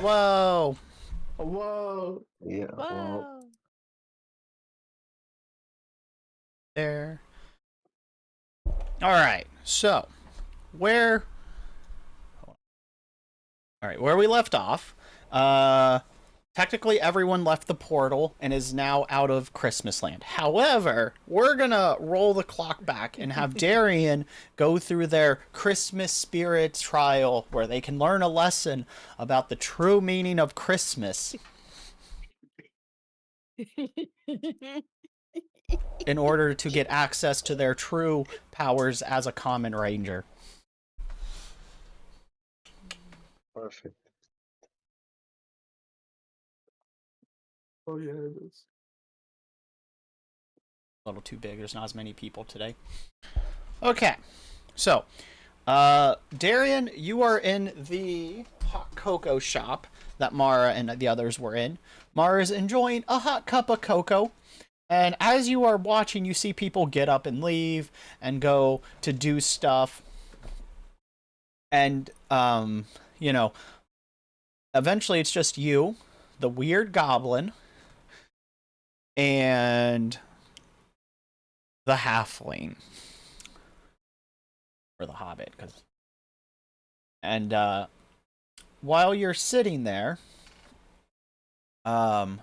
Whoa. Whoa. Yeah. Well, Whoa. There. Alright, so where we left off, technically everyone left the portal and is now out of Christmasland. However, we're gonna roll the clock back and have Darian go through their Christmas spirit trial where they can learn a lesson about the true meaning of Christmas in order to get access to their true powers as a common ranger. perfect. Oh yeah, it is. A little too big. There's not as many people today. Okay, so Darian, you are in the hot cocoa shop that Mara and the others were in. Mara is enjoying a hot cup of cocoa, and as you are watching, you see people get up and leave and go to do stuff, and you know, eventually it's just you, the weird goblin, and the halfling. Or the hobbit, because... And, while you're sitting there, you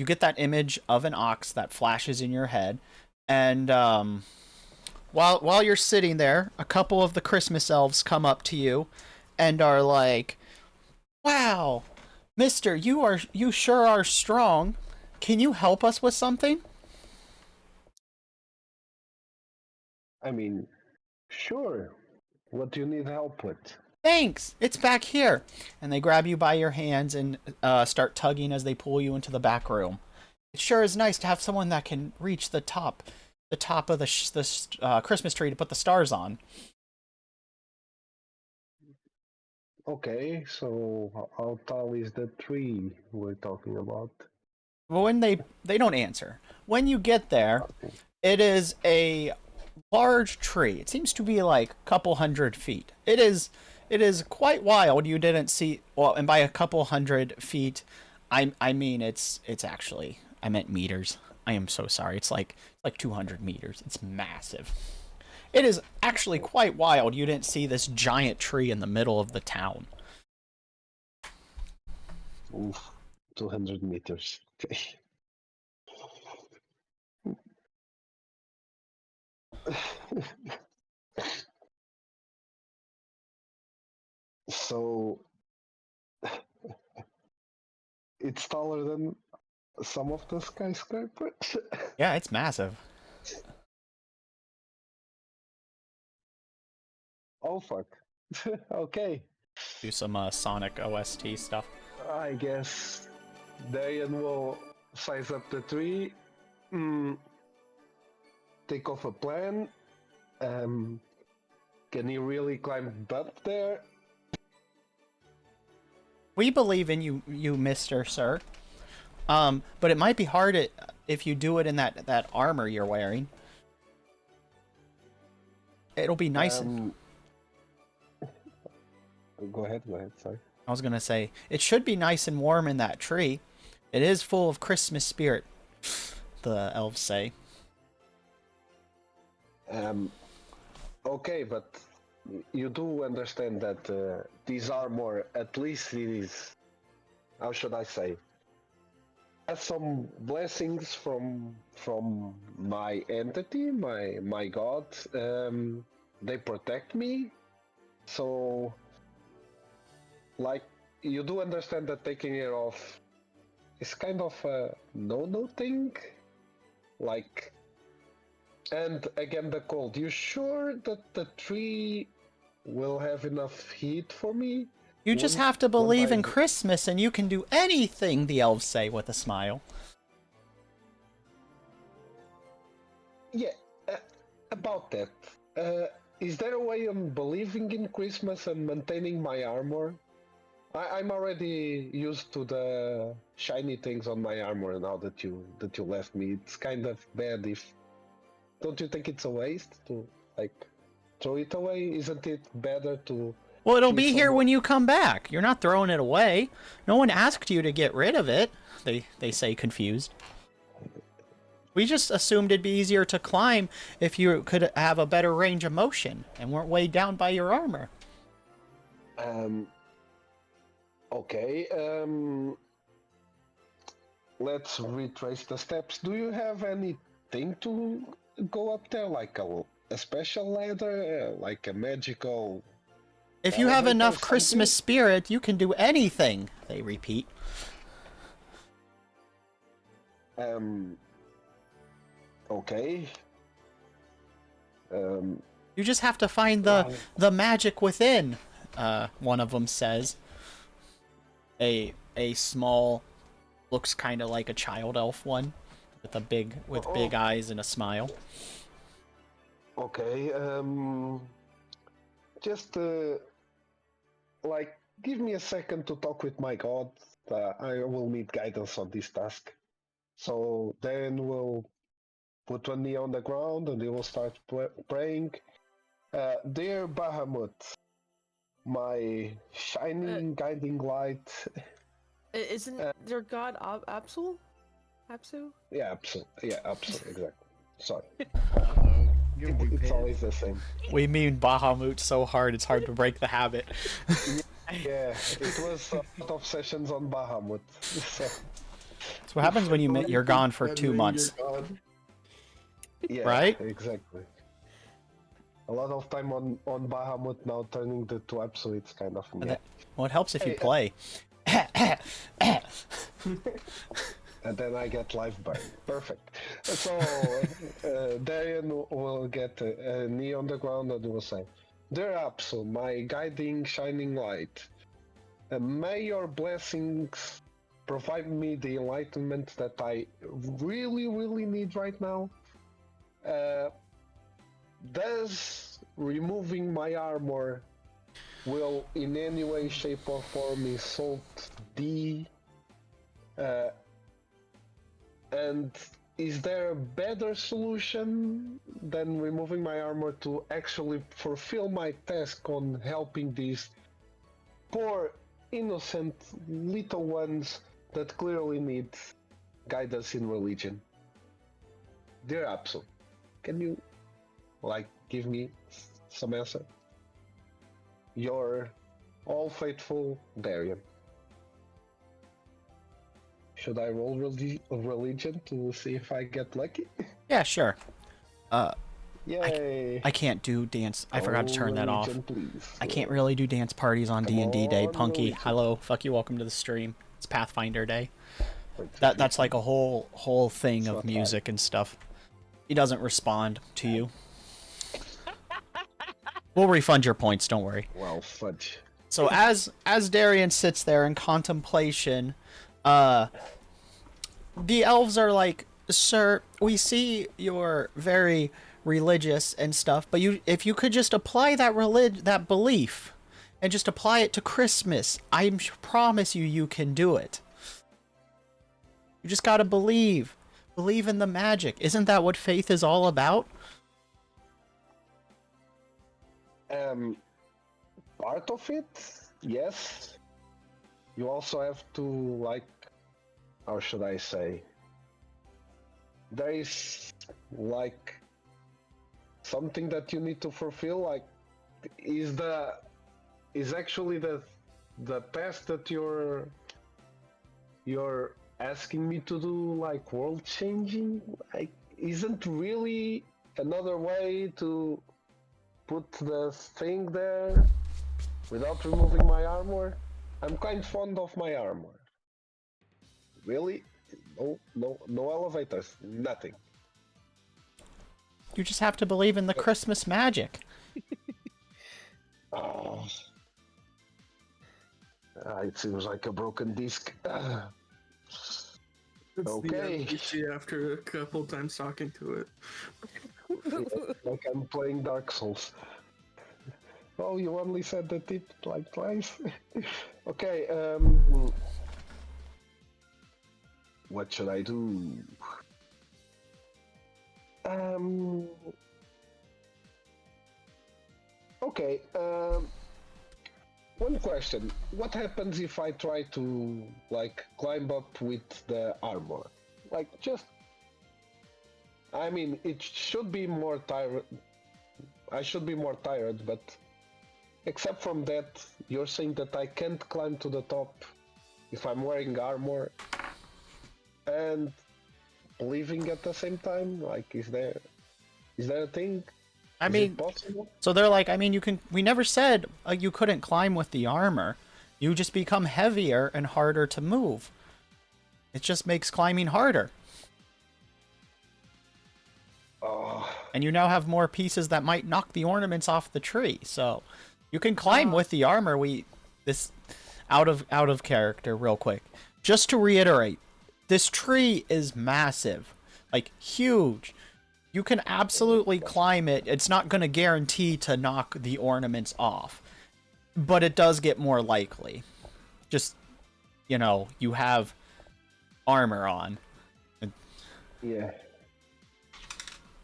get that image of an ox that flashes in your head, and, while you're sitting there, a couple of the Christmas elves come up to you, and are like, "Wow, mister, you sure are strong. Can you help us with something?" I mean, sure. What do you need help with? Thanks, it's back here. And they grab you by your hands and start tugging as they pull you into the back room. It sure is nice to have someone that can reach the top of the Christmas tree to put the stars on. Okay, so how tall is the tree we're talking about? Well, when they don't answer. When you get there, it is a large tree. It seems to be like a couple 100 feet. It is quite wild. You didn't see, well, and by a couple 100 feet, I mean it's actually, I meant meters. I am so sorry. It's like 200 meters. It's massive. It is actually quite wild. You didn't see this giant tree in the middle of the town. Oof, 200 meters. So it's taller than some of the skyscrapers. Yeah, it's massive. Oh fuck. Okay. Do some Sonic OST stuff. I guess Darian will size up the tree, take off a plan. Can he really climb up there? We believe in you, Mister Sir. But it might be hard if you do it in that armor you're wearing. It'll be nice. Go ahead, sorry. I was gonna say, it should be nice and warm in that tree. It is full of Christmas spirit, the elves say. Okay, but you do understand that this armor, at least it is, how should I say, has some blessings from my entity, my god. They protect me, so like you do understand that taking it off is kind of a no thing, like. And again, the cold. You sure that the tree will have enough heat for me? You just have to believe in Christmas and you can do anything, the elves say with a smile. Yeah, about that. Is there a way of believing in Christmas and maintaining my armor? I'm already used to the shiny things on my armor now that you left me. It's kind of bad if... Don't you think it's a waste to, like... throw it away? Isn't it better to? Well, it'll see be here someone- when you come back. You're not throwing it away. No one asked you to get rid of it. They say confused. We just assumed it'd be easier to climb if you could have a better range of motion and weren't weighed down by your armor. Okay. Let's retrace the steps. Do you have anything to go up there, like a special ladder, like a magical? If you have Elevator enough something? Christmas spirit, you can do anything, they repeat. Okay. You just have to find the magic within, one of them says. A small, looks kind of like a child elf one, with big eyes and a smile. Okay. Just like give me a second to talk with my god. I will need guidance on this task. So then we'll put one knee on the ground and he will start praying. Dear Bahamut, my shining guiding light. Isn't your god Apsu? Apsu? Yeah, absolutely. Yeah, absolutely. Exactly. Sorry. You'll be It's pissed. always the same. We mean Bahamut so hard it's hard to break the habit. Yeah, it was a lot of sessions on Bahamut. So, That's what happens when you're gone for 2 months, yeah, right? Exactly. A lot of time on Bahamut now turning to Apsu, it's kind of And yeah. that- well, it helps if you Hey, play. And then I get live burn. Perfect. So Darian will get a knee on the ground and will say, Dear Apsu, my guiding shining light, may your blessings provide me the enlightenment that I really, really need right now. Does removing my armor will in any way, shape, or form insult thee? And is there a better solution than removing my armor to actually fulfill my task on helping these poor, innocent little ones that clearly need guidance in religion? Dear Apsu, can you, give me some answer? Your all faithful Darian. Should I roll religion to see if I get lucky? Yeah, sure. Yay! I can't do dance. I forgot to turn that off. Religion, please. I can't really do dance parties on Come D&D Day, on, Punky. religion. Hello, fuck you, welcome to the stream. It's Pathfinder Day. That's like a whole thing of not music and stuff. He doesn't respond to you. We'll refund your points, don't worry. Well, fudge. So as Darian sits there in contemplation, the elves are like, "Sir, we see you're very religious and stuff, but if you could just apply that belief and just apply it to Christmas, I promise you can do it. You just gotta believe in the magic. Isn't that what faith is all about?" Part of it, yes. You also have to, how should I say? There is, something that you need to fulfill, is actually the task that you're asking me to do, world changing? Isn't really another way to put the thing there without removing my armor? I'm quite fond of my armor. Really? No elevators, nothing. You just have to believe in the Christmas magic. Oh. It seems like a broken disc. It's Okay. the NPC after a couple times talking to it. Like I'm playing Dark Souls. Oh, you only said the tip twice. Okay, what should I do? Okay. One question: what happens if I try to like climb up with the armor? Like just, I mean, it should be more tired. I should be more tired, but except from that, you're saying that I can't climb to the top if I'm wearing armor and living at the same time. Like, is there a thing? I Is mean, it possible? so they're like, I mean, you can. We never said you couldn't climb with the armor. You just become heavier and harder to move. It just makes climbing harder. Oh, And you now have more pieces that might knock the ornaments off the tree. So you can climb with the armor. This out of character real quick. Just to reiterate, this tree is massive. Like huge. You can absolutely climb it. It's not going to guarantee to knock the ornaments off. But it does get more likely. Just, you have armor on. yeah.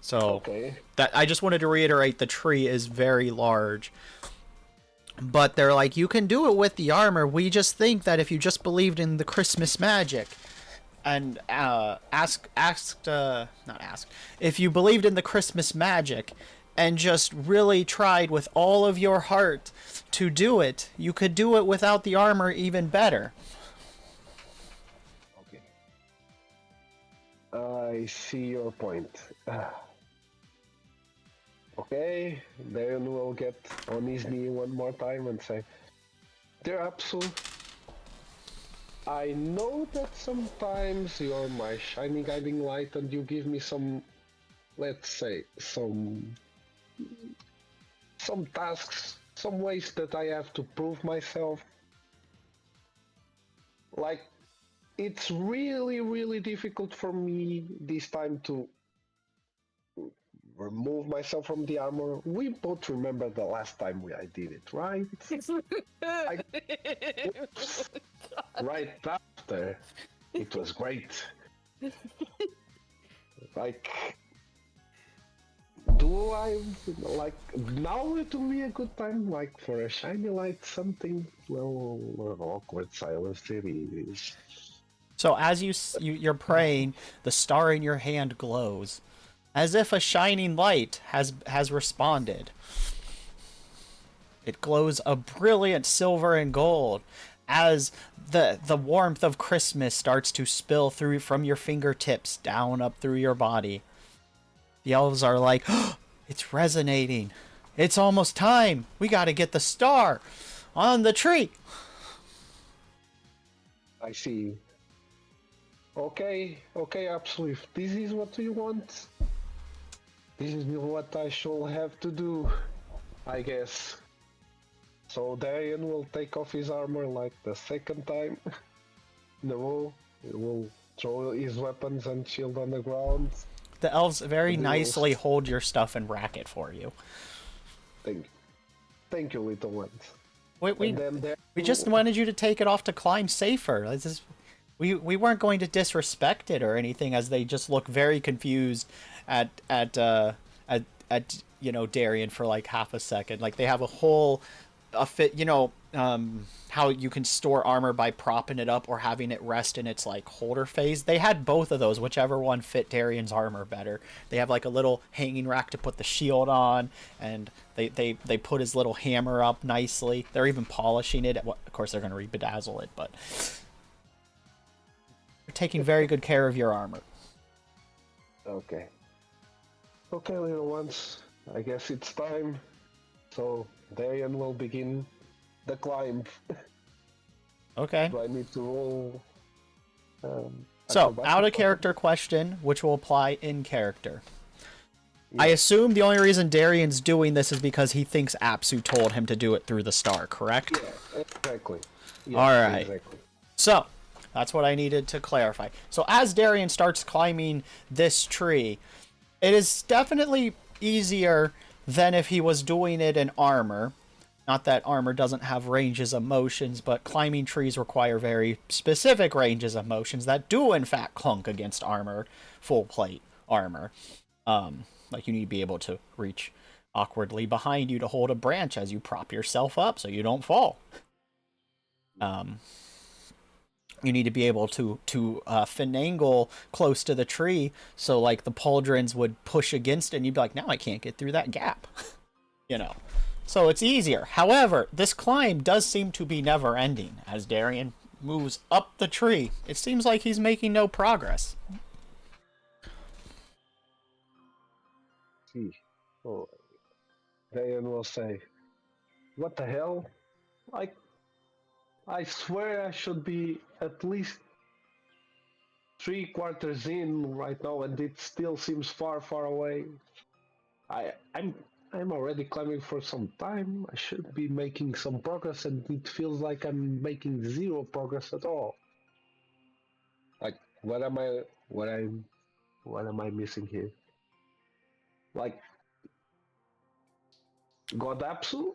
So Okay. that I just wanted to reiterate the tree is very large. But they're like, you can do it with the armor. We just think that if you just believed in the Christmas magic and if you believed in the Christmas magic and just really tried with all of your heart to do it, you could do it without the armor even better. Okay. I see your point. Okay, then we'll get on his knee one more time and say, "Dear Apsu, I know that sometimes you're my shiny guiding light and you give me some, let's say, some tasks, some ways that I have to prove myself. Like, it's really, really difficult for me this time to remove myself from the armor. We both remember the last time I did it, right? Right after. It was great. Like, do I, like, now it will be a good time, like, for a shiny light, something, well, awkward silence it is. So as you're praying, the star in your hand glows, as if a shining light has responded. It glows a brilliant silver and gold as the warmth of Christmas starts to spill through from your fingertips down up through your body. The elves are like, oh, it's resonating. It's almost time. We got to get the star on the tree. I see. Okay, absolutely. If this is what you want, this is what I shall have to do, I guess. So Darian will take off his armor like the second time. No, he will throw his weapons and shield on the ground. The elves very nicely hold your stuff and rack it for you. Thank you, little ones. We just wanted you to take it off to climb safer. We weren't going to disrespect it or anything, as they just look very confused at Darian for like half a second. Like they have how you can store armor by propping it up or having it rest in its like holder phase. They had both of those, whichever one fit Darian's armor better. They have like a little hanging rack to put the shield on, and they put his little hammer up nicely. They're even polishing it. Of course, they're going to re-bedazzle it, but they're taking very good care of your armor. Okay, little ones. I guess it's time. So Darian will begin the climb. Okay. Do I need to roll? So, out of character question, which will apply in character. Yeah. I assume the only reason Darian's doing this is because he thinks Apsu told him to do it through the star, correct? Yeah, exactly. Yes, all right. Exactly. So, that's what I needed to clarify. So, as Darian starts climbing this tree, it is definitely easier than if he was doing it in armor. Not that armor doesn't have ranges of motions, but climbing trees require very specific ranges of motions that do in fact clunk against armor, full plate armor. Like you need to be able to reach awkwardly behind you to hold a branch as you prop yourself up so you don't fall. You need to be able to finagle close to the tree so like the pauldrons would push against it and you'd be like, now I can't get through that gap. You know, so it's easier. However, this climb does seem to be never ending as Darian moves up the tree. It seems like he's making no progress. See. Oh, Darian will say, "What the hell? I swear I should be at least 3/4 in right now, and it still seems far, far away. I'm already climbing for some time. I should be making some progress, and it feels like I'm making zero progress at all. Like, what am I missing here? Like, God Apsu?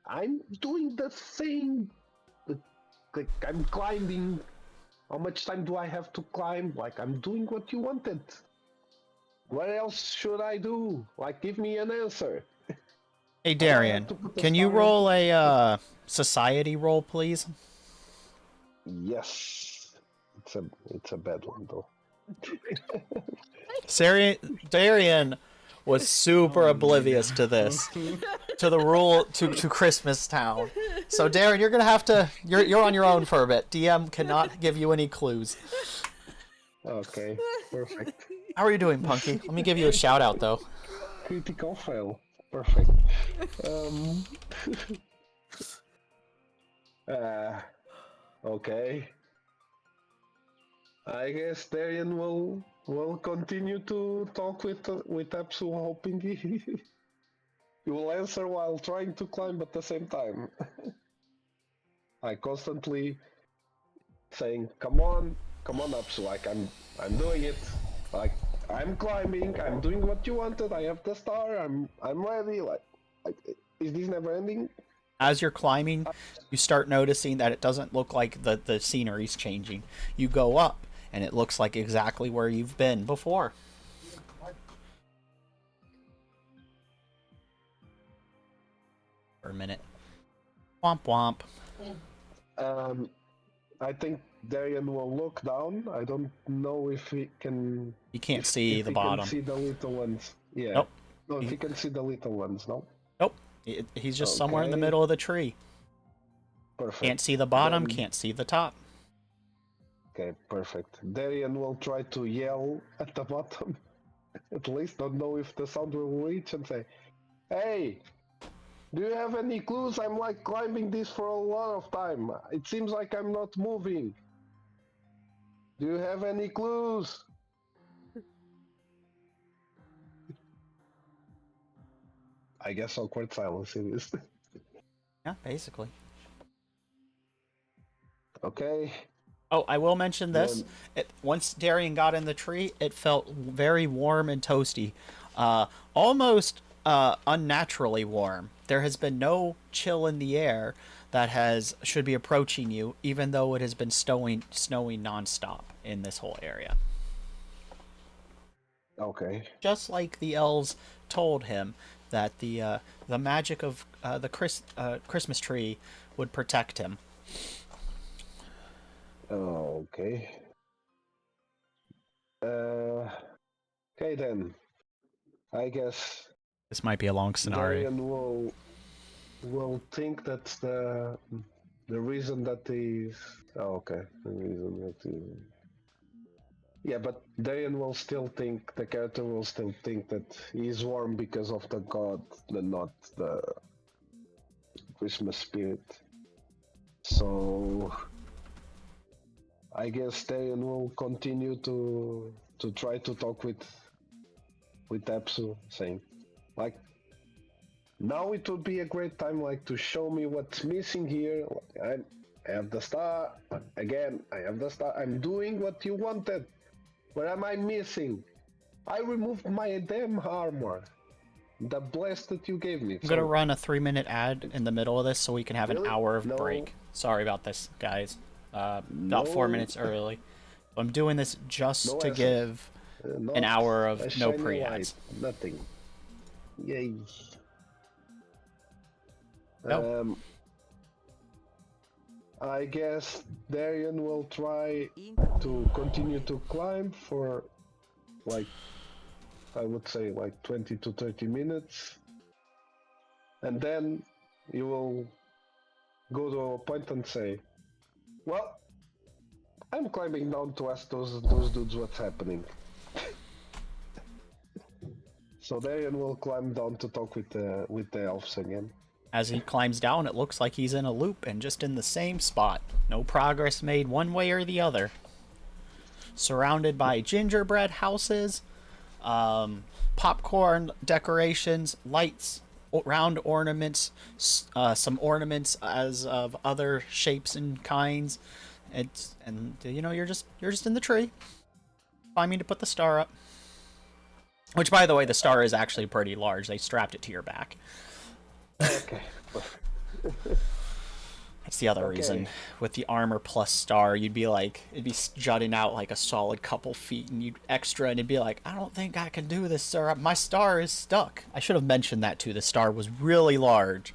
I'm doing the thing. Like, I'm climbing. How much time do I have to climb? Like, I'm doing what you wanted. What else should I do? Like, give me an answer." Hey Darian, can you roll a society roll, please? Yes. It's a bad one though. Darian was super oblivious to this, to the rule, to Christmas Town. So Darian, you're gonna have to, you're on your own for a bit. DM cannot give you any clues. Okay, perfect. How are you doing, Punky? Let me give you a shout out though. Critical fail. Perfect. Okay. I guess Darian will continue to talk with Apsu, hoping he will answer while trying to climb at the same time. I constantly saying, "Come on, Apsu! Like I'm doing it. Like I'm climbing. I'm doing what you wanted. I have the star. I'm ready. Like is this never ending?" As you're climbing, you start noticing that it doesn't look like the scenery's changing. You go up, and it looks like exactly where you've been before. For a minute. Womp womp. I think Darian will look down. I don't know if he can. You can't see if the he bottom. Can see the little ones. Yeah. Nope. No, if he can see the little ones, no. Nope. He's just somewhere in the Okay. middle of the tree. Perfect. Can't see the bottom, Then- can't see the top. Okay, perfect. Darian will try to yell at the bottom. At least don't know if the sound will reach and say, "Hey, do you have any clues? I'm like climbing this for a lot of time. It seems like I'm not moving. Do you have any clues?" I guess awkward silence it is. Yeah, basically. Okay. Oh, I will mention this. Once Darian got in the tree, it felt very warm and toasty. Almost unnaturally warm. There has been no chill in the air that should be approaching you, even though it has been snowing nonstop in this whole area. Okay. Just like the elves told him that the magic of the Christmas tree would protect him. Okay. Okay then. I guess This might be a long scenario. Darian will think that's the reason that he's. Oh, okay. The reason that he. Yeah, but Darian will still think the character will still think that he's warm because of the god, and not the Christmas spirit. So I guess Darian will continue to try to talk with Apsu, saying, like, now it would be a great time, like, to show me what's missing here. I have the star again. I have the star. I'm doing what you wanted. What am I missing? I removed my damn armor. The blast that you gave me. I'm gonna run a 3-minute ad in the middle of this so we can have an Really? hour of No. break. Sorry about this, guys. About 4 minutes early. I'm doing this just No to answers. give Not an hour of a no shiny pre-ads. light, nothing. Yay. Oh. I guess Darian will try to continue to climb for like, I would say like 20 to 30 minutes. And then you will go to a point and say, well, I'm climbing down to ask those dudes what's happening. So Darian will climb down to talk with the elves again. As he climbs down, it looks like he's in a loop and just in the same spot. No progress made one way or the other. Surrounded by gingerbread houses, popcorn decorations, lights, round ornaments, some ornaments as of other shapes and kinds. You're just in the tree, climbing to put the star up. Which, by the way, the star is actually pretty large. They strapped it to your back. Okay. That's the other reason. With the armor plus star, it'd be jutting out like a solid couple feet, and you'd extra, and it'd be like, I don't think I can do this, sir. My star is stuck. I should have mentioned that too. The star was really large,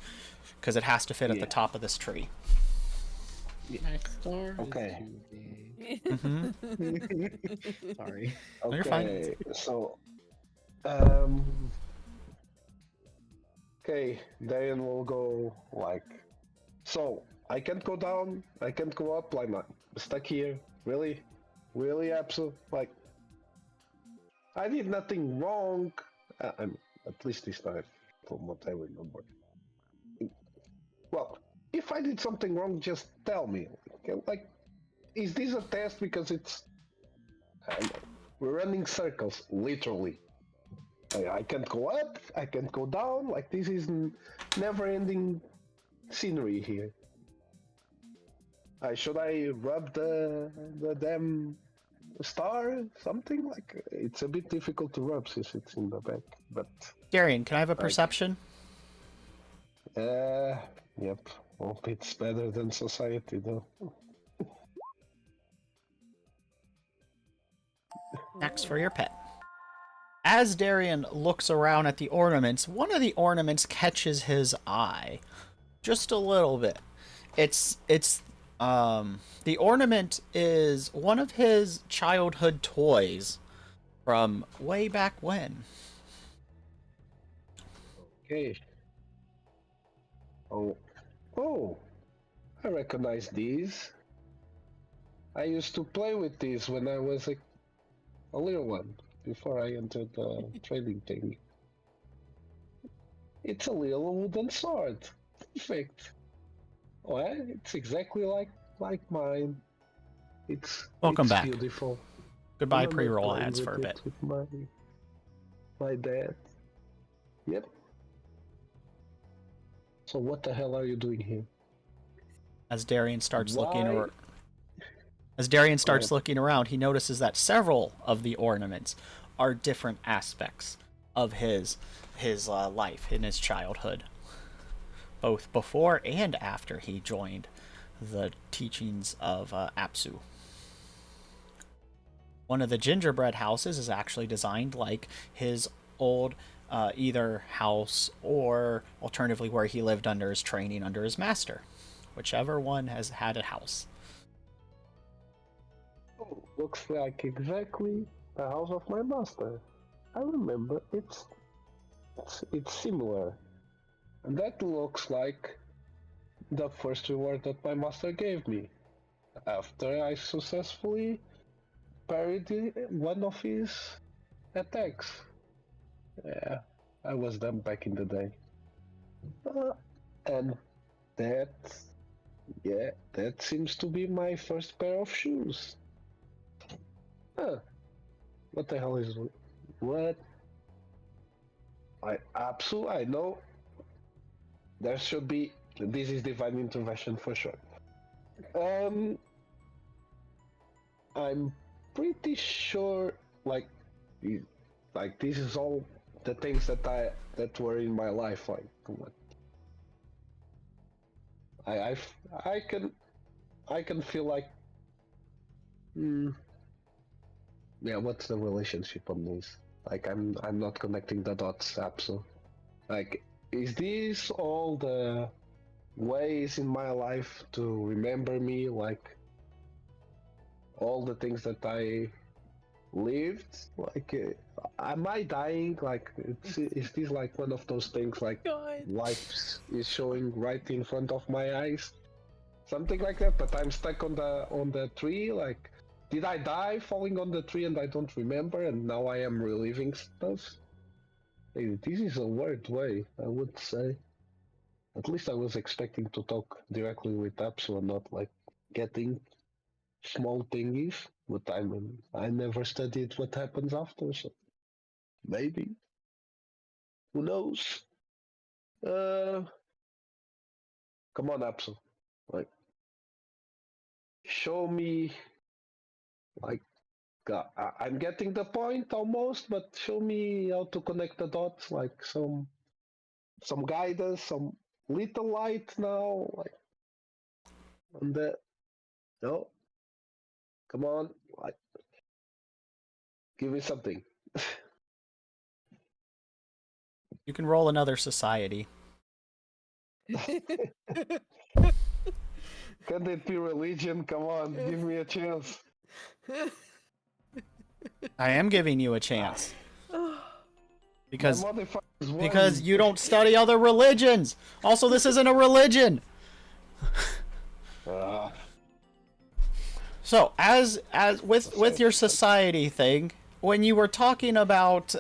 because it has to fit at the top of this tree. My star Okay. is too big. Sorry. No, you're fine. So, okay, Darian will go like, so I can't go down, I can't go up, like I'm stuck here. Really, Absol? Like, I did nothing wrong. At least this time, from what I remember. Well, if I did something wrong, just tell me. Okay? Like, is this a test? Because it's we're running circles, literally. I can't go up, I can't go down. Like, this is never-ending scenery here. Should I rub the damn star? Something like it's a bit difficult to rub since it's in the back. But Darian, can I have a perception? Yep. Hope it's better than society, though. Next for your pet. As Darian looks around at the ornaments, one of the ornaments catches his eye. Just a little bit. The ornament is one of his childhood toys from way back when. Okay. Oh, I recognize these. I used to play with these when I was a little one, before I entered the trading thing. It's a little wooden sword. Perfect. Well, it's exactly like mine. Welcome it's back. Beautiful. Goodbye Remember pre-roll playing ads for a with bit. it with my dad. Yep. So what the hell are you doing here? As Darian starts looking Why? looking around, he notices that several of the ornaments are different aspects of his life in his childhood, both before and after he joined the teachings of Apsu. One of the gingerbread houses is actually designed like his old either house or alternatively where he lived under his training under his master. Whichever one has had a house. Oh, looks like exactly the house of my master. I remember it's similar. And that looks like the first reward that my master gave me. After I successfully parried one of his attacks. Yeah, I was dumb back in the day. And that seems to be my first pair of shoes. Huh. What the hell is what? I know. There should be. This is divine intervention for sure. I'm pretty sure, like this is all the things that were in my life. Like, what? I can feel like. Yeah, what's the relationship on this? Like, I'm not connecting the dots, absolutely. Like, is this all the ways in my life to remember me? Like, all the things that I lived? Like, am I dying? Like, is this like one of those things like God. life is showing right in front of my eyes? Something like that, but I'm stuck on the tree. Like, did I die falling on the tree and I don't remember, and now I am reliving stuff? Hey, this is a weird way, I would say. At least I was expecting to talk directly with Apsu and not like getting small thingies. But I mean, I never studied what happens after, so maybe. Who knows? Uh, Come on, Apsu. Like, show me. Like, I'm getting the point almost, but show me how to connect the dots. Like some guidance, some little light now. Like, on the no, come on, like, give me something. You can roll another society. Can it be religion? Come on, give me a chance. I am giving you a chance. Because My modifier is one. because you don't study other religions. Also, this isn't a religion. Ah, So, as with your society thing, when you were talking about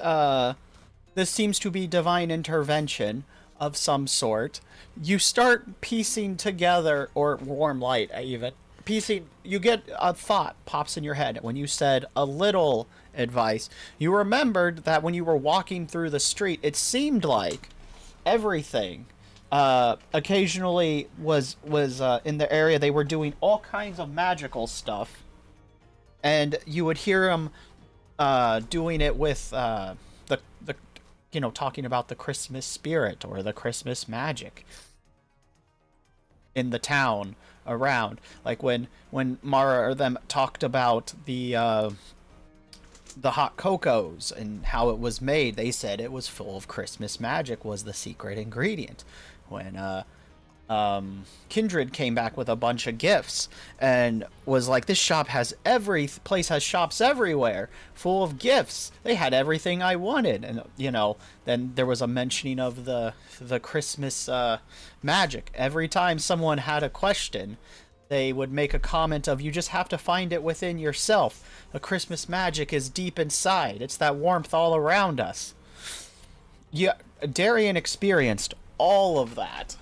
this seems to be divine intervention of some sort, you start piecing together, or warm light even, you get a thought pops in your head when you said a little advice. You remembered that when you were walking through the street, it seemed like everything occasionally was in the area. They were doing all kinds of magical stuff, and you would hear them doing it with the talking about the Christmas spirit or the Christmas magic in the town around. Like when Mara or them talked about the hot cocos and how it was made, they said it was full of Christmas magic, was the secret ingredient. When Kindred came back with a bunch of gifts and was like, this shop has place has shops everywhere full of gifts. They had everything I wanted. And then there was a mentioning of the Christmas magic. Every time someone had a question, they would make a comment of, you just have to find it within yourself. The Christmas magic is deep inside. It's that warmth all around us. Yeah, Darian experienced all of that.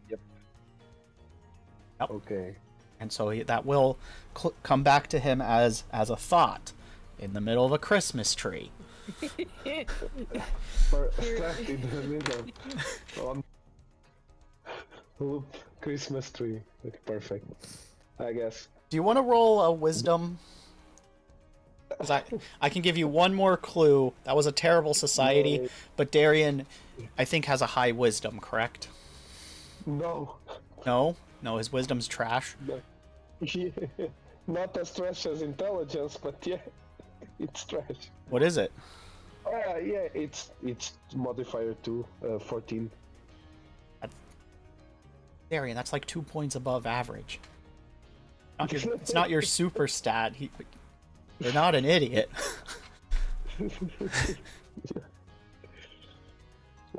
Yep. Okay. And so that will come back to him as a thought in the middle of a Christmas tree. Stuck in the middle on Christmas tree. Perfect. I guess. Do you want to roll a wisdom? Because I can give you one more clue. That was a terrible society, but Darian, I think, has a high wisdom, correct? No. No, his wisdom's trash. No. Not as trash as intelligence, but yeah, it's trash. What is it? Yeah, it's modifier 2, 14. Darian, that's like 2 points above average. It's not your super stat. You're not an idiot.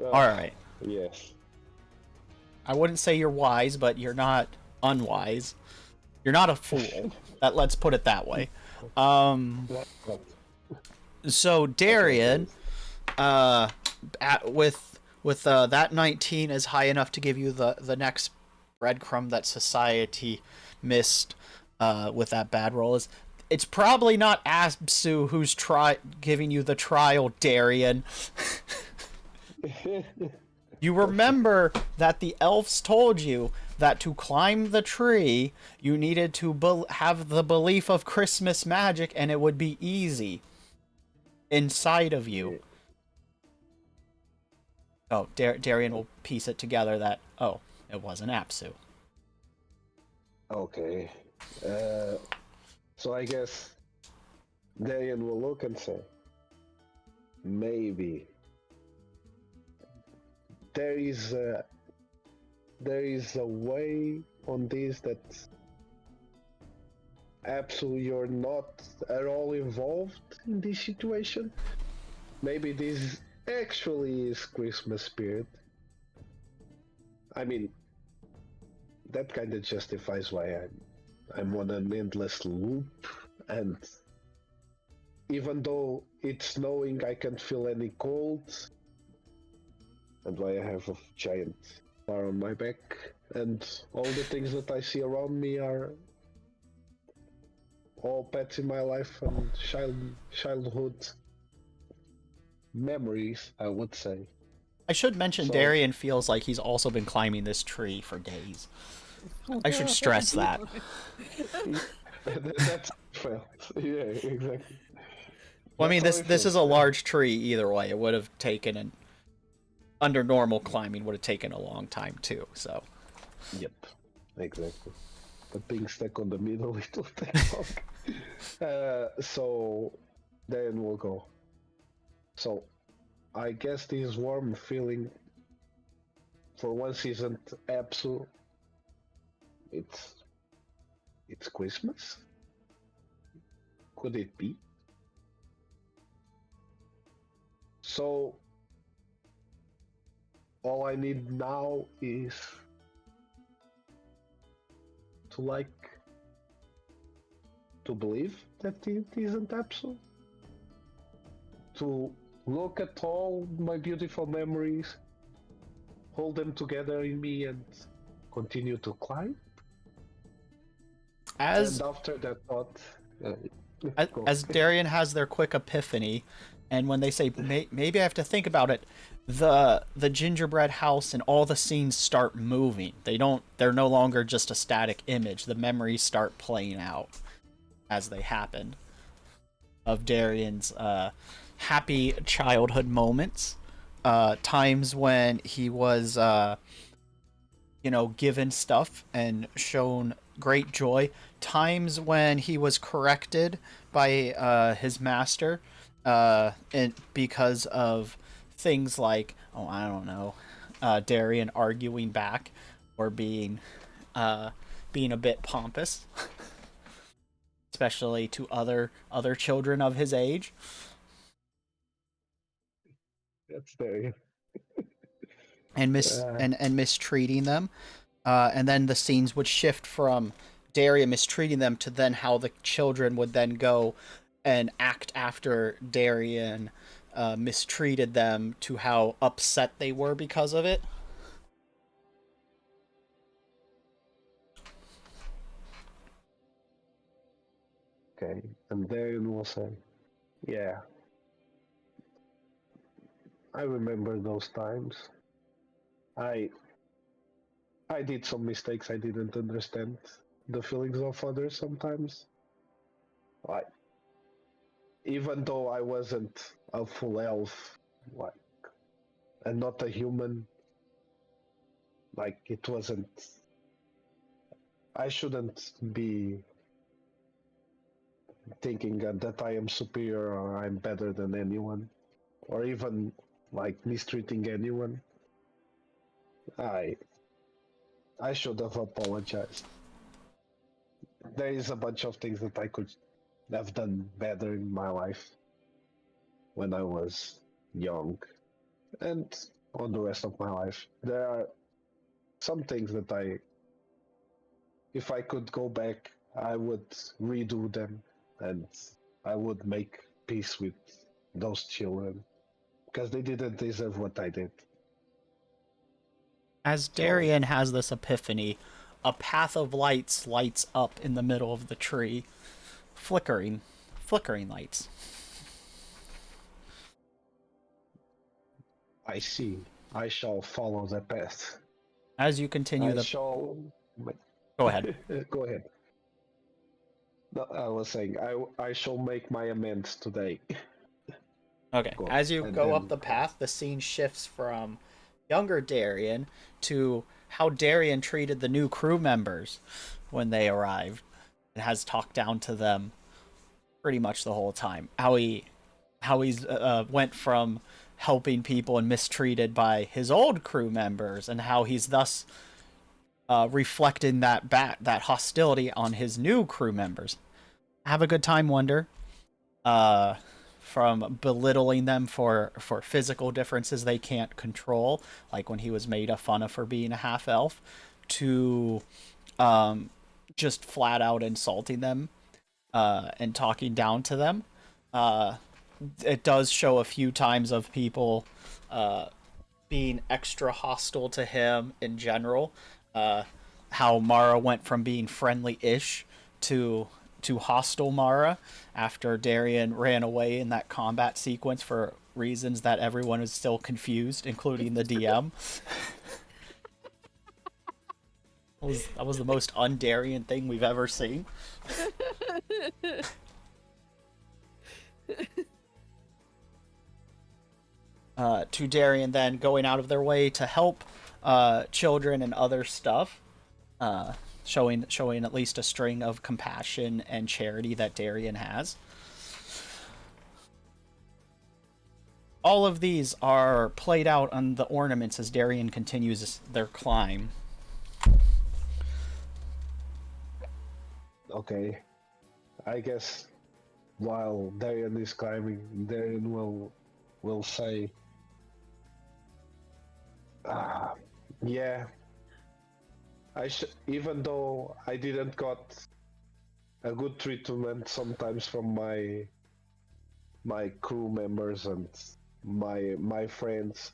All right. Yes. I wouldn't say you're wise, but you're not unwise. You're not a fool. Let's put it that way. So Darian, with that 19 is high enough to give you the next breadcrumb that society missed with that bad roll. It's probably not Absu who's giving you the trial, Darian. You remember that the elves told you that to climb the tree, you needed to have the belief of Christmas magic, and it would be easy inside of you. Oh, Darian will piece it together that, it wasn't Absu. Okay. So I guess Darian will look and say, maybe there is a way on this that absolutely you're not at all involved in this situation. Maybe this actually is Christmas spirit. I mean, that kind of justifies why I'm on an endless loop, and even though it's snowing, I can't feel any cold, and why I have a giant bar on my back, and all the things that I see around me are all pets in my life and childhood memories, I would say. I should mention So- Darian feels like he's also been climbing this tree for days. I should stress that. That's fair. Yeah, exactly. Well, I mean, That's how this it is a feels. large tree either way. It would have taken under normal climbing would have taken a long time too. So Yep, exactly. But being stuck on the middle, it will take long. So then we'll go. So I guess this warm feeling for once isn't absolute. It's Christmas. Could it be? So all I need now is to believe that it isn't absolute. To look at all my beautiful memories, hold them together in me, and continue to climb. as And after that thought, go. as Darian has their quick epiphany, and when they say maybe I have to think about it, the gingerbread house and all the scenes start moving. They're no longer just a static image. The memories start playing out as they happened of Darian's happy childhood moments, times when he was given stuff and shown great joy, times when he was corrected by his master, and because of things like, oh, I don't know, Darian arguing back or being a bit pompous, especially to other children of his age. That's very. And mistreating them, and then the scenes would shift from Darian mistreating them to then how the children would then go and act after Darian mistreated them, to how upset they were because of it. Okay, and Darian will say, "Yeah, I remember those times. I I did some mistakes. I didn't understand the feelings of others sometimes. Like, even though I wasn't a full elf, like, and not a human, like, it wasn't. I shouldn't be thinking that I am superior or I'm better than anyone, or even like mistreating anyone. I I should have apologized. There is a bunch of things that I could have done better in my life when I was young, and on the rest of my life. There are some things that if I could go back, I would redo them, and I would make peace with those children because they didn't deserve what I did. As Darian has this epiphany, a path of lights lights up in the middle of the tree, flickering lights. I see. I shall follow the path. As you continue Go ahead. Go ahead. No, I was saying I shall make my amends today. Okay. Go on. As you And go then- up the path, the scene shifts from younger Darian to how Darian treated the new crew members when they arrived, and has talked down to them pretty much the whole time. How he how he's went from helping people and mistreated by his old crew members, and how he's thus reflecting that hostility on his new crew members. Have a good time, Wonder. From belittling them for physical differences they can't control, like when he was made fun of for being a half elf, to just flat out insulting them and talking down to them. It does show a few times of people being extra hostile to him in general. How Mara went from being friendly-ish to hostile Mara after Darian ran away in that combat sequence for reasons that everyone is still confused, including the DM. That was the most un-Darian thing we've ever seen. To Darian then going out of their way to help children and other stuff, showing at least a string of compassion and charity that Darian has. All of these are played out on the ornaments as Darian continues their climb. Okay. I guess while Darian is climbing, Darian will say, yeah, even though I didn't got a good treatment sometimes from my crew members and my friends,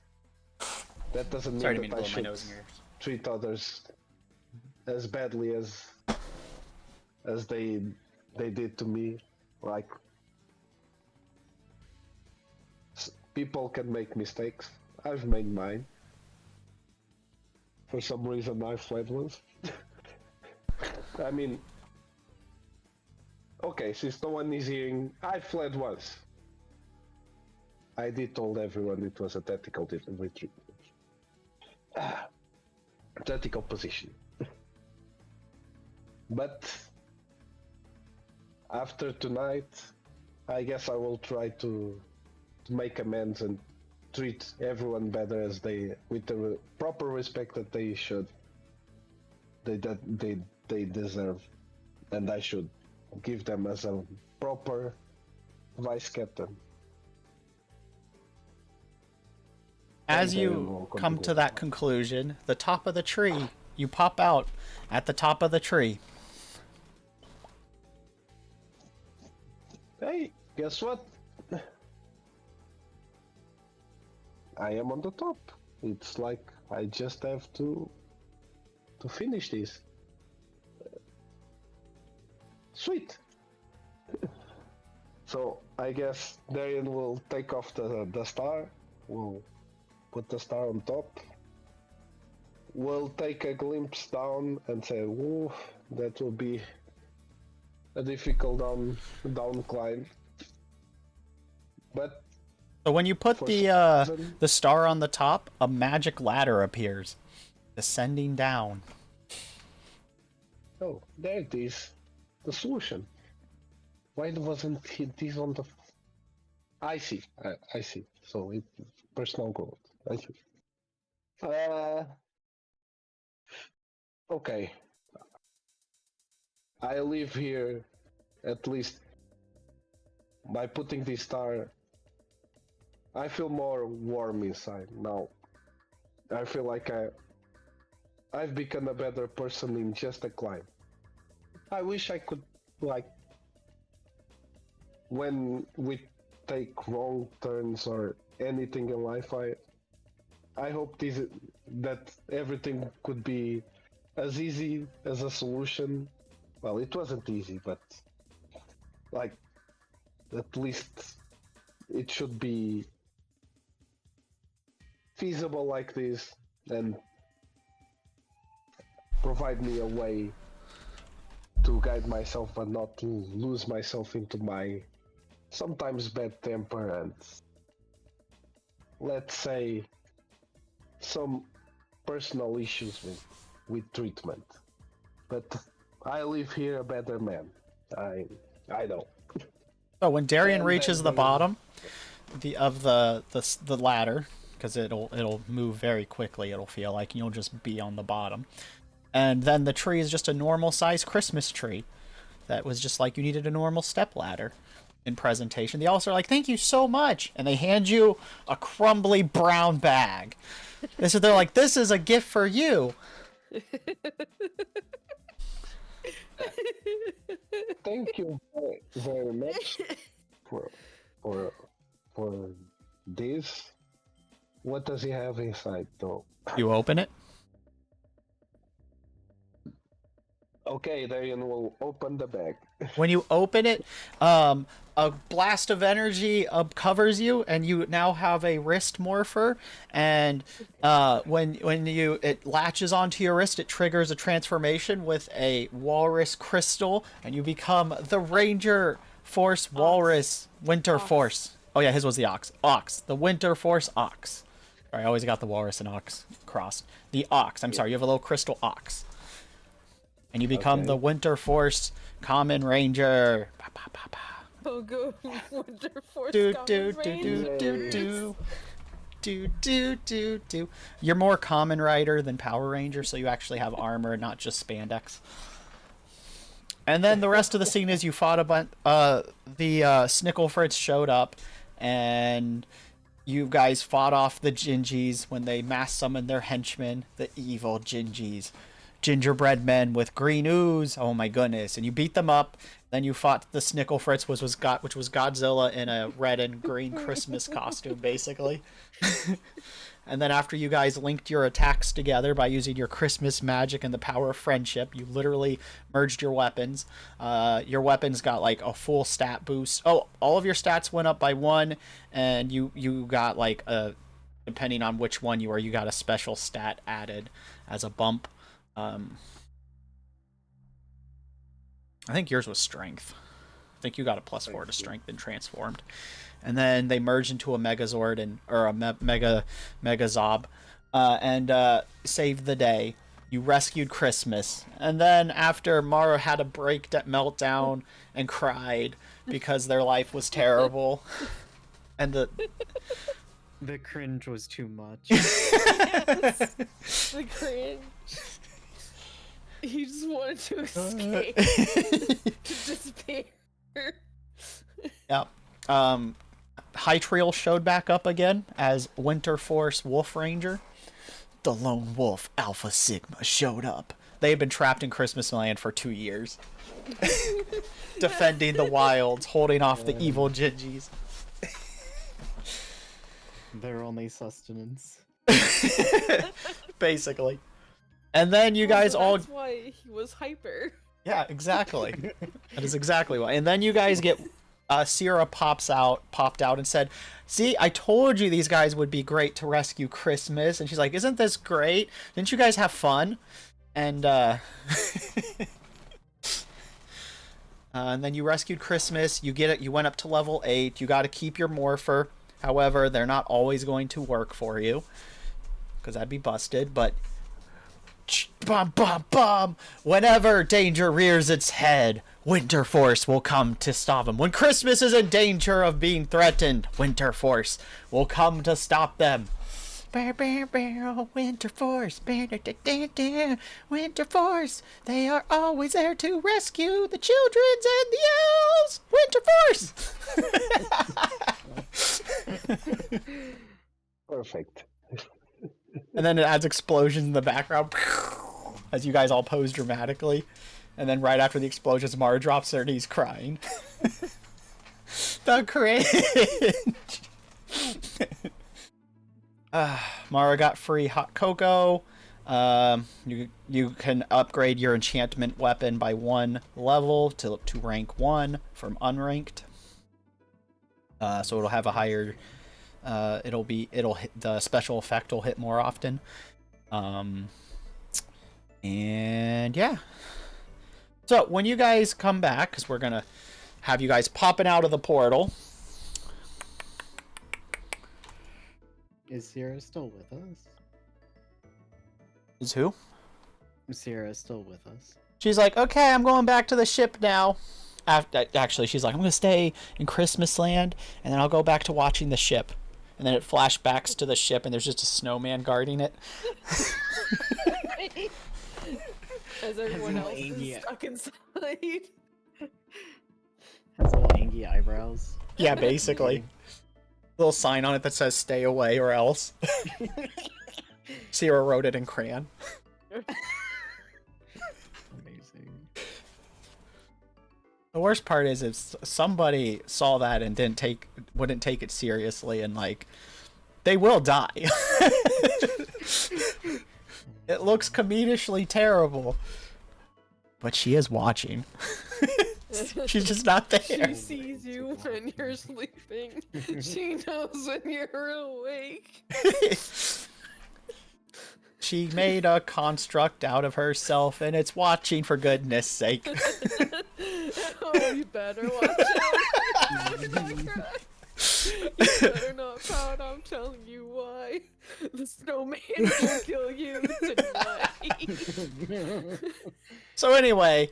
that doesn't mean that I should treat others as badly as they did to me. Like, people can make mistakes. I've made mine. For some reason, I fled once. I mean, okay, since no one is hearing, I fled once. I did told everyone it was a tactical retreat. Tactical position. But after tonight, I guess I will try to make amends and treat everyone better as with the proper respect that they should. They deserve, and I should give them as a proper vice captain. As you come to that conclusion, the top of the tree, you pop out at the top of the tree. Hey, guess what? I am on the top. It's like I just have to finish this. Sweet. So I guess Darian will take off the star. We'll put the star on top. We'll take a glimpse down and say, "Ooh, that will be a difficult down climb." But so when you put the star on the top, a magic ladder appears, descending down. Oh, there it is. The solution. Why wasn't this on the... I see. I see. So it personal growth. I see. Okay. I live here, at least by putting this star, I feel more warm inside now. I feel like I've become a better person in just a climb. I wish I could, like, when we take wrong turns or anything in life, I hope that everything could be as easy as a solution. Well, it wasn't easy, but like, at least it should be feasible like this and provide me a way to guide myself but not to lose myself into my sometimes bad temper and, let's say, some personal issues with treatment. But I live here a better man. I know. So when Darian And reaches the then- bottom of the ladder, because it'll move very quickly, it'll feel like, and you'll just be on the bottom. And then the tree is just a normal size Christmas tree that was just like you needed a normal step ladder in presentation. They also are like, thank you so much, and they hand you a crumbly brown bag. And so they're like, this is a gift for you. Thank you very much for for for this. What does he have inside, though? You open it. Okay, Darian will open the bag. When you open it, a blast of energy covers you, and you now have a wrist morpher. And when it latches onto your wrist, it triggers a transformation with a walrus crystal, and you become the Ranger Force Walrus Winter Force. Oh yeah, his was the ox. The Winter Force ox. Sorry, I always got the walrus and ox crossed. The ox. I'm sorry, you have a little crystal ox. And you become Okay. the Winter Force Common Ranger. Ba, ba, ba, ba. Oh, go Winter Force Do Common do do Ranger. do do do do do do. You're more Common Rider than Power Ranger, so you actually have armor, not just spandex. And then the rest of the scene is you fought a bunch. The Snicklefritz showed up, and you guys fought off the Gingies when they mass summoned their henchmen, the evil Gingies. Gingerbread men with green ooze. Oh my goodness. And you beat them up. Then you fought the Snicklefritz, which was Godzilla in a red and green Christmas costume, basically. And then after you guys linked your attacks together by using your Christmas magic and the power of friendship, you literally merged your weapons. Your weapons got like a full stat boost. Oh, all of your stats went up by 1, and you got like depending on which one you were, you got a special stat added as a bump. I think yours was strength. I think you got a +4 to strength and transformed. And then they merged into a Megazord or a Megazob, and saved the day. You rescued Christmas, and then after Mara had a meltdown and cried because their life was terrible, and the cringe was too much. The cringe. He just wanted to escape. To disappear. Yep. Hytriel showed back up again as Winter Force Wolf Ranger. The Lone Wolf Alpha Sigma showed up. They had been trapped in Christmas Land for 2 years. Defending the wilds, holding off the evil Gingies. Their only sustenance. Basically. And then you guys all... That's why he was hyper. Yeah, exactly. That is exactly why. And then you guys get... Sierra popped out and said, see, I told you these guys would be great to rescue Christmas. And she's like, isn't this great? Didn't you guys have fun? And and then you rescued Christmas. You get it. You went up to level 8. You got to keep your morpher. However, they're not always going to work for you, because that'd be busted. But bum bum bum, whenever danger rears its head, Winter Force will come to stop them. When Christmas is in danger of being threatened, Winter Force will come to stop them. Bear, bear, bear, Winter Force, bear, da, da, da, da. Winter Force, they are always there to rescue the children and the elves. Winter Force. Perfect. And then it adds explosions in the background as you guys all pose dramatically. And then right after the explosions, Mara drops her knees crying. The cringe! Mara got free hot cocoa. You can upgrade your enchantment weapon by 1 level to rank 1 from unranked. So it'll have a higher... it'll hit, the special effect will hit more often. And yeah. So when you guys come back, because we're gonna have you guys popping out of the portal. Is Sierra still with us? Is who? Sierra still with us? She's like, okay, I'm going back to the ship now. Actually, she's like, I'm gonna stay in Christmas Land, and then I'll go back to watching the ship. And then it flashbacks to the ship, and there's just a snowman guarding it. As everyone else Angie. is stuck inside. Has little Angie eyebrows. Yeah, basically. Little sign on it that says "Stay away" or else. Sierra wrote it in crayon. Amazing. The worst part is if somebody saw that and wouldn't take it seriously, and like, they will die. It looks comedically terrible, but she is watching. She's just not there. She sees you when you're sleeping. She knows when you're awake. She made a construct out of herself, and it's watching, for goodness sake. Oh, you better watch out. You better not pout, I'm telling you why. The snowman will kill you tonight. So anyway,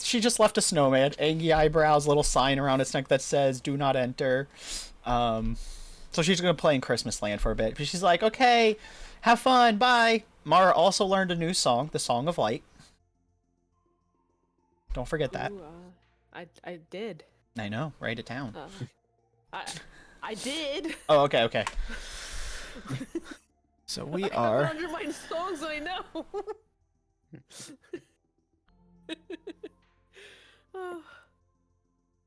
she just left a snowman, Angie eyebrows, little sign around its neck that says "Do not enter." So she's gonna play in Christmas Land for a bit. But she's like, okay, have fun, bye. Mara also learned a new song, the Song of Light. Don't forget that. Ooh, I did. I know, write it down. I did. Oh, okay. So we I are. have 100 my songs I know.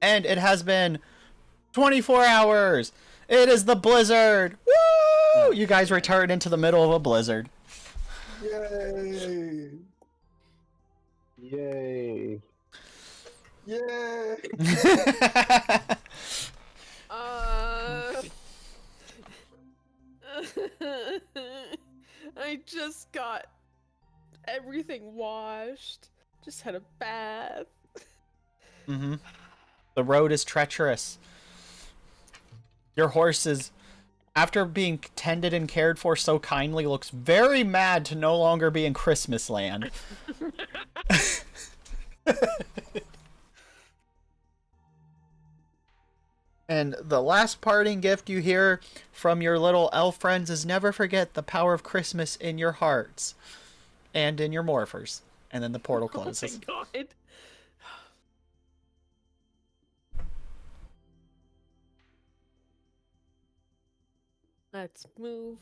And it has been 24 hours. It is the blizzard. Woo! You guys returned into the middle of a blizzard. Yay! Yay! Yay! I just got everything washed. Just had a bath. Mm-hmm. The road is treacherous. Your horse is, after being tended and cared for so kindly, looks very mad to no longer be in Christmas Land. And the last parting gift you hear from your little elf friends is never forget the power of Christmas in your hearts and in your morphers. And then the portal closes. Oh my god.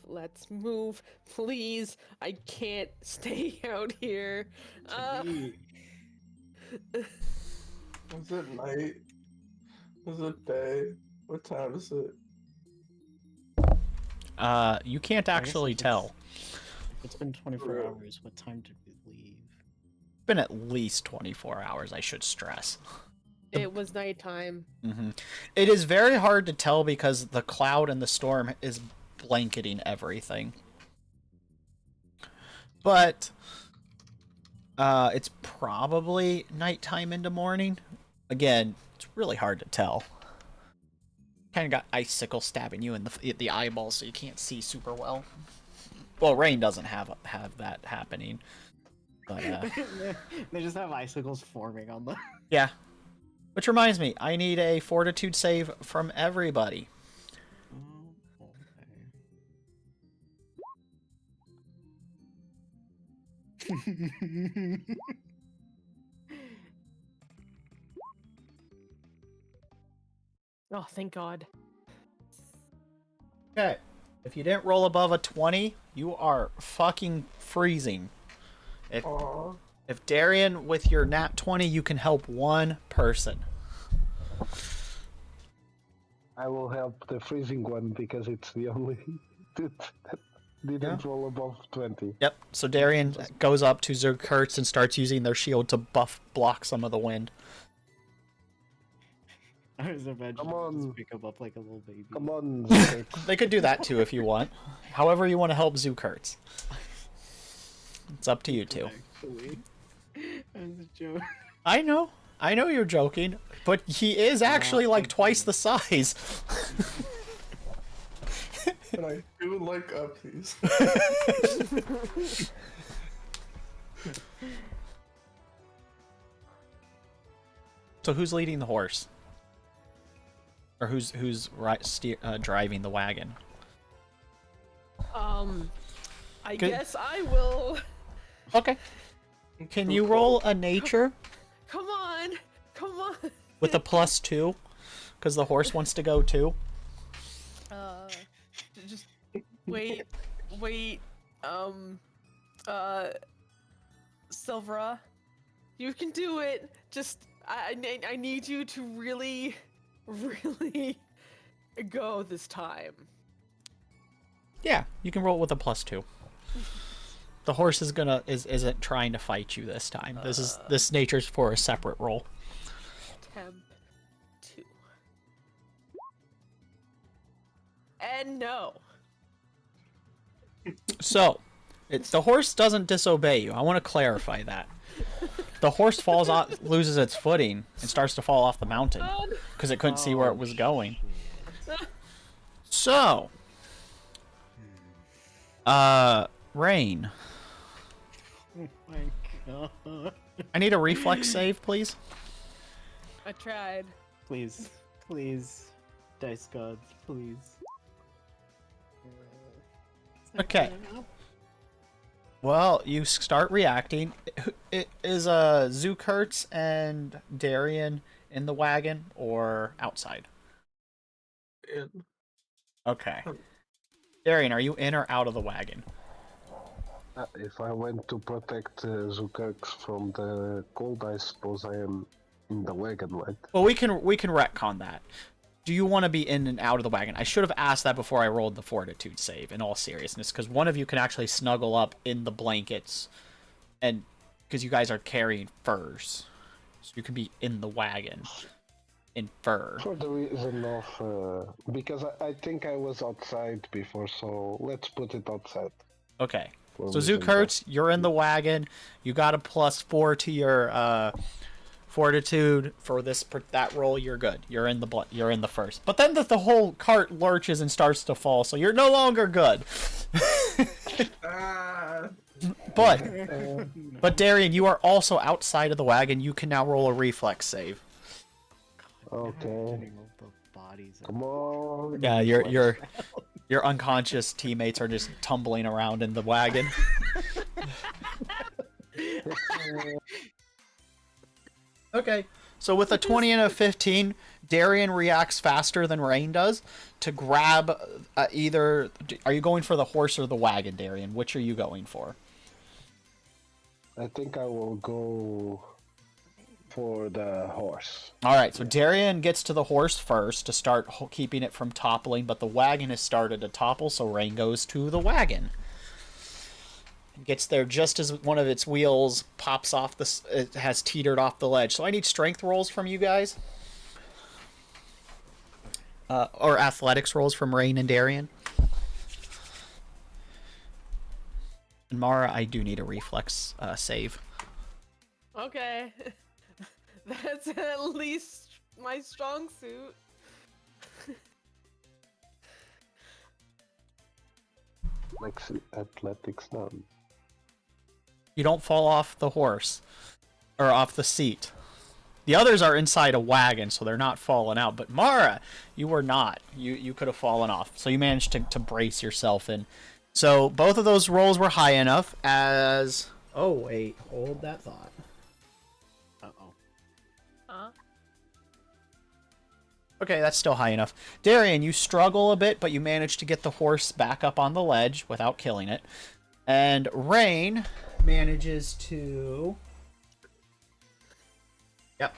Let's move, please. I can't stay out here. Is it night? Is it day? What time is it? You can't actually tell. It's been 24 hours. What time did we leave? It's been at least 24 hours, I should stress. It was nighttime. Mm-hmm. It is very hard to tell because the cloud and the storm is blanketing everything. But it's probably nighttime into morning. Again, it's really hard to tell. Kind of got icicle stabbing you in the eyeball, so you can't see super well. Well, rain doesn't have that happening. But They just have icicles forming on them. yeah. Which reminds me, I need a fortitude save from everybody. Okay. Oh, thank God. Okay. If you didn't roll above a 20, you are fucking freezing. Aww. If Darian, with your nat 20, you can help one person. I will help the freezing one because it's the only dude that didn't roll above 20. Yep. So Darian goes up to Zerkurtz and starts using their shield to block some of the wind. I was imagining Come on. just pick him up like a little baby. Come on, Zerk. They could do that too if you want. However you want to help Zerkurtz. It's up to you two. Actually, as a joke. I know you're joking, but he is actually like twice the size. And I do like uppies. So who's leading the horse? Or who's driving the wagon? I Good. guess I will. Okay. Can you roll a nature Come on, come on. with a +2? Because the horse wants to go too. Just wait. Silvera, you can do it. Just I need you to really go this time. Yeah, you can roll with a +2. The horse isn't trying to fight you this time. This nature's for a separate roll. Temp 2. And no. So, the horse doesn't disobey you. I want to clarify that. The horse falls off, loses its footing, and starts to fall off the mountain because it couldn't see where it was going. So, Rain. Oh my god. I need a reflex save, please. I tried. Please, please, dice gods, please. Is that Okay. coming up? Well, you start reacting. Is Zukurtz and Darian in the wagon or outside? In. Okay. Darian, are you in or out of the wagon? If I went to protect Zukax from the cold, I suppose I am in the wagon, right? Well, we can retcon that. Do you want to be in and out of the wagon? I should have asked that before I rolled the fortitude save, in all seriousness, because one of you can actually snuggle up in the blankets, and because you guys are carrying furs, so you can be in the wagon in fur. For the reason of because I think I was outside before, so let's put it outside. Okay. for So reason Zukurtz, you're in the wagon. You got a +4 to your fortitude for that roll. You're good. You're in the first. But then the whole cart lurches and starts to fall, so you're no longer good. But Darian, you are also outside of the wagon. You can now roll a reflex save. Okay. Imagining all the bodies. Come on. Yeah, your unconscious teammates are just tumbling around in the wagon. Okay. So with a 20 and a 15, Darian reacts faster than Rain does to grab either. Are you going for the horse or the wagon, Darian? Which are you going for? I think I will go for the horse. All right. So Darian gets to the horse first to start keeping it from toppling, but the wagon has started to topple, so Rain goes to the wagon. Gets there just as one of its wheels pops off it has teetered off the ledge. So I need strength rolls from you guys. Or athletics rolls from Rain and Darian. And Mara, I do need a reflex save. Okay. That's at least my strong suit. Like athletics none. You don't fall off the horse. Or off the seat. The others are inside a wagon, so they're not falling out. But Mara, you were not. You could have fallen off. So you managed to brace yourself in. So both of those rolls were high enough as... Oh, wait. Hold that thought. Uh-oh. Huh? Okay, that's still high enough. Darian, you struggle a bit, but you manage to get the horse back up on the ledge without killing it. And Rain manages to... Yep.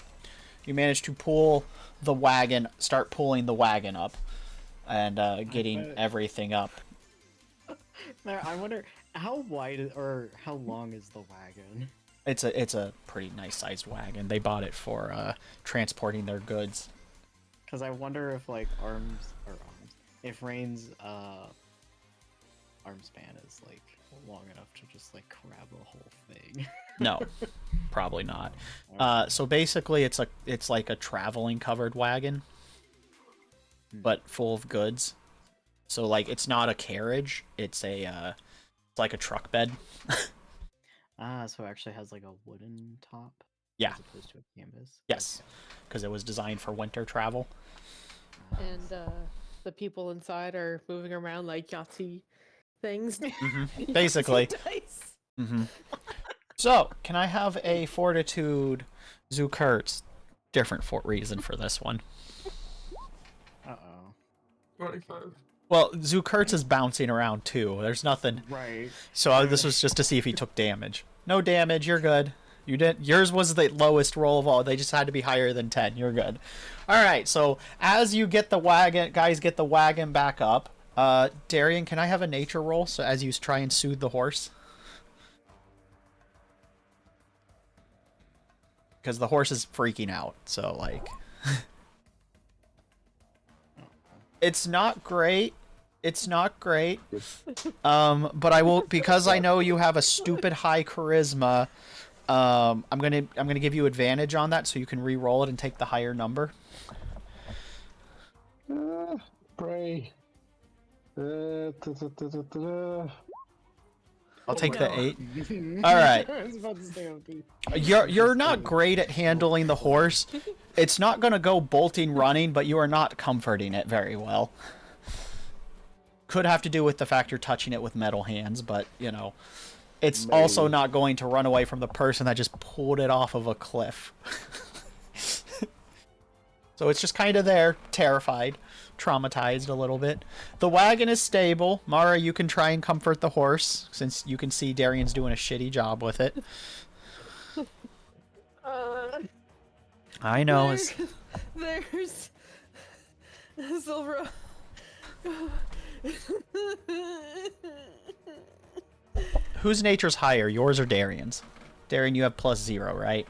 You manage to pull the wagon, start pulling the wagon up, and getting everything up. Now, I wonder how wide or how long is the wagon? It's a pretty nice sized wagon. They bought it for transporting their goods. Because I wonder if like if Rain's arm span is like long enough to just like grab the whole thing. No, probably not. So basically, it's like a traveling covered wagon, but full of goods. So like it's not a carriage. It's like a truck bed. So it actually has like a wooden top. Yeah. As opposed to a canvas. Yes, because it was designed for winter travel. And the people inside are moving around like Yahtzee things. Yahtzee Basically. dice. So, can I have a Fortitude Zukurtz? Different reason for this one. Uh-oh. 25. Well, Zukurtz is bouncing around too. There's nothing. Right. So this was just to see if he took damage. No damage. You're good. You didn't. Yours was the lowest roll of all. They just had to be higher than 10. You're good. All right. So as you get the wagon, guys, get the wagon back up. Darian, can I have a nature roll? So as you try and soothe the horse, because the horse is freaking out. So like, it's not great. It's not great. But I will, because I know you have a stupid high charisma. I'm gonna give you advantage on that, so you can re-roll it and take the higher number. Pray. I'll Oh take my the God. 8. All right. I was about to say OP. You're not great at handling the horse. It's not gonna go bolting running, but you are not comforting it very well. Could have to do with the fact you're touching it with metal hands, but you know, it's Maybe. also not going to run away from the person that just pulled it off of a cliff. So it's just kind of there, terrified, traumatized a little bit. The wagon is stable. Mara, you can try and comfort the horse, since you can see Darian's doing a shitty job with it. I know. There's Silvera. Whose nature's higher, yours or Darian's? Darian, you have +0, right?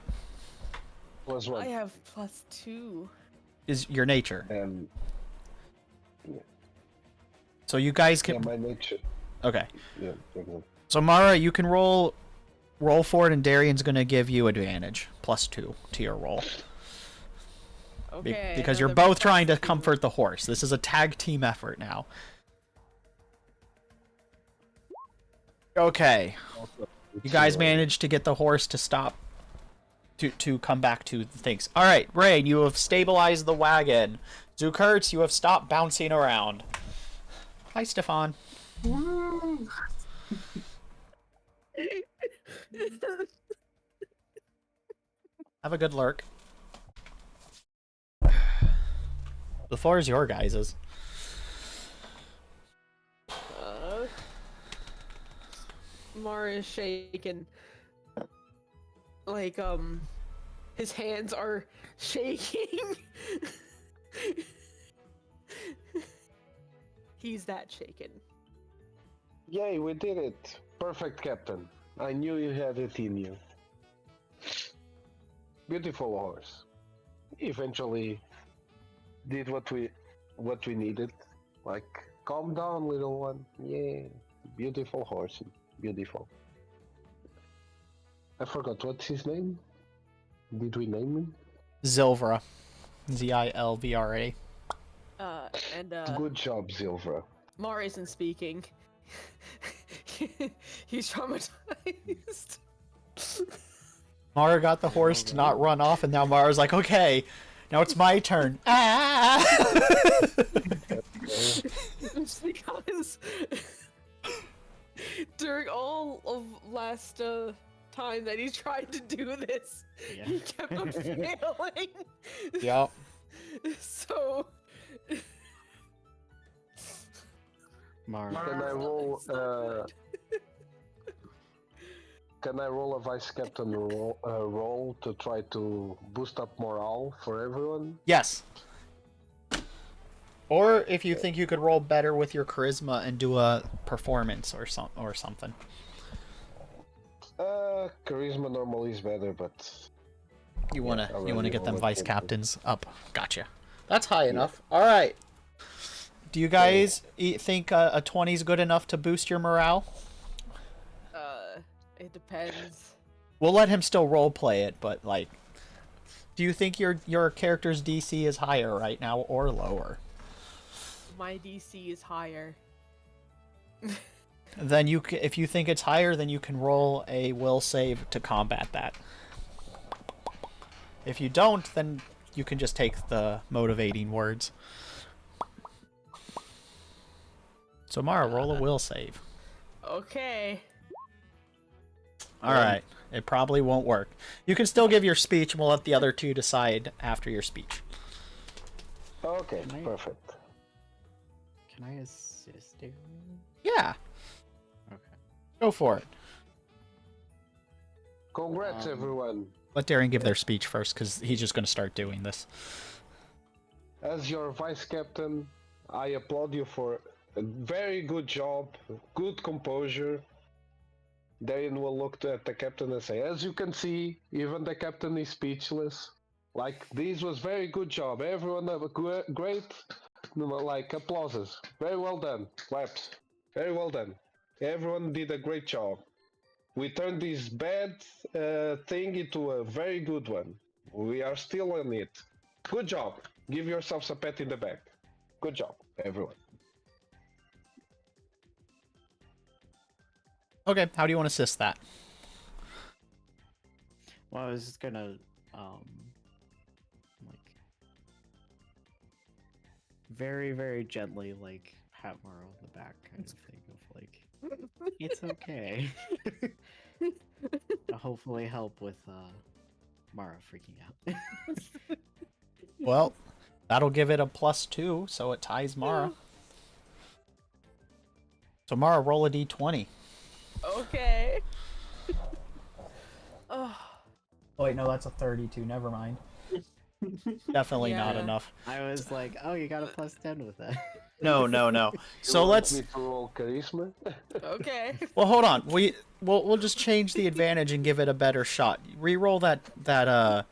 Plus I 1. have +2. Is your nature. And So you guys yeah, can... my nature. Okay. Yeah, okay. So Mara, you can roll for it, and Darian's going to give you advantage. +2 to your roll. Okay. Because you're another both trying to +2. comfort the horse. This is a tag team effort now. Okay. You guys managed to get the horse to stop, to come back to things. All right, Rain, you have stabilized the wagon. Zukurtz, you have stopped bouncing around. Hi, Stefan. Have a good lurk. The floor is your guys's. Mara is shaking. Like, his hands are shaking. He's that shaken. Yay, we did it! Perfect, Captain. I knew you had it in you. Beautiful horse. Eventually did what we needed. Like, calm down, little one. Yeah, beautiful horse. Beautiful. I forgot what's his name. Did we name him? Zilvra. Zilvra. And Good job, Zilvra. Mara isn't speaking. He's traumatized. Mara got the horse to not run off, and now Mara's like, okay, now it's my turn. Ah! Just because during all of last time that he tried to do this, Yeah. he kept on failing. Yep. So Mara. Can I roll? Can I roll a vice captain roll to try to boost up morale for everyone? Yes. Or if you think you could roll better with your charisma and do a performance or something. Charisma normally is better, but You wanna I you wanna really get them wanna vice get captains up. Gotcha. That's high enough. All right. Do you guys think a 20 is good enough to boost your morale? it depends. We'll let him still role play it, but like, do you think your character's DC is higher right now or lower? My DC is higher. Then if you think it's higher, then you can roll a will save to combat that. If you don't, then you can just take the motivating words. So Mara, roll a will save. Okay. Alright. It probably won't work. You can still give your speech, and we'll let the other two decide after your speech. Okay, Can I- perfect. Can I assist Darian? Yeah, Okay. go for it. Congrats, everyone. Let Darian give their speech first, because he's just going to start doing this. As your vice captain, I applaud you for a very good job, good composure. Darian will look at the captain and say, as you can see, even the captain is speechless. Like, this was very good job. Everyone have a great, like, applauses. Very well done. Claps. Very well done. Everyone did a great job. We turned this bad thing into a very good one. We are still on it. Good job. Give yourselves a pat in the back. Good job, everyone. Okay, how do you want to assist that? Well, I was just gonna, like, very, very gently, like, pat Mara on the back, kind of thing of like, it's okay. To hopefully help with Mara freaking out. Well, that'll give it a +2, so it ties Mara. So Mara, roll a d20. Okay. Oh. Oh wait, no, that's a 32. Never mind. Definitely not Yeah. enough. I was like, oh, you got a +10 with that. No, no, no. So You want let's. me to roll charisma? Okay. Well, hold on. We'll just change the advantage and give it a better shot. Reroll that.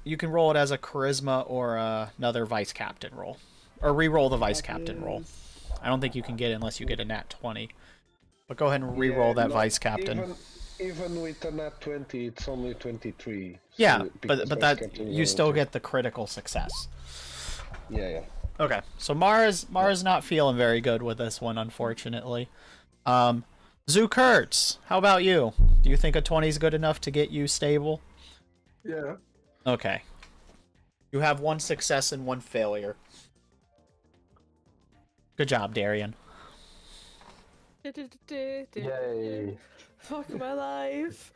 You can roll it as a charisma or another vice captain roll, or re-roll the vice captain roll. I don't think you can get it unless you get a nat 20. But go ahead and re-roll that no, vice captain. Even with a nat 20, it's only 23. Yeah, because but vice that captain you is still only get the critical success. Yeah, yeah. Okay, so Mara's not feeling very good with this one, unfortunately. Zoo Kurtz, how about you? Do you think a 20 is good enough to get you stable? Yeah. Okay. You have 1 success and 1 failure. Good job, Darian. Yay. Fuck my life.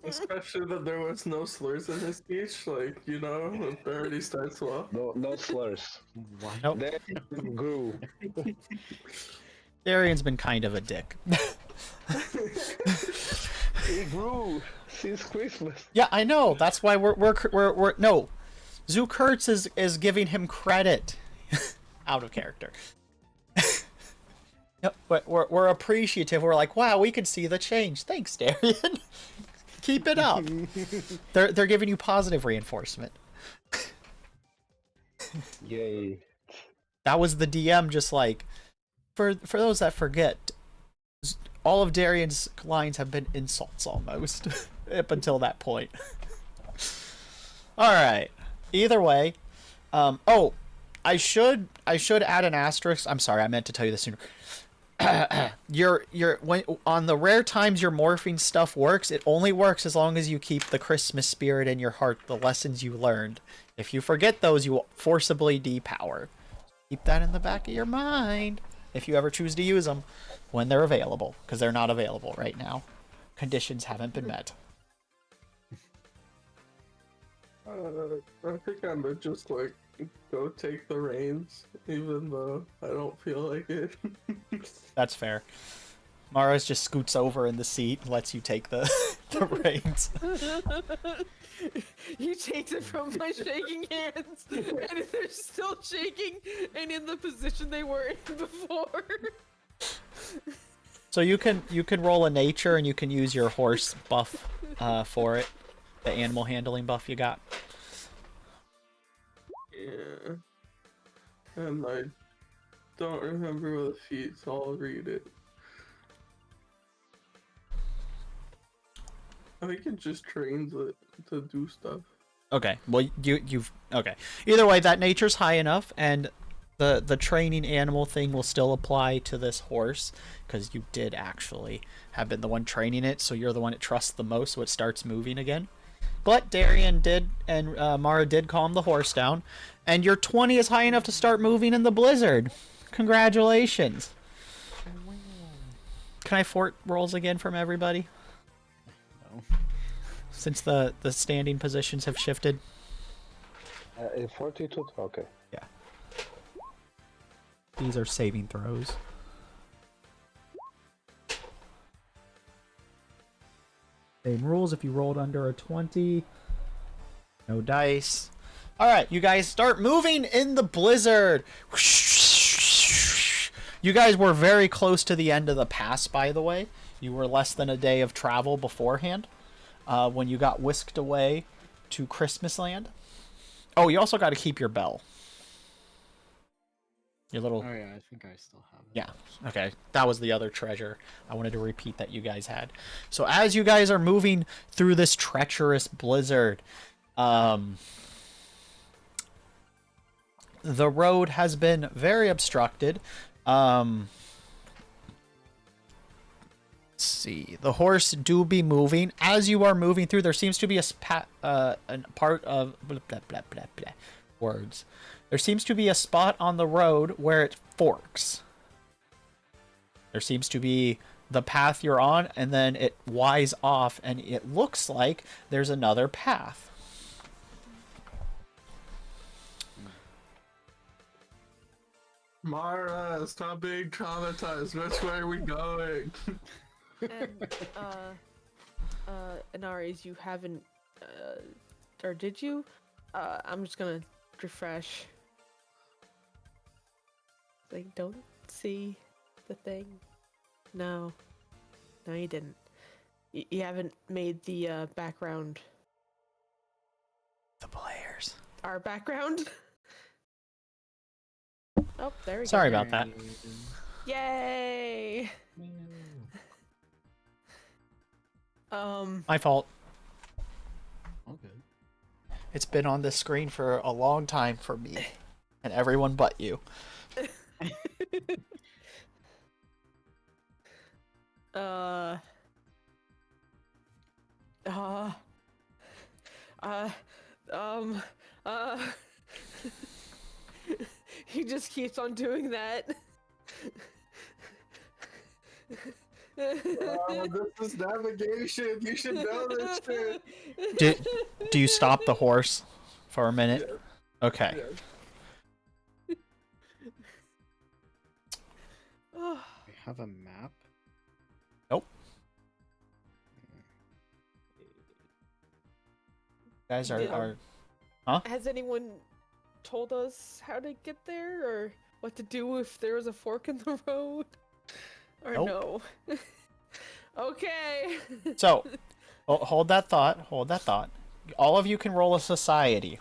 Especially that there was no slurs in his speech. Like, you know, it already starts well. No slurs. What? Nope. Then grew. Darian's been kind of a dick. He grew since Christmas. Yeah, I know. That's why we're no. Zoo Kurtz is giving him credit. Out of character. Yep, we're appreciative. We're like, wow, we can see the change. Thanks, Darian. Keep it up. They're giving you positive reinforcement. Yay. That was the DM. Just like for those that forget, all of Darian's lines have been insults almost up until that point. All right. Either way, oh, I should add an asterisk. I'm sorry, I meant to tell you this sooner. When on the rare times your morphing stuff works, it only works as long as you keep the Christmas spirit in your heart, the lessons you learned. If you forget those, you will forcibly depower. Keep that in the back of your mind if you ever choose to use them when they're available, because they're not available right now. Conditions haven't been met. I think I'm gonna just like go take the reins, even though I don't feel like it. That's fair. Mara just scoots over in the seat and lets you take the reins. He takes it from my shaking hands, and they're still shaking and in the position they were in before. So you can roll a nature and you can use your horse buff for it, the animal handling buff you got. Yeah. And I don't remember the feat, so I'll read it. I think it just trains it to do stuff. Okay. Well, you've okay. Either way, that nature's high enough, and the training animal thing will still apply to this horse because you did actually have been the one training it, so you're the one it trusts the most, so it starts moving again. But Darian did, and Mara did calm the horse down, and your 20 is high enough to start moving in the blizzard. Congratulations. Can I fort rolls again from everybody? No. Since the standing positions have shifted. 42, okay. Yeah. These are saving throws. Same rules if you rolled under a 20. No dice. Alright, you guys start moving in the blizzard. You guys were very close to the end of the pass, by the way. You were less than a day of travel beforehand when you got whisked away to Christmas Land. Oh, you also got to keep your bell. Your little... Oh yeah, I think I still have it. Yeah, okay. That was the other treasure I wanted to repeat that you guys had. So as you guys are moving through this treacherous blizzard, the road has been very obstructed. Let's see. The horse do be moving. As you are moving through, there seems to be a part of... Blah, blah, blah, blah, blah. Words. There seems to be a spot on the road where it forks. There seems to be the path you're on, and then it Ys off, and it looks like there's another path. Mara, stop being traumatized. Which way are we going? And, Inaries, you haven't, or did you? I'm just gonna refresh. They don't see the thing. No, you didn't. You haven't made the background. The players. Our background. Oh, there we go. Sorry about that. Yay! My fault. Okay. It's been on this screen for a long time for me and everyone but you. He just keeps on doing that. This is navigation. You should know this shit. Do you stop the horse for a minute? Yeah. Okay. Yeah. We have a map. Nope. You guys are Has anyone told us how to get there, or what to do if there was a fork in the road? Or Nope. no? Okay. So, hold that thought. Hold that thought. All of you can roll a society.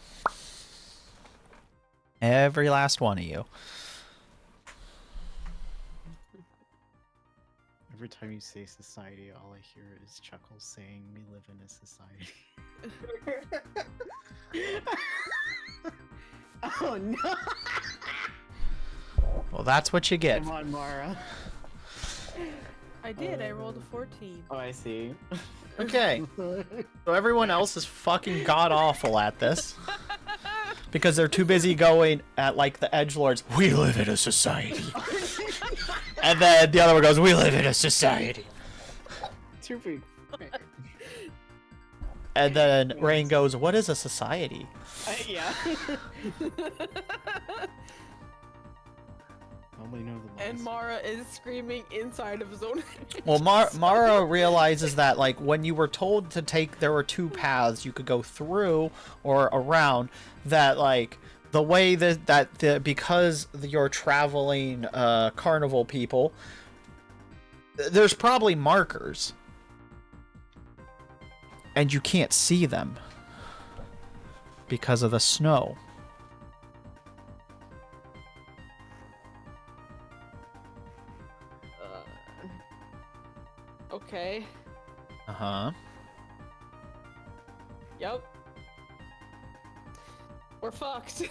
Every last one of you. Every time you say society, all I hear is Chuckles saying we live in a society. Oh no! Well, that's what you get. Come on, Mara. I did. I rolled a 14. Oh, I see. Okay. So everyone else is fucking god awful at this. Because they're too busy going at like the edgelords, we live in a society. And then the other one goes, we live in a society. Too big. And then Rain goes, what is a society? Yeah. Only know the And boss. Mara is screaming inside of his own. Well, Mara realizes that, like, when you were told to take, there were two paths you could go through or around. That, like, the way because you're traveling carnival people, there's probably markers, and you can't see them because of the snow. Okay. Uh-huh. Yep. We're fucked.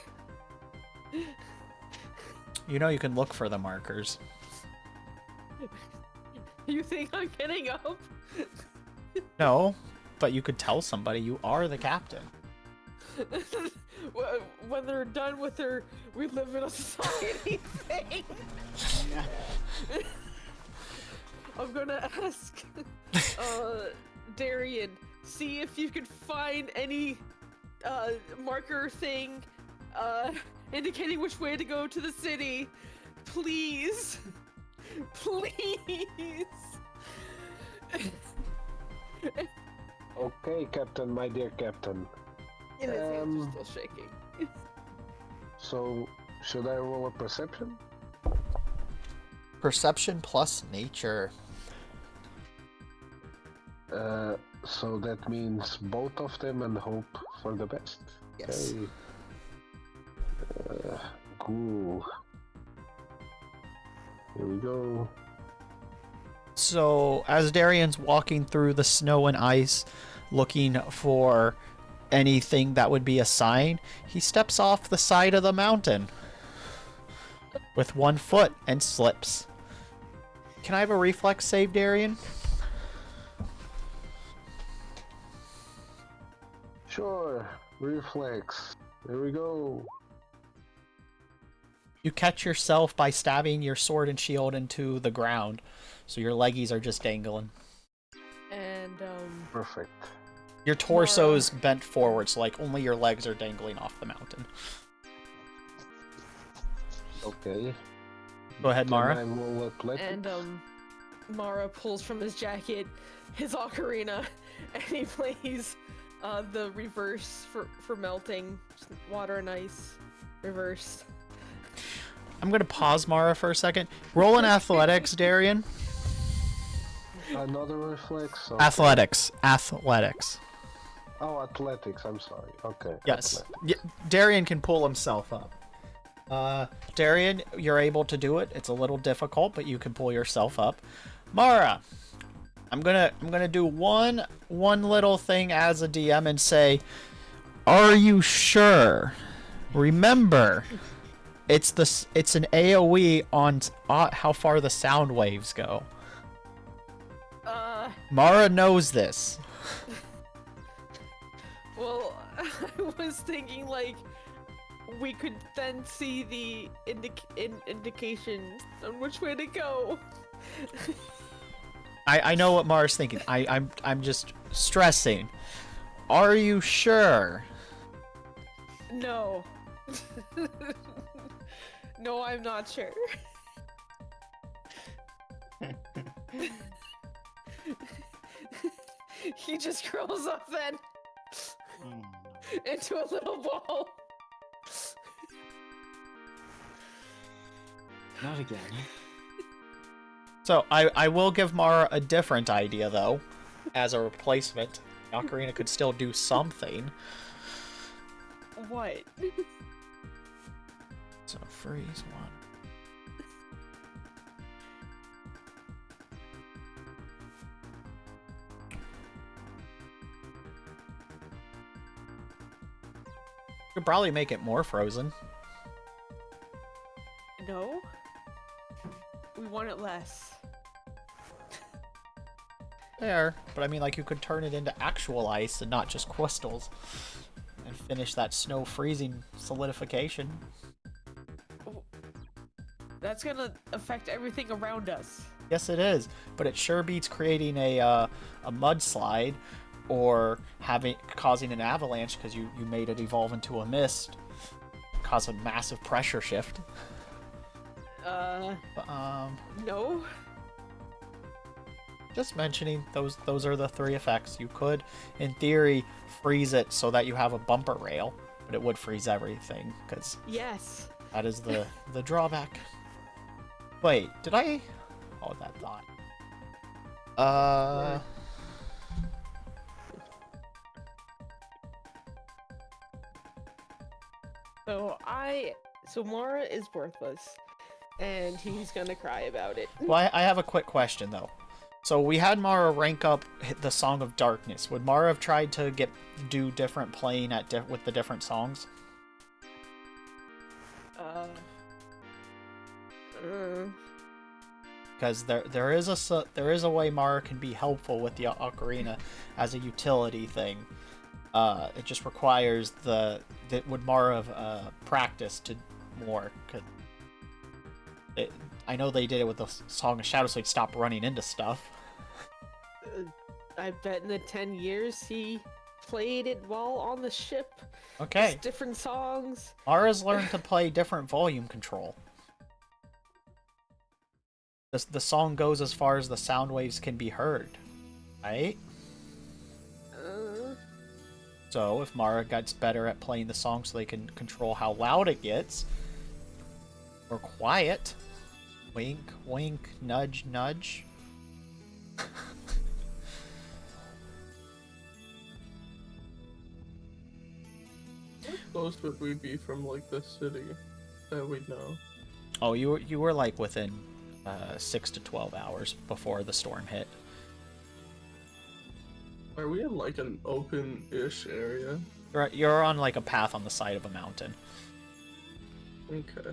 You know you can look for the markers. You think I'm getting up? No, but you could tell somebody you are the captain. When they're done with their "we live in a society" thing, I'm gonna ask Darian, see if you could find any marker thing indicating which way to go to the city. Please. Please. Okay, Captain, my dear Captain. And his hands are still shaking. So, should I roll a perception? Perception plus nature. So that means both of them and hope for the best. Yes. Okay. Cool. Here we go. So, as Darian's walking through the snow and ice, looking for anything that would be a sign, he steps off the side of the mountain with one foot and slips. Can I have a reflex save, Darian? Sure. Reflex. Here we go. You catch yourself by stabbing your sword and shield into the ground, so your leggies are just dangling. And Perfect. Your torso's bent forward, so like only your legs are dangling off the mountain. Okay. Go ahead, Mara. Can I roll athletics? And Mara pulls from his jacket his ocarina, and he plays the reverse for melting, just water and ice, reverse. I'm gonna pause Mara for a second. Roll an athletics, Darian. Another reflex? Okay. Athletics. Oh, athletics, I'm sorry. Okay. Yes. athletics. Darian can pull himself up. Darian, you're able to do it. It's a little difficult, but you can pull yourself up. Mara, I'm gonna do one little thing as a DM and say, are you sure? Remember, it's an AoE on how far the sound waves go. Mara knows this. Well, I was thinking like we could then see the indication on which way to go. I know what Mara's thinking. I'm just stressing. Are you sure? No. No, I'm not sure. He just curls up then into a little ball. Not again. So I will give Mara a different idea though, as a replacement. Ocarina could still do something. What? So freeze one. Could probably make it more frozen. No. We want it less. There, but I mean, like, you could turn it into actual ice and not just crystals, and finish that snow freezing solidification. That's gonna affect everything around us. Yes, it is, but it sure beats creating a mudslide or causing an avalanche because you made it evolve into a mist, cause a massive pressure shift. No. Just mentioning, those are the three effects. You could, in theory, freeze it so that you have a bumper rail, but it would freeze everything, because Yes. that is the drawback. Wait, did I? Oh, that thought. So Mara is worthless, and he's gonna cry about it. Well, I have a quick question though. So we had Mara rank up the Song of Darkness. Would Mara have tried to do different playing Because there is a way Mara can be helpful with the ocarina as a utility thing. It just requires that would Mara have practiced to more. I know they did it with the Song of Shadows, so he'd stop running into stuff. I bet in the 10 years he played it while on the ship. Okay. Just different songs. Mara's learned to play different volume control. The song goes as far as the sound waves can be heard, right? So if Mara gets better at playing the song so they can control how loud it gets, or quiet, wink, wink, nudge, nudge. How close would we be from like the city that we know? Oh, you were like within 6 to 12 hours before the storm hit. Are we in like an open-ish area? You're on like a path on the side of a mountain. Okay.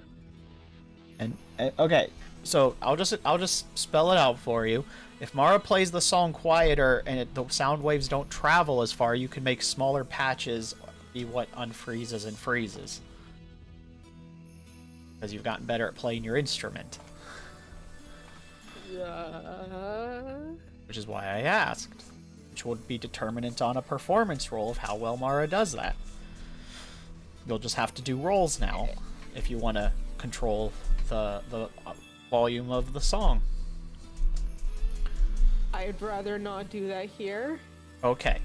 And okay, so I'll just spell it out for you. If Mara plays the song quieter and the sound waves don't travel as far, you can make smaller patches be what unfreezes and freezes. Because you've gotten better at playing your instrument. Which is why I asked. Which would be determinant on a performance roll of how well Mara does that. You'll just have to do rolls now if you want to control the volume of the song. I'd rather not do that here. Okay.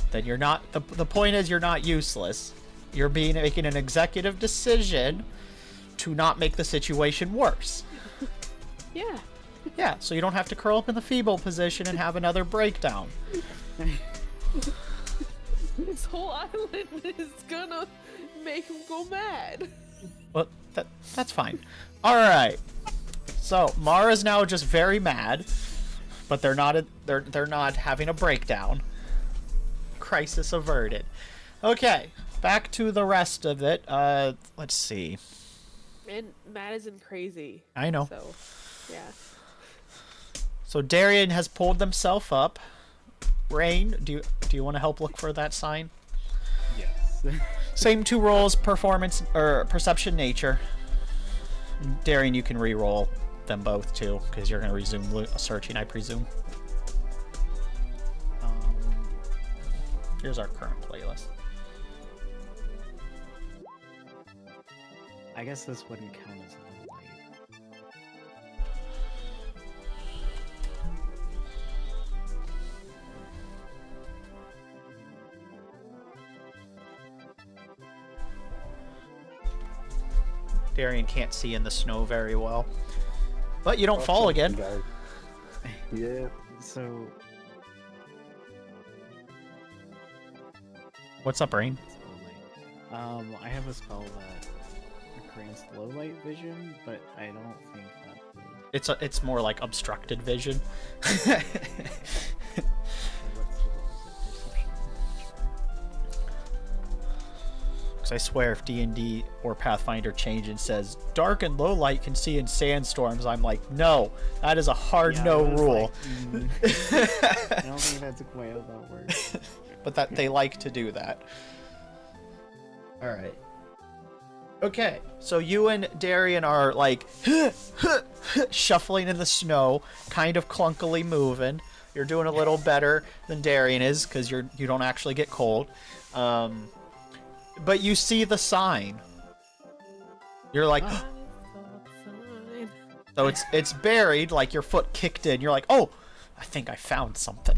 Then you're not... The point is you're not useless. You're making an executive decision to not make the situation worse. Yeah. Yeah, so you don't have to curl up in the feeble position and have another breakdown. This whole island is gonna make him go mad. Well, that's fine. Alright. So, Mara's now just very mad, but they're not having a breakdown. Crisis averted. Okay, back to the rest of it. Let's see. And mad isn't crazy. I know. So, yeah. So Darian has pulled himself up. Rain, do you want to help look for that sign? Yes. Same two rolls, performance or perception, nature. Darian, you can re-roll them both too, because you're going to resume searching, I presume. Here's our current playlist. I guess this wouldn't count as a low light. Darian can't see in the snow very well. But you don't fall again. Guys. Yeah. So, What's up, Rain? it's low light. I have a spell that grants low light vision, but I don't think that would... It's more like obstructed vision. What's the perception? Because I swear if D&D or Pathfinder change and says dark and low light can see in sandstorms, I'm like, no, that is a hard Yeah, no I was rule. like, I don't think that's quite how that works. But that they like to do that. All right. Okay, so you and Darian are like shuffling in the snow, kind of clunkily moving. You're doing a little better than Darian is because you don't actually get cold. But you see the sign. You're like, so it's buried, like your foot kicked in. You're like, oh, I think I found something.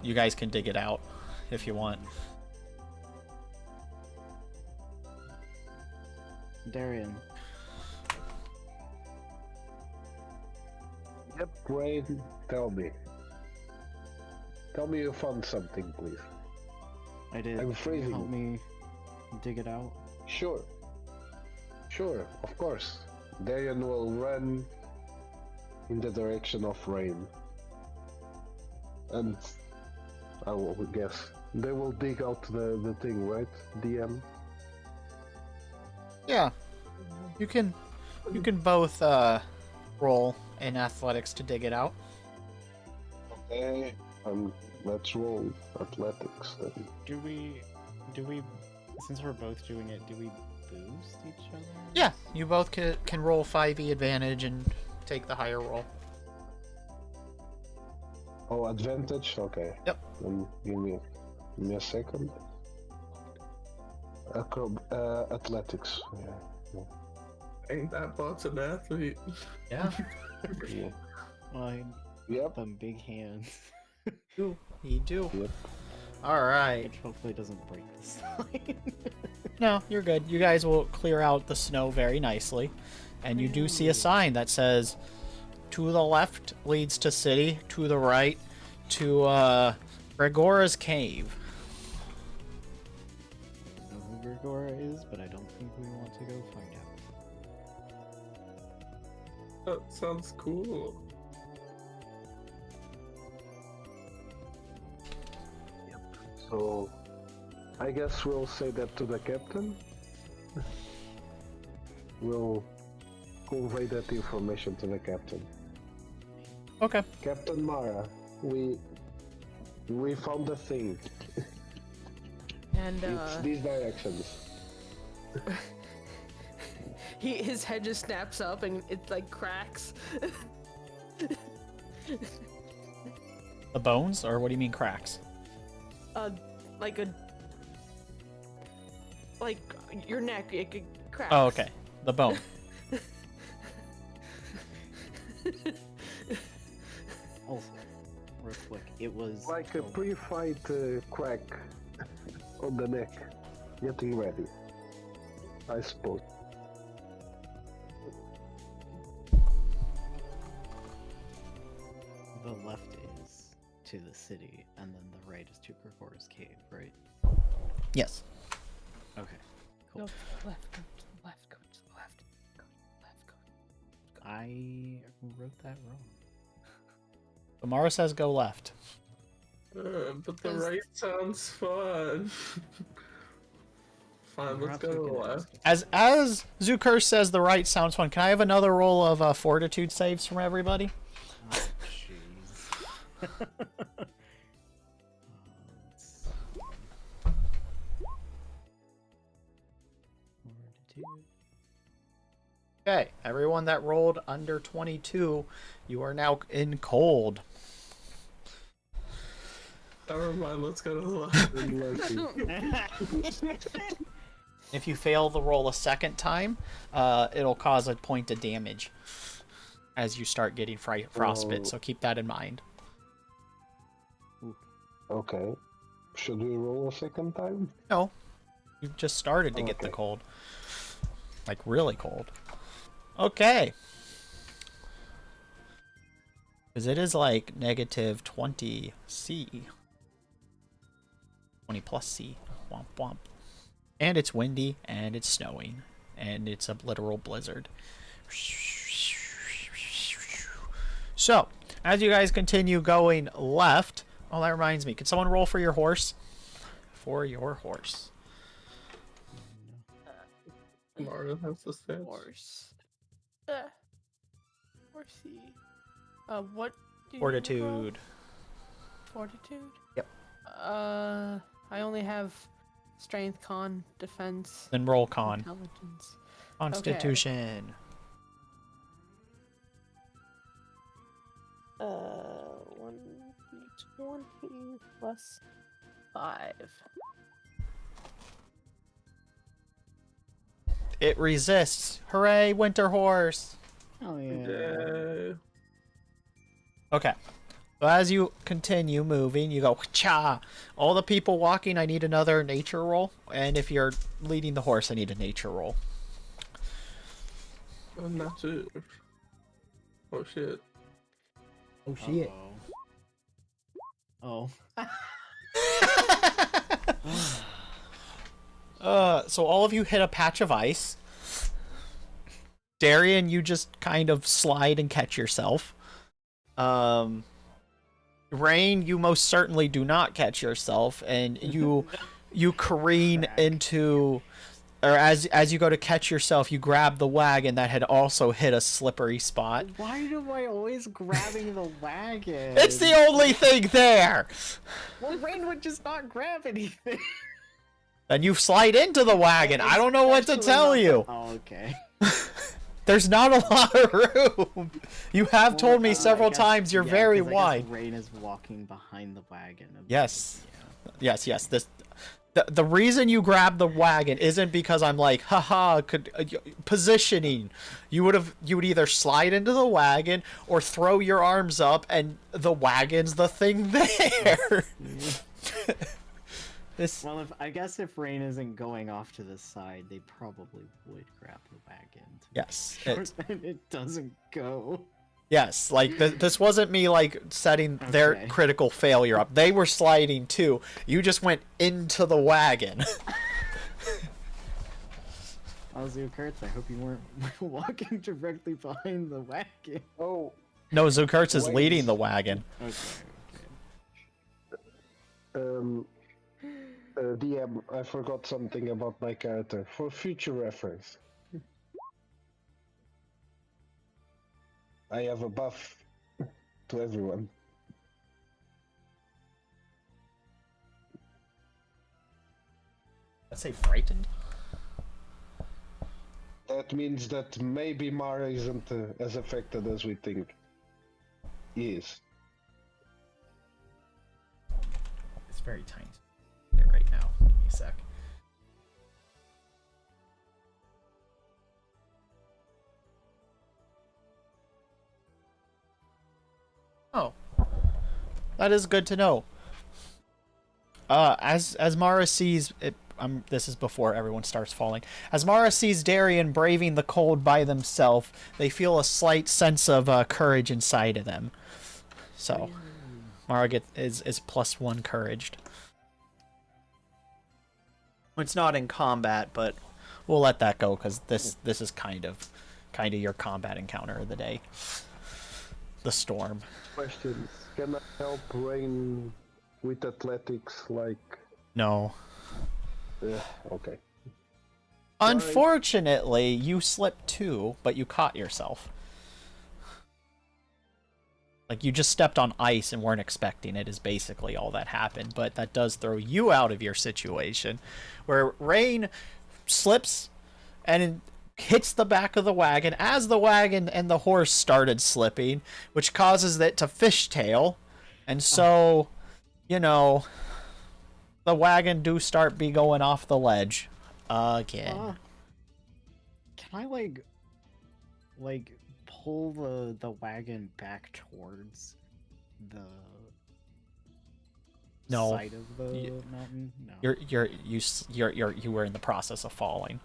You guys can dig it out if you want. Darian. Yep, Rain, tell me. Tell me you found something, please. I did. I'm Can you freezing. help me dig it out? Sure. Sure, of course. Darian will run in the direction of Rain. And I will guess they will dig out the thing, right? DM? Yeah. You can both roll in athletics to dig it out. Okay, let's roll athletics then. Do we, since we're both doing it, do we boost each other? Yeah, you both can roll 5e advantage and take the higher roll. Oh, advantage? Okay. Yep. Give me a second. Athletics. Yeah. Ain't that bot's an athlete? Yeah. Yeah. Mine. Yep. Them big hands. You do. Yep. All right. Which hopefully doesn't break the slide. No, you're good. You guys will clear out the snow very nicely. And you do see a sign that says, to the left leads to city, to the right to Gregora's cave. I don't know who Gregora is, but I don't think we want to go find out. That sounds cool. So, I guess we'll say that to the captain. We'll convey that information to the captain. Okay. Captain Mara, we found the thing. And It's these directions. his head just snaps up and it like cracks. The bones? Or what do you mean cracks? Like your neck, it cracks. Oh, okay. The bone. Also, real quick, it was Like a pre-fight crack on the neck. Getting ready. I suppose. the left is to the city, and then the right is to Gregora's cave, right? Yes. Okay, Go cool. to the left, go to the left, go to the left, go to the left, go. I wrote that wrong. Amara says go left. But the Does- right sounds fun. Fine, let's Perhaps go to we the can left. As Zukur says the right sounds fun, can I have another roll of fortitude saves from everybody? Oh, jeez. Let's- Fortitude. Okay, everyone that rolled under 22, you are now in cold. Never mind, let's go to the left. Unlucky. If you fail the roll a second time, it'll cause a point of damage as you start getting frostbite, Oh. so keep that in mind. Okay. Should we roll a second time? No, you just started to get the Okay. cold. Like, really cold. Okay. Because it is like negative 20 C. 20 plus C. Womp womp. And it's windy, and it's snowing, and it's a literal blizzard. So, as you guys continue going left, oh, that reminds me. Can someone roll for your horse? For your horse. Mario has the stats. Horse. Horsey. What do you roll? Fortitude. Fortitude? Yep. I only have strength, con, defense, Then roll con. intelligence. Constitution. 120 plus 5. It resists. Hooray, winter horse. Oh yeah. Yeah. Okay. So as you continue moving, you go, cha. All the people walking, I need another nature roll. And if you're leading the horse, I need a nature roll. Not it. Oh shit. Oh, Oh. So all of you hit a patch of ice. Darian, you just kind of slide and catch yourself. Rain, you most certainly do not catch yourself, and you careen into or as you go to catch yourself, you grab the wagon that had also hit a slippery spot. Why am I always grabbing the wagon? It's the only thing there. Well, Rain would just not grab anything. And you slide into the wagon. I don't know what to tell you. Oh, okay. There's not a lot of room. You have told me several times you're very wide. Rain is walking behind the wagon. Yes. Yeah. Yes. The reason you grab the wagon isn't because I'm like, haha, positioning. You would either slide into the wagon or throw your arms up, and the wagon's the thing there. Well, I guess if Rain isn't going off to the side, they probably would grab the wagon. Yes. It doesn't go. Yes, like this wasn't me like setting their critical failure up. They were sliding too. You just went into the wagon. Zukurtz, I hope you weren't walking directly behind the wagon. Oh. No, Zukurtz is leading the wagon. Okay. DM, I forgot something about my character for future reference. I have a buff to everyone. Let's say frightened. That means that maybe Mara isn't as affected as we think he is. It's very tiny. Right now. Give me a sec. Oh. That is good to know. As Mara sees it, this is before everyone starts falling. As Mara sees Darian braving the cold by themselves, they feel a slight sense of courage inside of them. So, Mara is +1 couraged. It's not in combat, but we'll let that go because this is kind of your combat encounter of the day. The storm. Question: can I help Rain with athletics? Like no. Okay. Unfortunately, you slipped too, but you caught yourself. Like, you just stepped on ice and weren't expecting it is basically all that happened. But that does throw you out of your situation. Where Rain slips and hits the back of the wagon as the wagon and the horse started slipping, which causes it to fishtail. And so, you know, the wagon do start be going off the ledge again. Can I, like... pull the wagon back towards the side of the mountain? No. You were in the process of falling.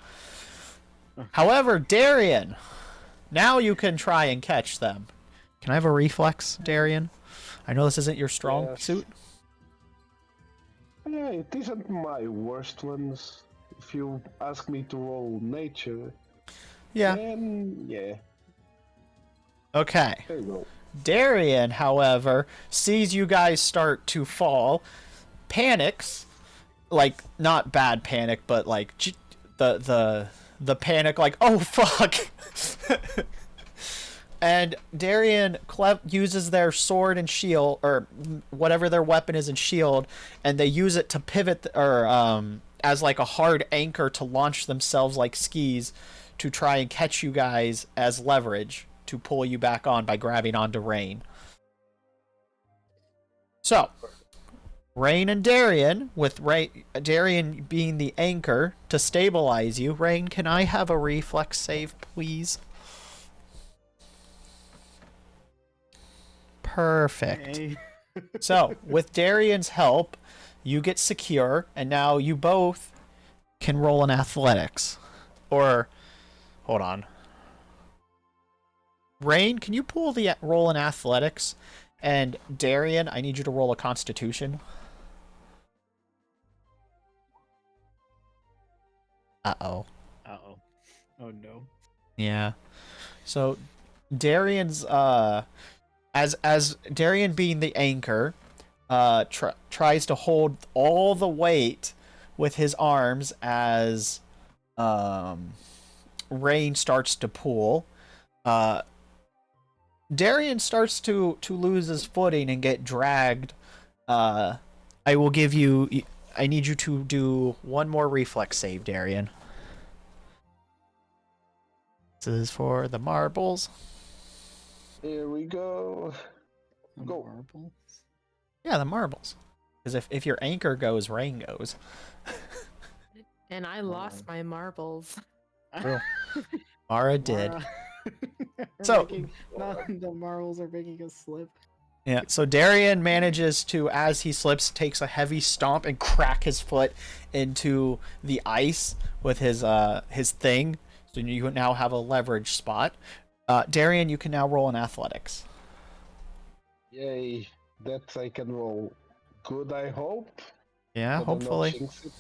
However, Darian, now you can try and catch them. Can I have a reflex, Darian? I know this isn't your strong suit. Yeah, it isn't my worst ones. If you ask me to roll nature, then yeah. Okay. There you go. Darian, however, sees you guys start to fall, panics, like not bad panic, but like the panic, like, oh fuck. And Darian uses their sword and shield, or whatever their weapon is and shield, and they use it to pivot, or as like a hard anchor to launch themselves like skis to try and catch you guys as leverage to pull you back on by grabbing onto Rain. So, Rain and Darian, with Darian being the anchor to stabilize you. Rain, can I have a reflex save, please? Perfect. Okay. So, with Darian's help, you get secure, and now you both can roll an athletics. Or, hold on. Rain, can you roll an athletics? And Darian, I need you to roll a constitution. Uh-oh. Uh-oh. Oh no. Yeah. So Darian's as Darian being the anchor, tries to hold all the weight with his arms as Rain starts to pull. Darian starts to lose his footing and get dragged. I will give you. I need you to do one more reflex save, Darian. This is for the marbles. Here we go. The Go. marbles? Yeah, the marbles. Because if your anchor goes, rain goes. And I lost my marbles. True. Mara did. Mara- So- no, the marbles are making us slip. Yeah, so Darian manages to, as he slips, takes a heavy stomp and crack his foot into the ice with his thing. So you now have a leverage spot. Darian, you can now roll in athletics. Yay. That I can roll good, I hope. Yeah, But I'm not hopefully. jinx it.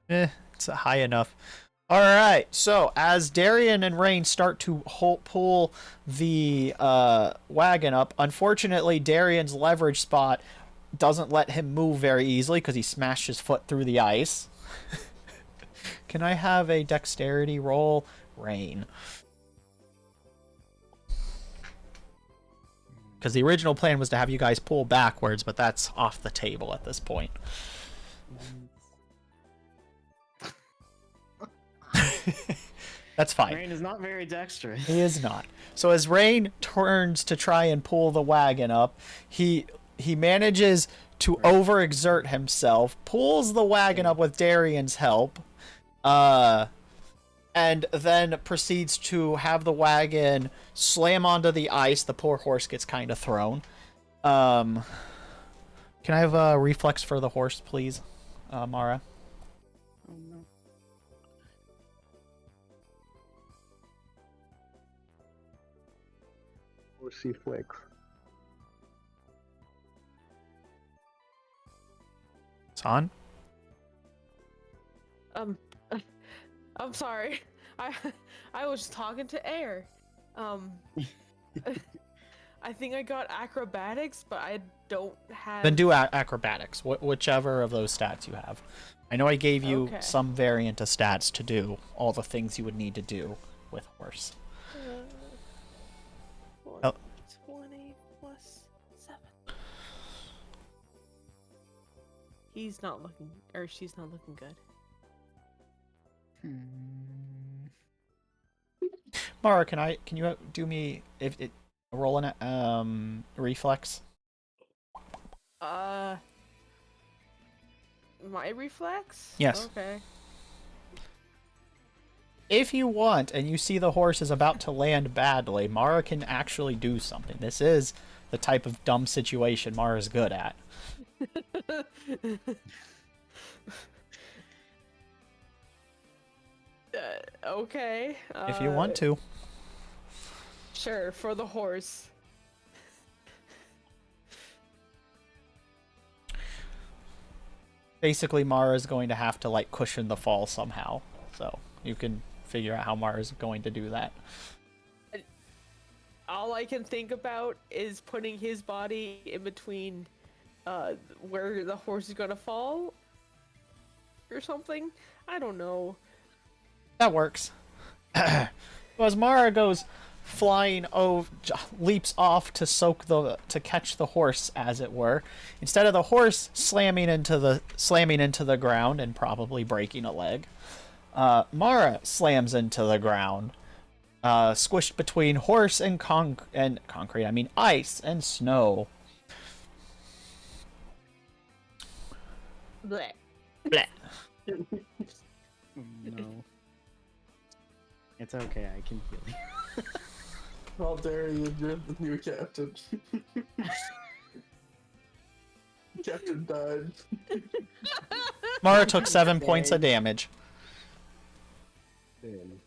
Yay. It's high enough. All right. So as Darian and Rain start to pull the wagon up, unfortunately, Darian's leverage spot doesn't let him move very easily because he smashed his foot through the ice. Can I have a dexterity roll, Rain? Because the original plan was to have you guys pull backwards, but that's off the table at this point. That's fine. Rain is not very dexterous. He is not. So as Rain turns to try and pull the wagon up, he manages to overexert himself, pulls the wagon up with Darian's help, and then proceeds to have the wagon slam onto the ice. The poor horse gets kind of thrown. Can I have a reflex for the horse, please, Mara? Oh no. Horsey flex. It's on. I'm sorry. I was talking to air. I think I got acrobatics, but I don't have. Then do acrobatics, whichever of those stats you have. I know I gave you Okay. some variant of stats to do all the things you would need to do with horse. 20 plus 7. He's not looking, or she's not looking good. Mara, can you do me if it roll in a reflex? My reflex? Yes. Okay. If you want, and you see the horse is about to land badly, Mara can actually do something. This is the type of dumb situation Mara's good at. Okay. If you want to. Sure, for the horse. Basically, Mara's going to have to like cushion the fall somehow. So you can figure out how Mara's going to do that. All I can think about is putting his body in between where the horse is gonna fall or something. I don't know. That works. Well, as Mara goes flying over, leaps off to catch the horse, as it were. Instead of the horse slamming into the ground and probably breaking a leg, Mara slams into the ground, squished between horse and concrete. I mean ice and snow. Blech. Blech. No. It's okay, I can heal you. How dare you, you're the new captain. Captain died. Mara took 7 points of damage. Damn.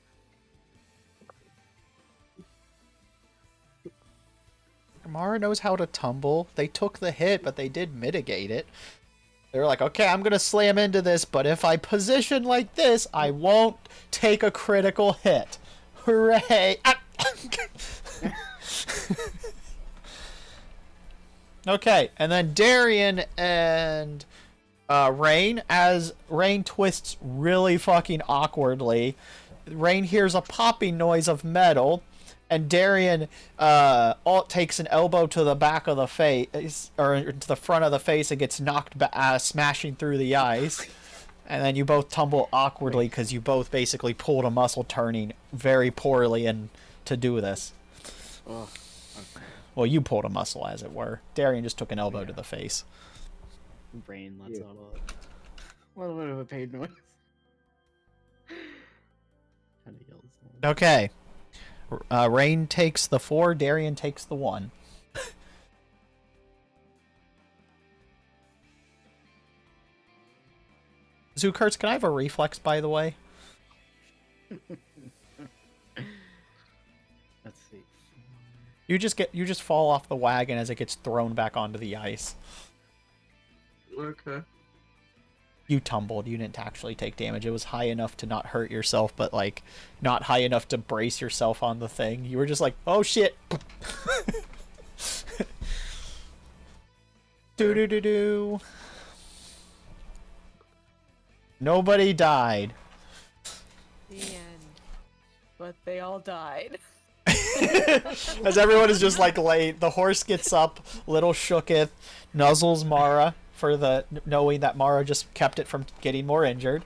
Mara knows how to tumble. They took the hit, but they did mitigate it. They were like, okay, I'm going to slam into this, but if I position like this, I won't take a critical hit. Hooray! Ah! Okay, and then Darian and Rain, as Rain twists really fucking awkwardly, Rain hears a popping noise of metal, and Darian takes an elbow to the back of the face, or to the front of the face, and gets knocked smashing through the ice. And then you both tumble awkwardly because you both basically pulled a muscle turning very poorly to do this. Oh, okay. Well, you pulled a muscle, as it were. Darian just took an elbow to the face. Brain lets out a little bit of a pain noise. Kind of yells. Okay. Rain takes the 4, Darian takes the 1. Zukurts, can I have a reflex, by the way? Let's see. You just fall off the wagon as it gets thrown back onto the ice. Okay. You tumbled. You didn't actually take damage. It was high enough to not hurt yourself, but like not high enough to brace yourself on the thing. You were just like, "Oh shit." Do do do do. Nobody died. The end. But they all died. As everyone is just like laid, the horse gets up, little shooketh, nuzzles Mara for the knowing that Mara just kept it from getting more injured.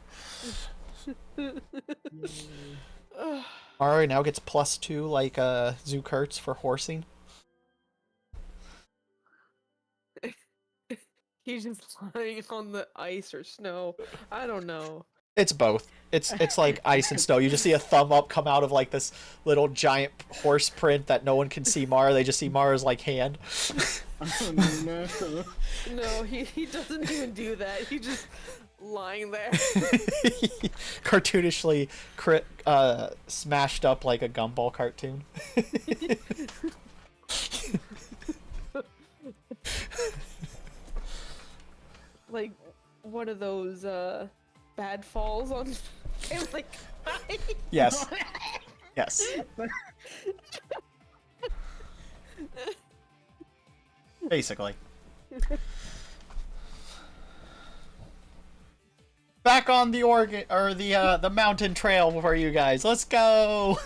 Mara now gets +2 like Zukurts for horsing. He's just lying on the ice or snow. I don't know. It's both. It's like ice and snow. You just see a thumb up come out of like this little giant horse print that no one can see Mara. They just see Mara's like hand. Oh, no. No, he doesn't even do that. He's just lying there. Cartoonishly smashed up like a gumball cartoon. Like one of those bad falls on Family Guy. Yes. Yes. Basically. Back on the the mountain trail for you guys. Let's go.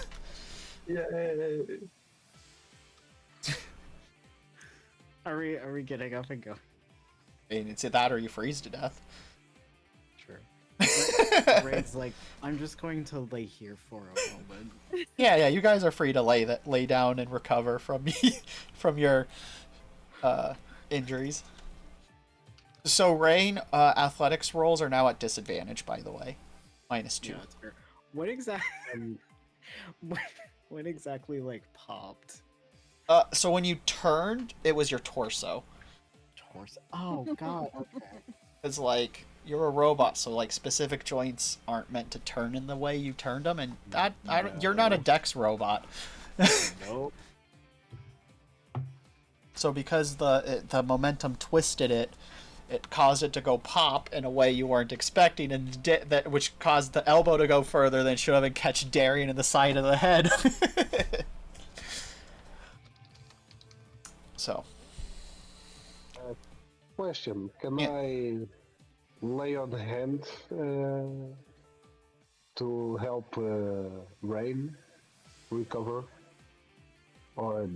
Yay. Are we getting up and go? I mean, it's that or you freeze to death. Sure. Raid's like, I'm just going to lay here for a moment. Yeah, you guys are free to lay down and recover from from your injuries. So Rain, athletics rolls are now at disadvantage, by the way. -2. Yeah, that's fair. What exactly? What exactly like popped? So when you turned, it was your torso. Torso. Oh god. Okay. It's like you're a robot, so like specific joints aren't meant to turn in the way you turned them, and you're not a Dex robot. Nope. So because the momentum twisted it, it caused it to go pop in a way you weren't expecting, and which caused the elbow to go further than it should have and catch Darian in the side of the head. So. Question: Can Yeah. I lay on the hand to help Rain recover, or it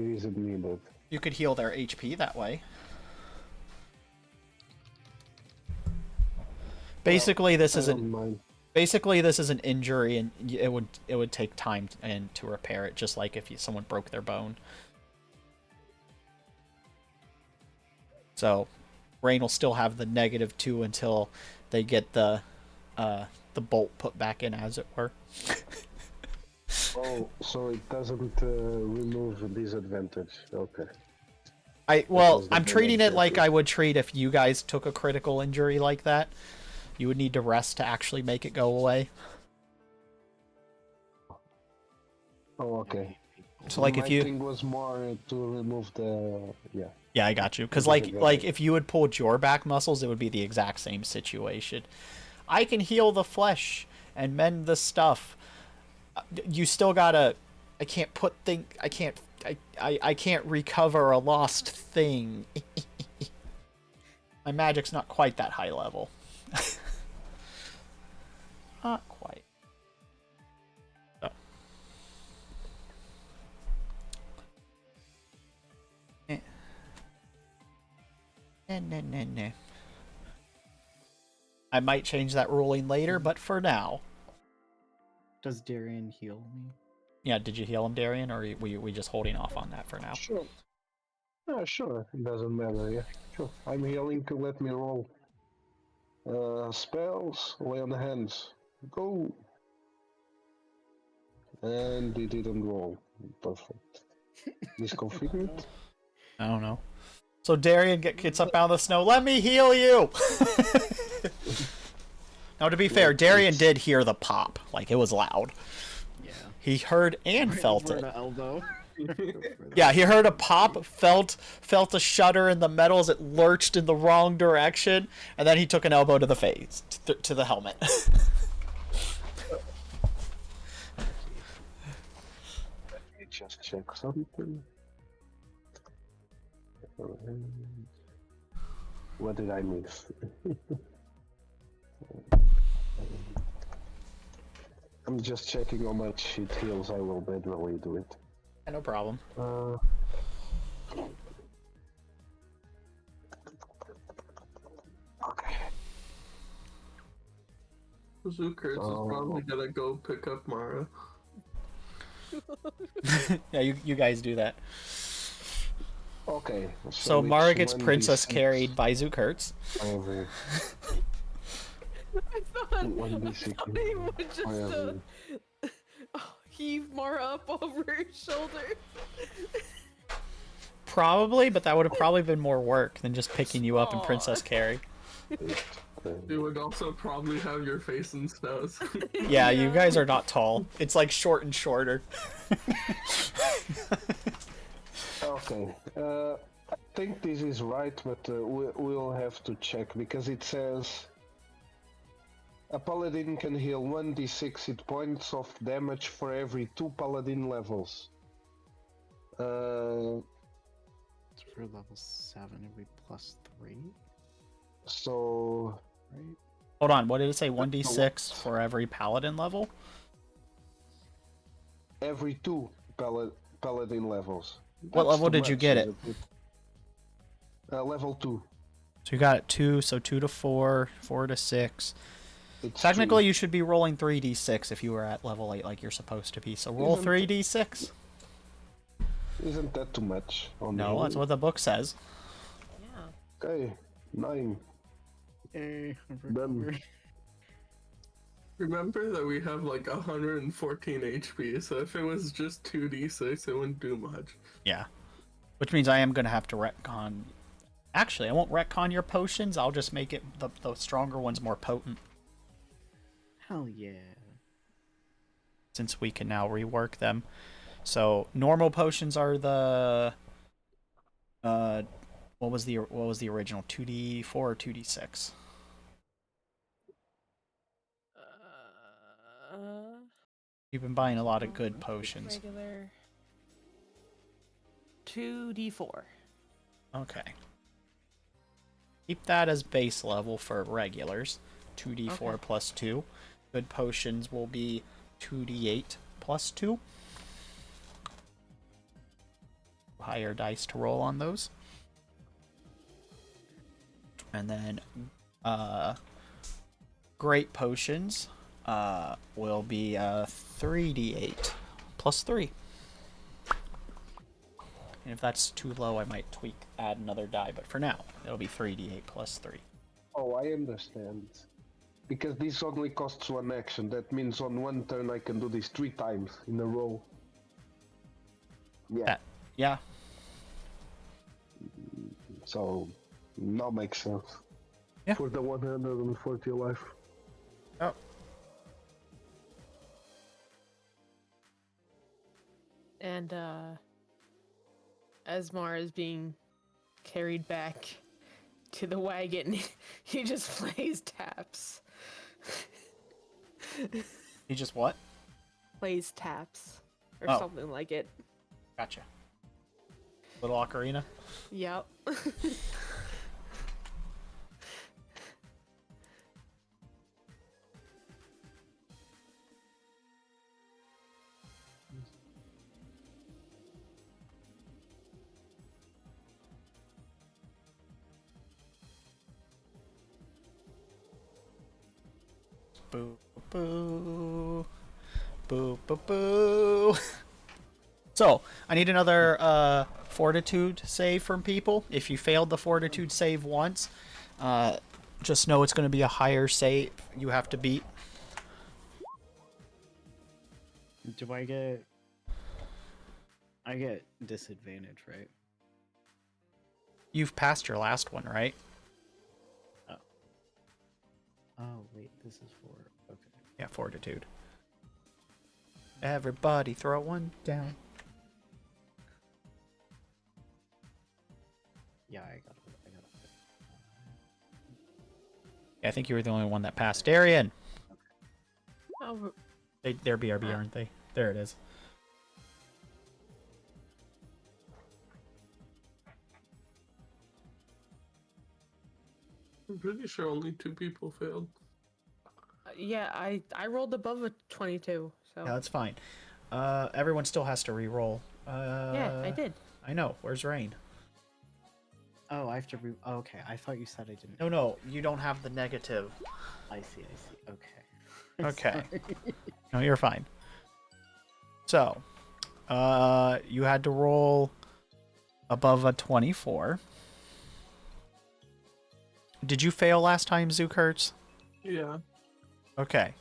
isn't needed? You could heal their HP that way. Basically, this I is don't mind. Basically, this is an injury, and it would take time to repair it, just like if someone broke their bone. So, Rain will still have the -2 until they get the bolt put back in, as it were. Oh, so it doesn't remove the disadvantage. Okay. I'm treating it like I would treat if you guys took a critical injury like that. You would need to rest to actually make it go away. Oh, okay. So like My if you thing was more to remove the Yeah, I got you. Because like if you had pulled your back muscles, it would be the exact same situation. I can heal the flesh and mend the stuff. You still gotta. I can't recover a lost thing. My magic's not quite that high level. Not quite. So. Nah. I might change that ruling later, but for now. Does Darian heal me? Yeah, did you heal him, Darian, or we just holding off on that for now? Sure. Yeah, sure. It doesn't matter. Yeah, sure. I'm healing to let me roll. Spells, lay on the hands. Go. And he didn't roll. Perfect. Disconfigurement. I don't know. So Darian gets up out of the snow. Let me heal you! Now, to be fair, Darian did hear the pop. Like, it was loud. Yeah. He heard and felt it. The elbow. Yeah, he heard a pop, felt a shudder in the metal as it lurched in the wrong direction, and then he took an elbow to the face, to the helmet. Let me just check something. What did I miss? I'm just checking how much it heals. I will manually do it. No problem. Okay. Zookers is probably gonna go pick up Mara. Yeah, you guys do that. Okay. So Mara gets 1d6 princess carried by Zukurtz. over I thought 1d6 he would just over. heave Mara up over his shoulder. Probably, but that would have probably been more work than just picking you up in Aw. princess carry. You would also probably have your face in snows. Yeah, you guys are not tall. It's like short and shorter. Okay. I think this is right, but we'll have to check because it says a paladin can heal 1d6 hit points of damage for every 2 paladin levels. It's for level 7, it'd be +3, So right? Hold on, what did it say? 1d6 for every paladin level? every 2 paladin levels. What That's level too did you much, get it? isn't level 2. So you got it 2, so 2 to 4, 4 to 6. It's Technically, 3. you should be rolling 3d6 if you were at level 8 like you're supposed to be. So roll Isn't- 3d6. Isn't that too much? On the No, whole? that's what the book says. Yeah. Okay, 9. Yay, Done. Remember that we have like 114 HP, so if it was just 2d6, it wouldn't do much. Yeah. Which means I am going to have to retcon... Actually, I won't retcon your potions. I'll just make it the stronger ones more potent. Hell yeah. Since we can now rework them. So, normal potions are the... what was the original? 2d4 or 2d6? You've been buying a lot of good potions. Regular 2d4. Okay. Keep that as base level for regulars. 2d4 Okay. plus 2. Good potions will be 2d8 plus 2. Higher dice to roll on those. And then great potions will be 3d8 plus 3. And if that's too low, I might add another die, but for now, it'll be 3d8 plus 3. Oh, I understand. Because this only costs 1 action. That means on 1 turn I can do this 3 times in a row. Yeah. Yeah. So, now makes sense. Yeah. For the 140 life. Oh. And as Mara is being carried back to the wagon, he just plays taps. He just what? Plays taps. Or Oh. something like it. Gotcha. Little ocarina? Yep. Boo, boo, boo, boo, boo. So, I need another fortitude save from people. If you failed the fortitude save once, just know it's going to be a higher save you have to beat. Do I get... I get disadvantage, right? You've passed your last one, right? Oh, wait, this is for... Okay. Yeah, fortitude. Everybody throw one down. Yeah, I got it. Yeah, I think you were the only one that passed. Darian! Oh, They're BRB, aren't they? There it is. I'm pretty sure only 2 people failed. yeah, I rolled above a 22, so Yeah, that's fine. Everyone still has to re-roll. yeah, I did. I know. Where's Rain? Oh, I have to re... Oh, okay, I thought you said I didn't... No, you don't have the negative. I see. Okay. Okay. Sorry. No, you're fine. So, you had to roll above a 24. Did you fail last time, Zukurts? Yeah. Okay.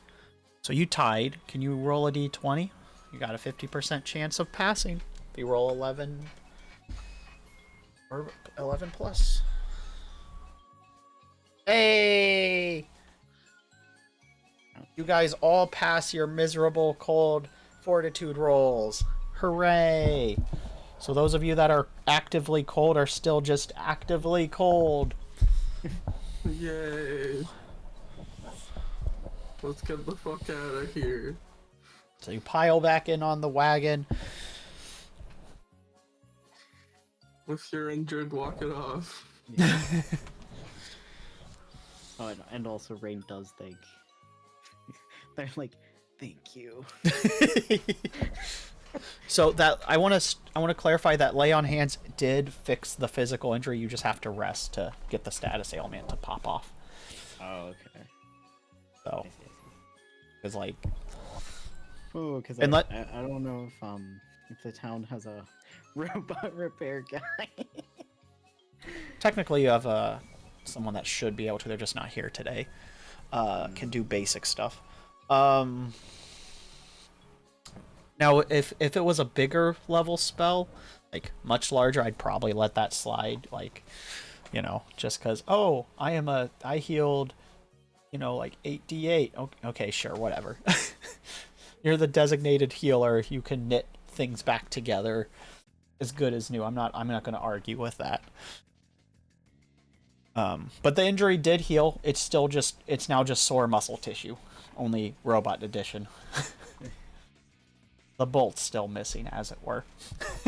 So you tied. Can you roll a d20? You got a 50% chance of passing. If you roll 11 or 11 plus. Hey! You guys all pass your miserable cold fortitude rolls. Hooray! So those of you that are actively cold are still just actively cold. Yay. Let's get the fuck out of here. So you pile back in on the wagon. If you're injured, walk it off. Yeah. Oh, and also Rain does thank. They're like, thank you. So that I want to clarify that lay on hands did fix the physical injury. You just have to rest to get the status ailment to pop off. Oh, okay. So I see. it's like Oh, because And I don't know if the town has a robot repair guy. technically you have someone that should be able to. They're just not here today. Can do basic stuff. Now, if it was a bigger level spell, like much larger, I'd probably let that slide. Like, you know, just because. Oh, I healed, like 8d8. Okay, sure, whatever. You're the designated healer. You can knit things back together as good as new. I'm not going to argue with that. But the injury did heal. It's now just sore muscle tissue, only robot edition. The bolt's still missing, as it were.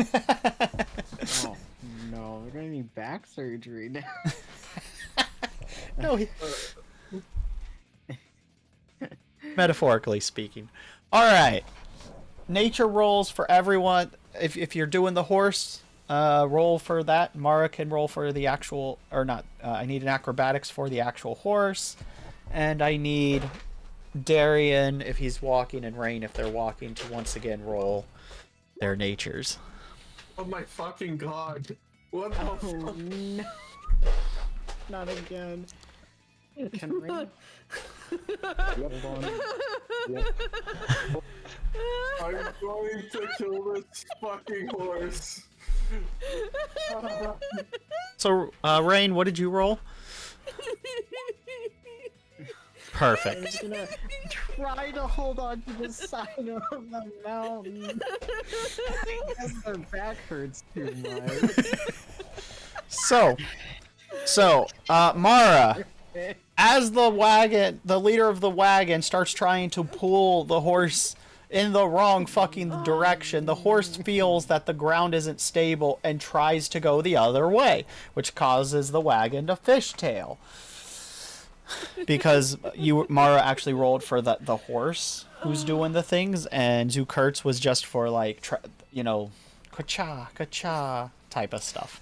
Oh no, we're gonna need back surgery now. No, metaphorically speaking. All right, nature rolls for everyone. If you're doing the horse, roll for that. Mara can roll for the actual, or not. I need an acrobatics for the actual horse, and I need Darian, if he's walking, and Rain, if they're walking, to once again roll their natures. Oh my fucking god. What the Oh fuck? no, not again. Can Rain hold on? I'm going to kill this fucking horse. So, Rain, what did you roll? I'm Perfect. just gonna try to hold on to the side of the mountain. Because their back hurts too much. So, Mara, as the leader of the wagon starts trying to pull the horse in the wrong fucking direction, the horse feels that the ground isn't stable and tries to go the other way, which causes the wagon to fishtail. Because Mara actually rolled for the horse, who's doing the things, and Zukurt's was just for like ka-cha, ka-cha type of stuff.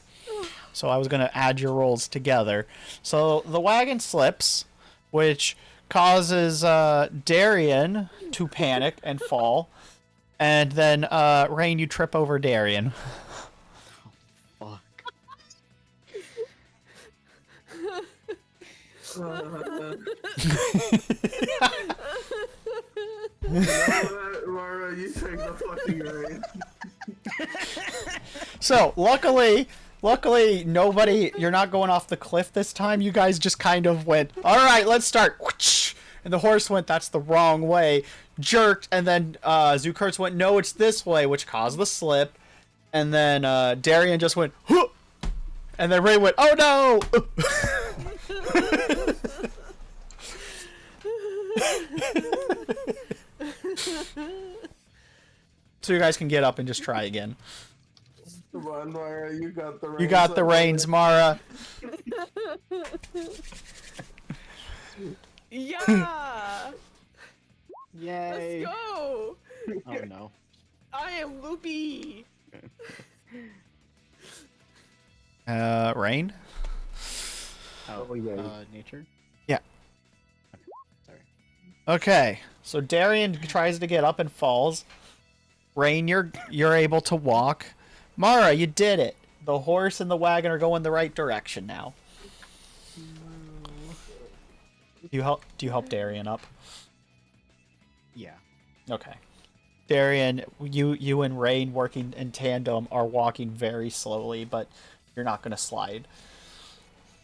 So I was gonna add your rolls together. So the wagon slips, which causes Darian to panic and fall, and then Rain, you trip over Darian. Fuck. Mara, you take the fucking reins. So luckily nobody. You're not going off the cliff this time. You guys just kind of went. All right, let's start. And the horse went. That's the wrong way. Jerked, and then Zukurt's went. No, it's this way, which caused the slip. And then Darian just went. Huh! And then Ray went. Oh no! So you guys can get up and just try again. Come on, Mara, you got the reins. You got the reins, Mara. Yeah! Yay! Let's go! Oh no. I am loopy! Rain? Oh yeah. Nature? Yeah. Sorry. Okay, so Darian tries to get up and falls. Rain, you're able to walk. Mara, you did it. The horse and the wagon are going the right direction now. Do you help Darian up? Yeah. Okay. Darian, you and Rain working in tandem are walking very slowly, but you're not going to slide.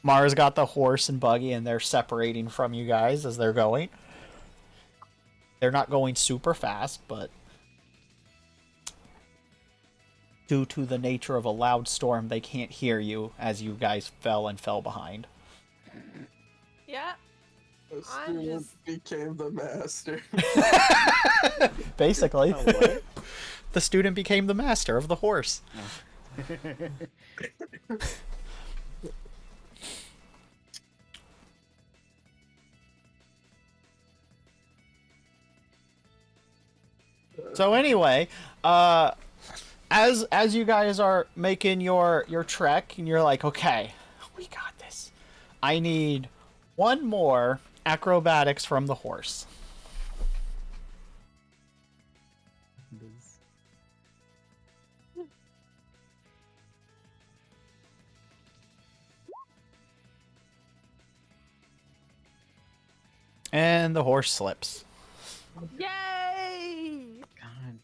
Mara's got the horse and buggy, and they're separating from you guys as they're going. They're not going super fast, but due to the nature of a loud storm, they can't hear you as you guys fell behind. Yeah. The I'm student just- became the master. Basically. Oh, what? The student became the master of the horse. So anyway, as you guys are making your trek, and you're like, okay, we got this. I need one more acrobatics from the horse. And the horse slips. Yay! God.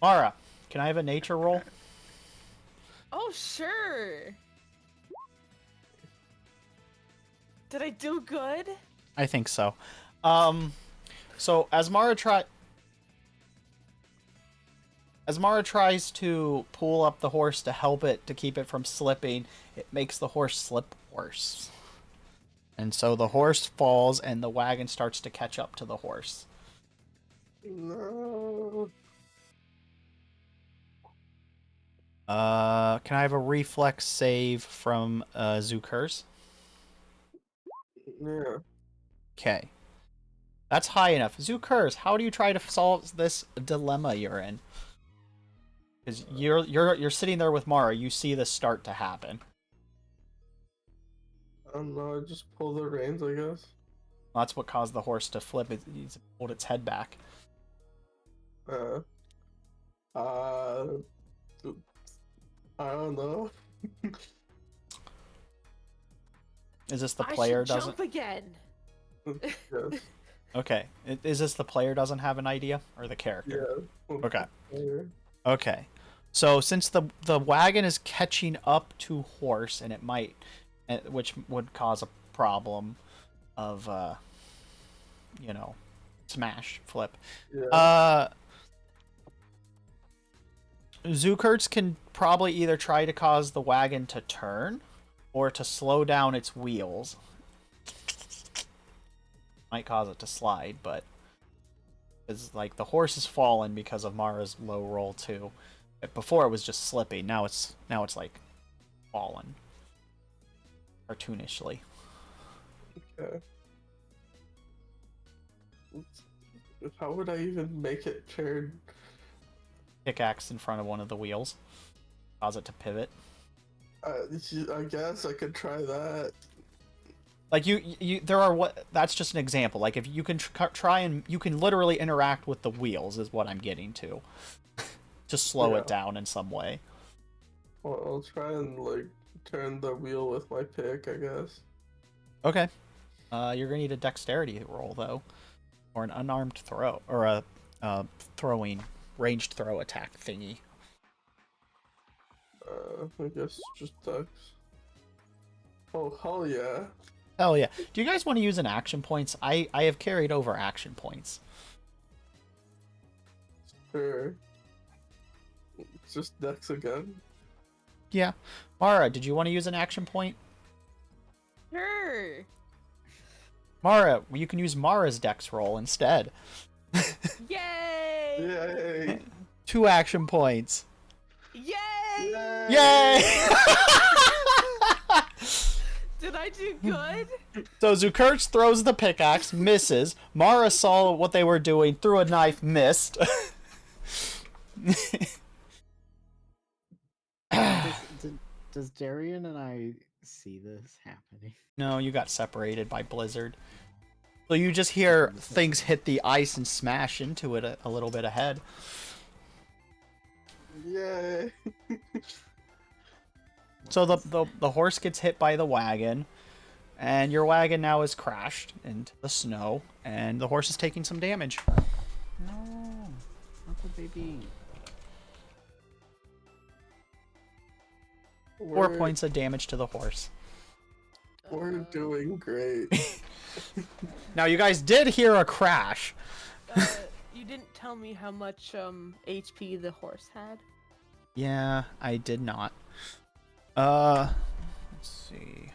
Mara, can I have a nature roll? Oh, sure. Did I do good? I think so. So as Mara tries to pull up the horse to help it to keep it from slipping, it makes the horse slip worse. And so the horse falls and the wagon starts to catch up to the horse. No. Can I have a reflex save from Zukur's? Yeah. Okay. That's high enough. Zukur's, how do you try to solve this dilemma you're in? Because you're sitting there with Mara, you see this start to happen. I don't know, I just pull the reins, I guess. That's what caused the horse to flip. It pulled its head back. I don't know. Is this the I player should doesn't? jump again. Yes. Okay. Is this the player doesn't have an idea or the character? Yeah. Okay. Yeah. Okay. So since the wagon is catching up to horse, and it might, which would cause a problem of smash flip. Yeah. Zukurts can probably either try to cause the wagon to turn or to slow down its wheels. Might cause it to slide, but it's like the horse has fallen because of Mara's low roll too. Before it was just slipping, now it's like fallen. Cartoonishly. Okay. How would I even make it turn? Pickaxe in front of one of the wheels. Cause it to pivot. I guess I could try that. Like there are that's just an example. Like if you can try and you can literally interact with the wheels is what I'm getting to. To slow it down in some way. Well, I'll try and like turn the wheel with my pick, I guess. Okay. You're gonna need a dexterity roll though, or an unarmed throw, or a throwing ranged throw attack thingy. I guess just ducks. Oh hell yeah! Hell yeah! Do you guys want to use an action points? I have carried over action points. Sure. It's just ducks again. Yeah. Mara, did you want to use an action point? Sure. Mara, you can use Mara's dex roll instead. Yay! Yay! 2 action points. Yay! Yay! Did I do good? So Zukurch throws the pickaxe, misses. Mara saw what they were doing, threw a knife, missed. Does Darian and I see this happening? No, you got separated by Blizzard. So you just hear things hit the ice and smash into it a little bit ahead. Yay! So the horse gets hit by the wagon, and your wagon now is crashed into the snow, and the horse is taking some damage. No, not the baby. 4 points of damage to the horse. We're doing great. Now you guys did hear a crash. You didn't tell me how much HP the horse had. Yeah, I did not. Let's see.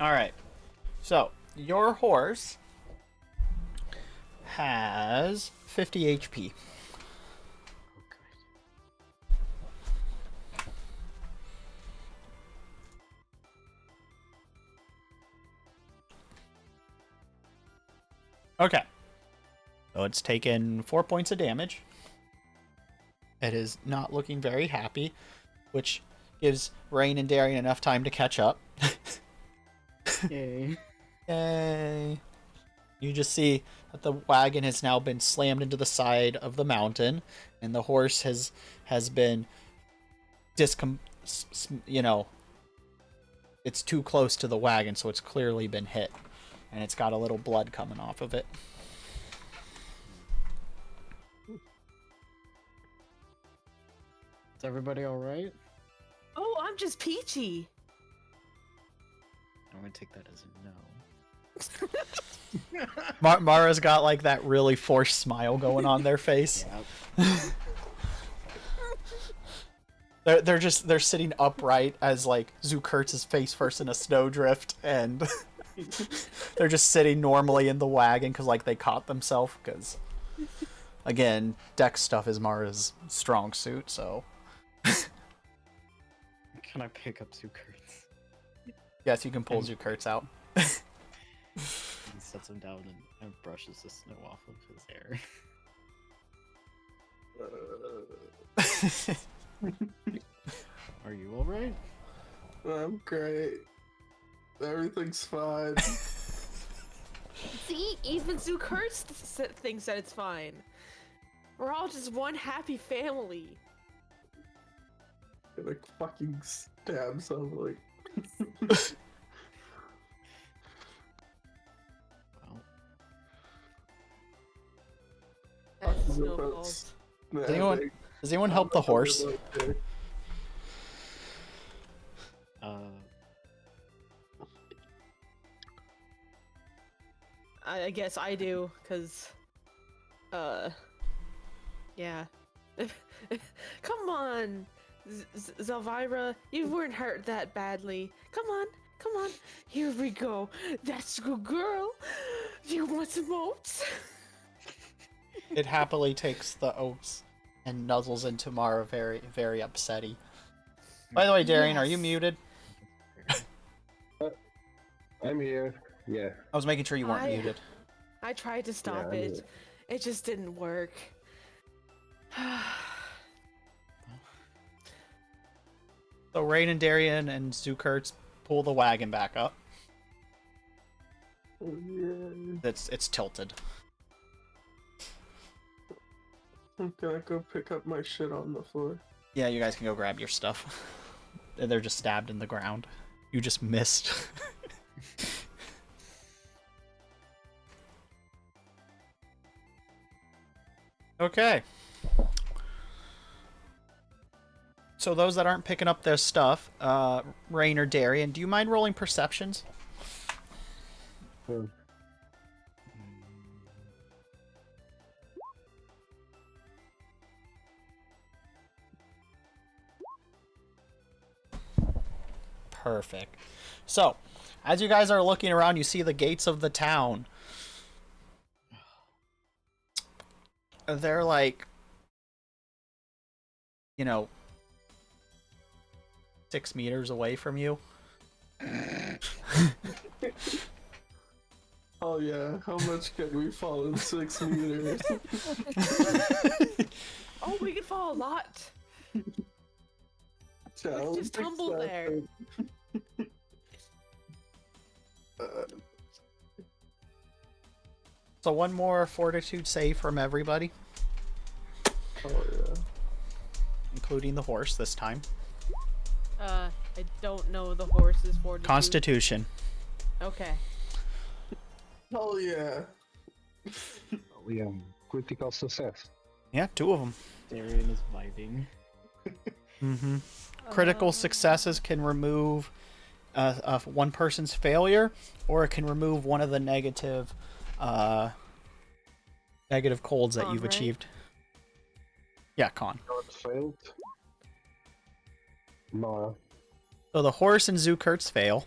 All right. So, your horse has 50 HP. Okay. So it's taken 4 points of damage. It is not looking very happy, which gives Rain and Darian enough time to catch up. Yay. Yay. You just see that the wagon has now been slammed into the side of the mountain, and the horse has been it's too close to the wagon, so it's clearly been hit, and it's got a little blood coming off of it. Is everybody all right? Oh, I'm just peachy. I'm gonna take that as a no. Mara's got like that really forced smile going on their face. Yep. They're sitting upright as like Zukurt's is face first in a snowdrift, and they're just sitting normally in the wagon because like they caught themselves. Because again, deck stuff is Mara's strong suit, so. Can I pick up Zukurt's? Yes, you can pull Zukurt's out. He sets him down and brushes the snow off of his hair. Are you alright? I'm great. Everything's fine. See, even Zukurtz thinks that it's fine. We're all just one happy family. Gonna fucking stab somebody. Well, That's no Zukurt's- fault. Nah, Does anyone help the horse? I guess I do, cause, yeah. Come on, Zelvira, you weren't hurt that badly. Come on, come on. Here we go. That's a good girl. Do you want some oats? It happily takes the oats and nuzzles into Mara very, very upsetty. By the way, Darian, are you Yes. muted? I'm here. Yeah. I was making sure you weren't I- muted. I tried to stop Yeah, I it. knew. It just didn't work. So Rain and Darian and Zukurts pull the wagon back up. Yeah. It's tilted. I'm gonna go pick up my shit on the floor. Yeah, you guys can go grab your stuff. They're just stabbed in the ground. You just missed. Okay. So those that aren't picking up their stuff, Rain or Darian, do you mind rolling perceptions? Hmm. Perfect. So, as you guys are looking around, you see the gates of the town. They're like, 6 meters away from you. Oh yeah, how much can we fall in 6 meters? Oh, we could fall a lot. Challenge just tumble there. accepted. So one more fortitude save from everybody, Oh yeah. including the horse this time. I don't know the horse's fortitude. Constitution. Okay. Hell yeah. We have critical success. Yeah, 2 of them. Darian is vibing. Mm-hmm. Critical successes can remove one person's failure, or it can remove one of the negative colds that Con, you've right? achieved. Yeah, con. Not failed. Mara. So the horse and Zukurts fail.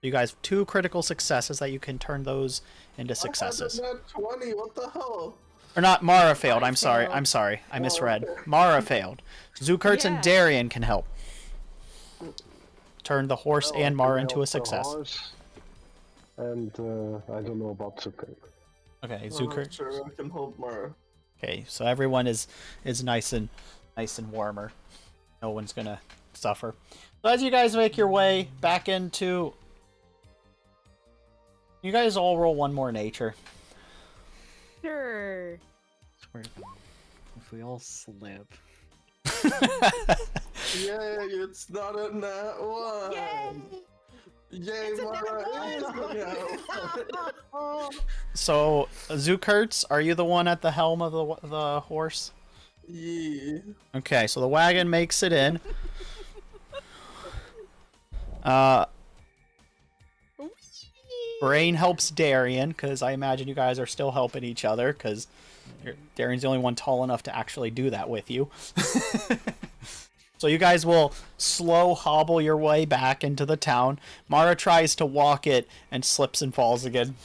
You guys have 2 critical successes that you can turn those into successes. I had a nat 20, what the hell? Or not, Mara failed. I I'm sorry. failed. I'm sorry. I misread. okay. Mara failed. Zukurts and Yeah. Darian can help. Turn the horse Well, and I Mara can into a help the success. horse, and I don't know about Zucker. Okay, I'm not Zukurt. sure I can hold Mara. Okay, so everyone is nice and warmer. No one's gonna suffer. So as you guys make your way back into, you guys all roll one more nature. Sure. Swear to God, if we all slip. Yay, it's not a nat 1! Yay! Yay, It's a nat Mara is one! the nat 1! So Zukurts, are you the one at the helm of the horse? Yeah. Okay, so the wagon makes it in. Brain helps Darian, because I imagine you guys are still helping each other, because Darian's the only one tall enough to actually do that with you. So you guys will slow hobble your way back into the town. Mara tries to walk it and slips and falls again.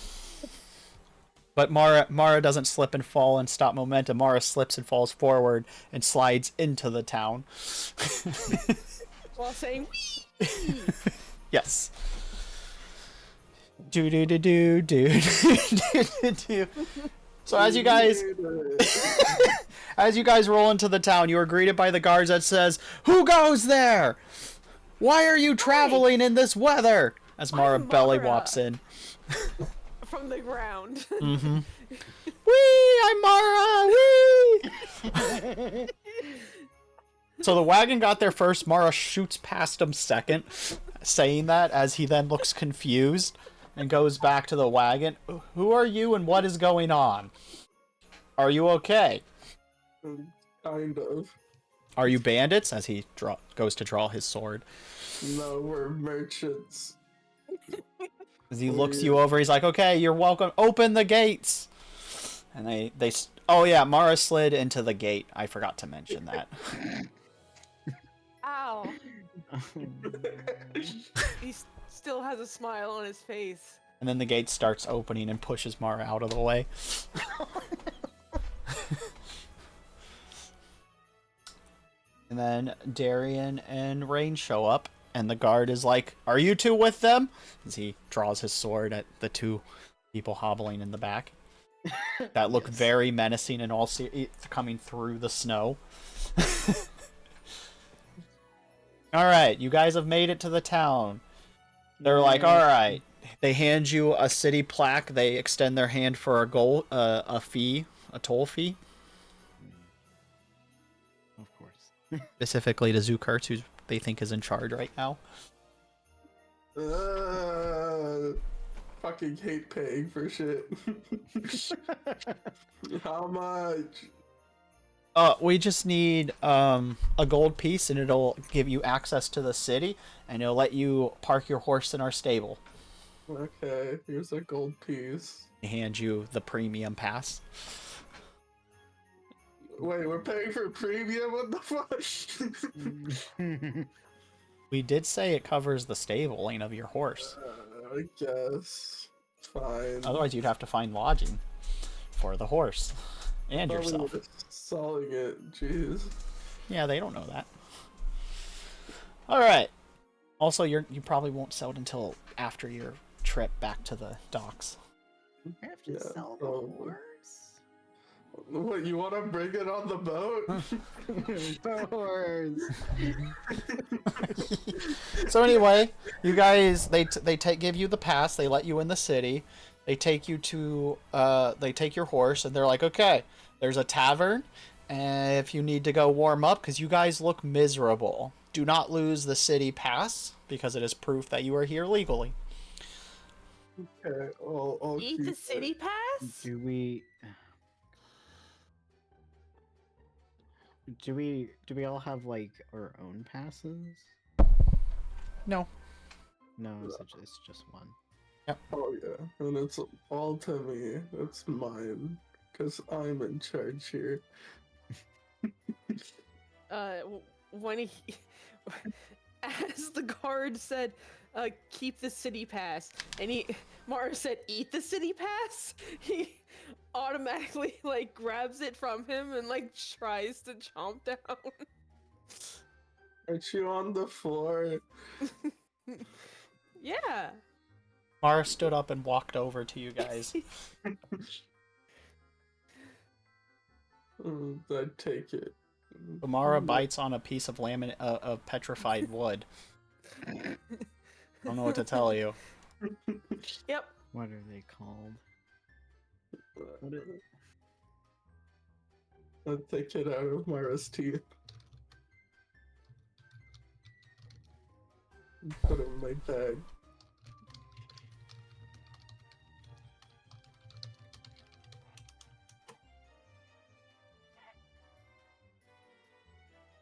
But Mara doesn't slip and fall and stop momentum. Mara slips and falls forward and slides into the town. While saying, Yes. Do do do do do do do. So as you guys roll into the town, you are greeted by the guards that says, "Who goes there? Why are you traveling in this weather?" As Mara I'm belly Mara. wops in. from the ground. Mm-hmm. Wee! I'm Mara! Wee! So the wagon got there first. Mara shoots past him second, saying that as he then looks confused and goes back to the wagon. Who are you and what is going on? Are you okay? Kind of. Are you bandits? As he goes to draw his sword. No, we're merchants. As he looks you over, he's like, "Okay, you're welcome. Open the gates." And oh yeah, Mara slid into the gate. I forgot to mention that. Wow. He still has a smile on his face. And then the gate starts opening and pushes Mara out of the way. And then Darian and Rain show up, and the guard is like, "Are you two with them?" As he draws his sword at the two people hobbling in the back. That look very menacing and all coming through the snow. Alright, you guys have made it to the town. They're like, alright. They hand you a city plaque. They extend their hand for a fee, a toll fee. Of course. Specifically to Zukurtz, who they think is in charge right now. Fucking hate paying for shit. How much? We just need a gold piece, and it'll give you access to the city, and it'll let you park your horse in our stable. Okay, here's a gold piece. They hand you the premium pass. Wait, we're paying for premium? What the fuck? We did say it covers the stabling of your horse. I guess. Fine. Otherwise, you'd have to find lodging for the horse and Probably yourself. worth selling it, jeez. Yeah, they don't know that. All right. Also, you probably won't sell it until after your trip back to the docks. I have to Yeah, sell the probably. horse. What, you want to bring it on the boat? The horse. So anyway, you guys, they give you the pass. They let you in the city. They take you to they take your horse, and they're like, okay, there's a tavern, and if you need to go warm up, because you guys look miserable, do not lose the city pass because it is proof that you are here legally. Okay, I'll Eat keep the it. city pass? Do we all have like our own passes? No. No, it's just one. Oh yeah, and it's all to me. It's mine, because I'm in charge here. When he, as the guard said, keep the city pass, and Mara said, eat the city pass, he automatically, like, grabs it from him and, like, tries to chomp down. Aren't you on the floor? Yeah. Mara stood up and walked over to you guys. I'd take it. Mara bites on a piece of of petrified wood. I don't know what to tell you. Yep. What are they called? What is... I'd take it out of Mara's teeth. Put it in my bag.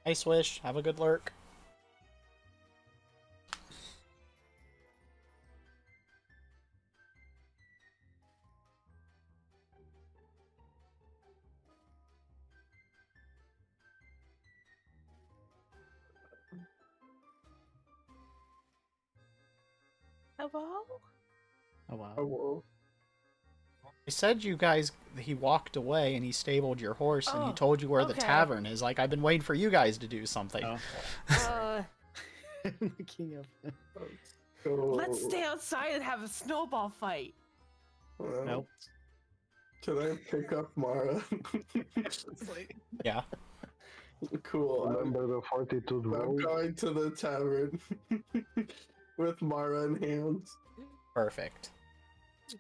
Hey, Swish, have a good lurk. Hello? Oh wow. Oh, whoa. He said he walked away and he stabled your horse and he Oh, told you where the okay. tavern is. Like, I've been waiting for you guys to do something. Oh. Looking up. Let's go. Let's stay outside and have a snowball fight. Nope. Can I pick up Mara? Yeah. Cool. Remember the 42 I'm roll? going to the tavern with Mara in hands. Perfect.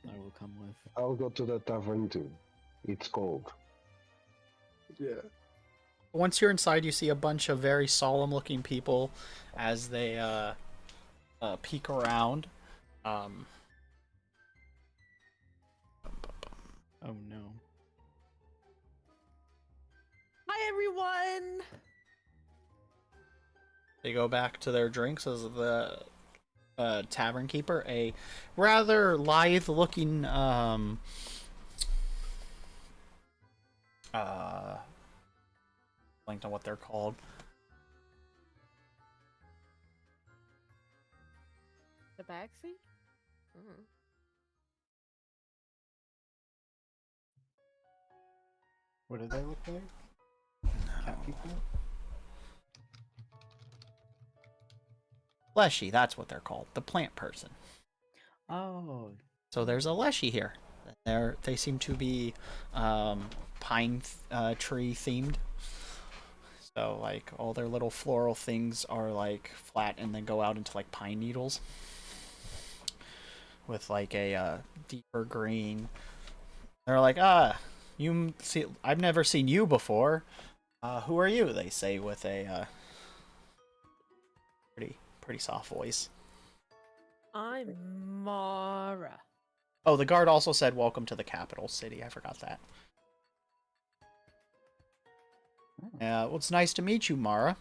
I will come with. I'll go to the tavern too. It's cold. Yeah. Once you're inside, you see a bunch of very solemn-looking people as they peek around. Oh no. Hi, everyone! They go back to their drinks as the tavern keeper, a rather lithe-looking blanked on what they're called. The backseat? Mm. What do they look like? Cat people? Leshy, that's what they're called. The plant person. Oh. So there's a Leshy here. They seem to be pine tree themed. So like all their little floral things are like flat and then go out into like pine needles with like a deeper green. They're like, you see, I've never seen you before. Who are you? They say with a pretty soft voice. I'm Mara. Oh, the guard also said, "Welcome to the capital city." I forgot that. Well, it's nice to meet you, Mara.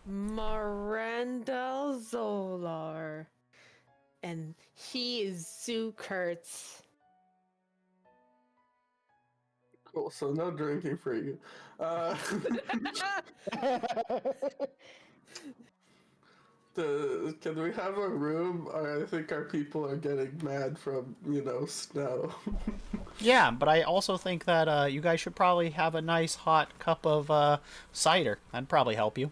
Marandel Zolar. And he is Zukurtz. Cool. So no drinking for you. Can we have a room? I think our people are getting mad from, snow. Yeah, but I also think that you guys should probably have a nice hot cup of cider. That'd probably help you.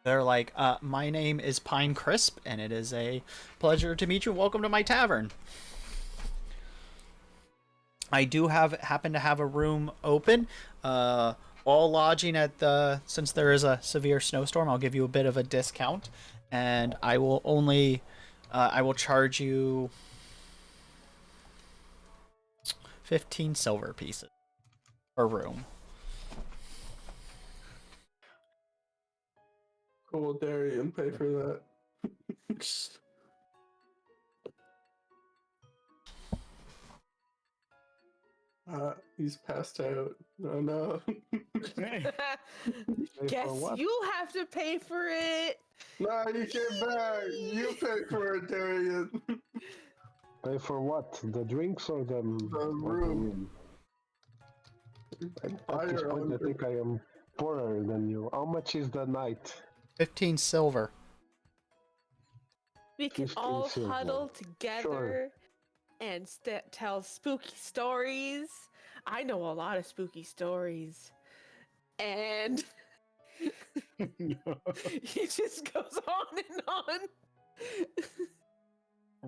They're like, my name is Pine Crisp, and it is a pleasure to meet you. Welcome to my tavern. I do happen to have a room open. All lodging since there is a severe snowstorm, I'll give you a bit of a discount, and I will charge you 15 silver pieces per room. Cool, Darian, pay for that. He's passed out. Oh no. Guess what? you'll have to pay for it. No, you came back. You pay for it, Darian. Pay for what? The drinks or the room. At this point, I think I am poorer than you. How much is the night? 15 silver. We can 15 all silver. huddle together and tell spooky stories. I know a lot of spooky stories. And it just goes on and on.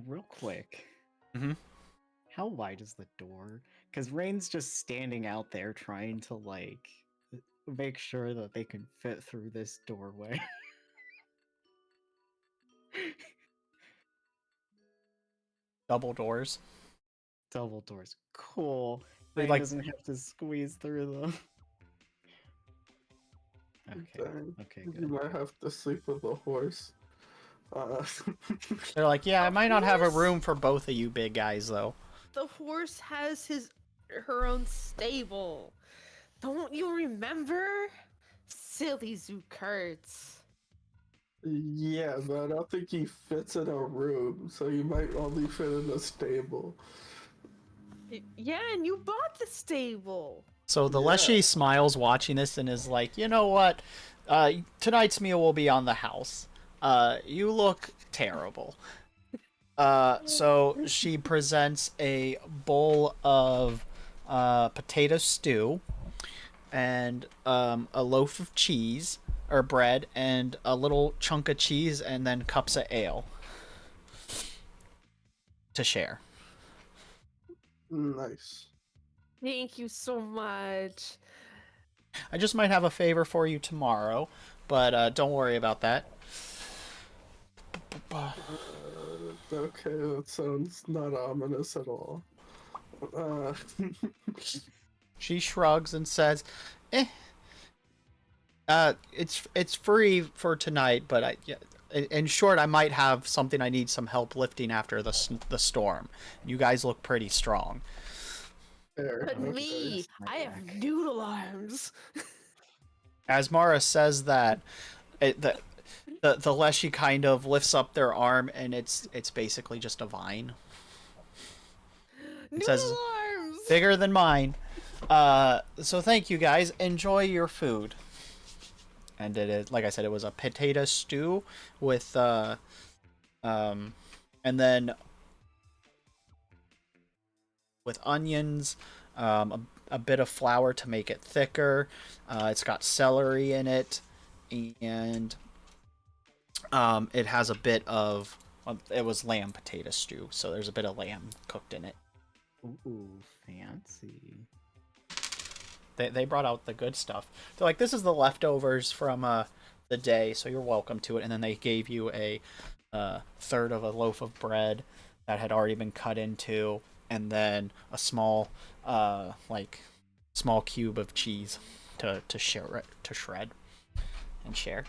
Real quick. Mm-hmm. How wide is the door? Because Rain's just standing out there trying to, like, make sure that they can fit through this doorway. Double doors. Double doors. Cool. They, Rain like- doesn't have to squeeze through them. Okay. Dang. Okay, You good. might have to sleep with a horse. They're like, yeah, I might not have a horse? room for both of you big guys, though. The horse has her own stable. Don't you remember? Silly Zukurtz. Yeah, but I don't think he fits in a room, so you might only fit in a stable. Yeah, and you bought the stable. So the Yeah. Leshy smiles watching this and is like, you know what? Tonight's meal will be on the house. You look terrible. So she presents a bowl of potato stew and a loaf of cheese or bread and a little chunk of cheese and then cups of ale to share. Nice. Thank you so much. I just might have a favor for you tomorrow, but don't worry about that. Okay, that sounds not ominous at all. She shrugs and says, it's free for tonight, but in short, I might have something I need some help lifting after the storm. You guys look pretty strong." Fair. But Okay. me, I have noodle arms. As Mara says that, the Leshy kind of lifts up their arm, and it's basically just a vine. Noodle says, arms. Bigger than mine. So thank you guys. Enjoy your food. And it is, like I said, it was a potato stew with and then with onions, a bit of flour to make it thicker. It's got celery in it, and it has a bit of. It was lamb potato stew, so there's a bit of lamb cooked in it. Ooh, fancy. They brought out the good stuff. They're like, this is the leftovers from the day, so you're welcome to it. And then they gave you a third of a loaf of bread that had already been cut into, and then a small small cube of cheese to shred and share.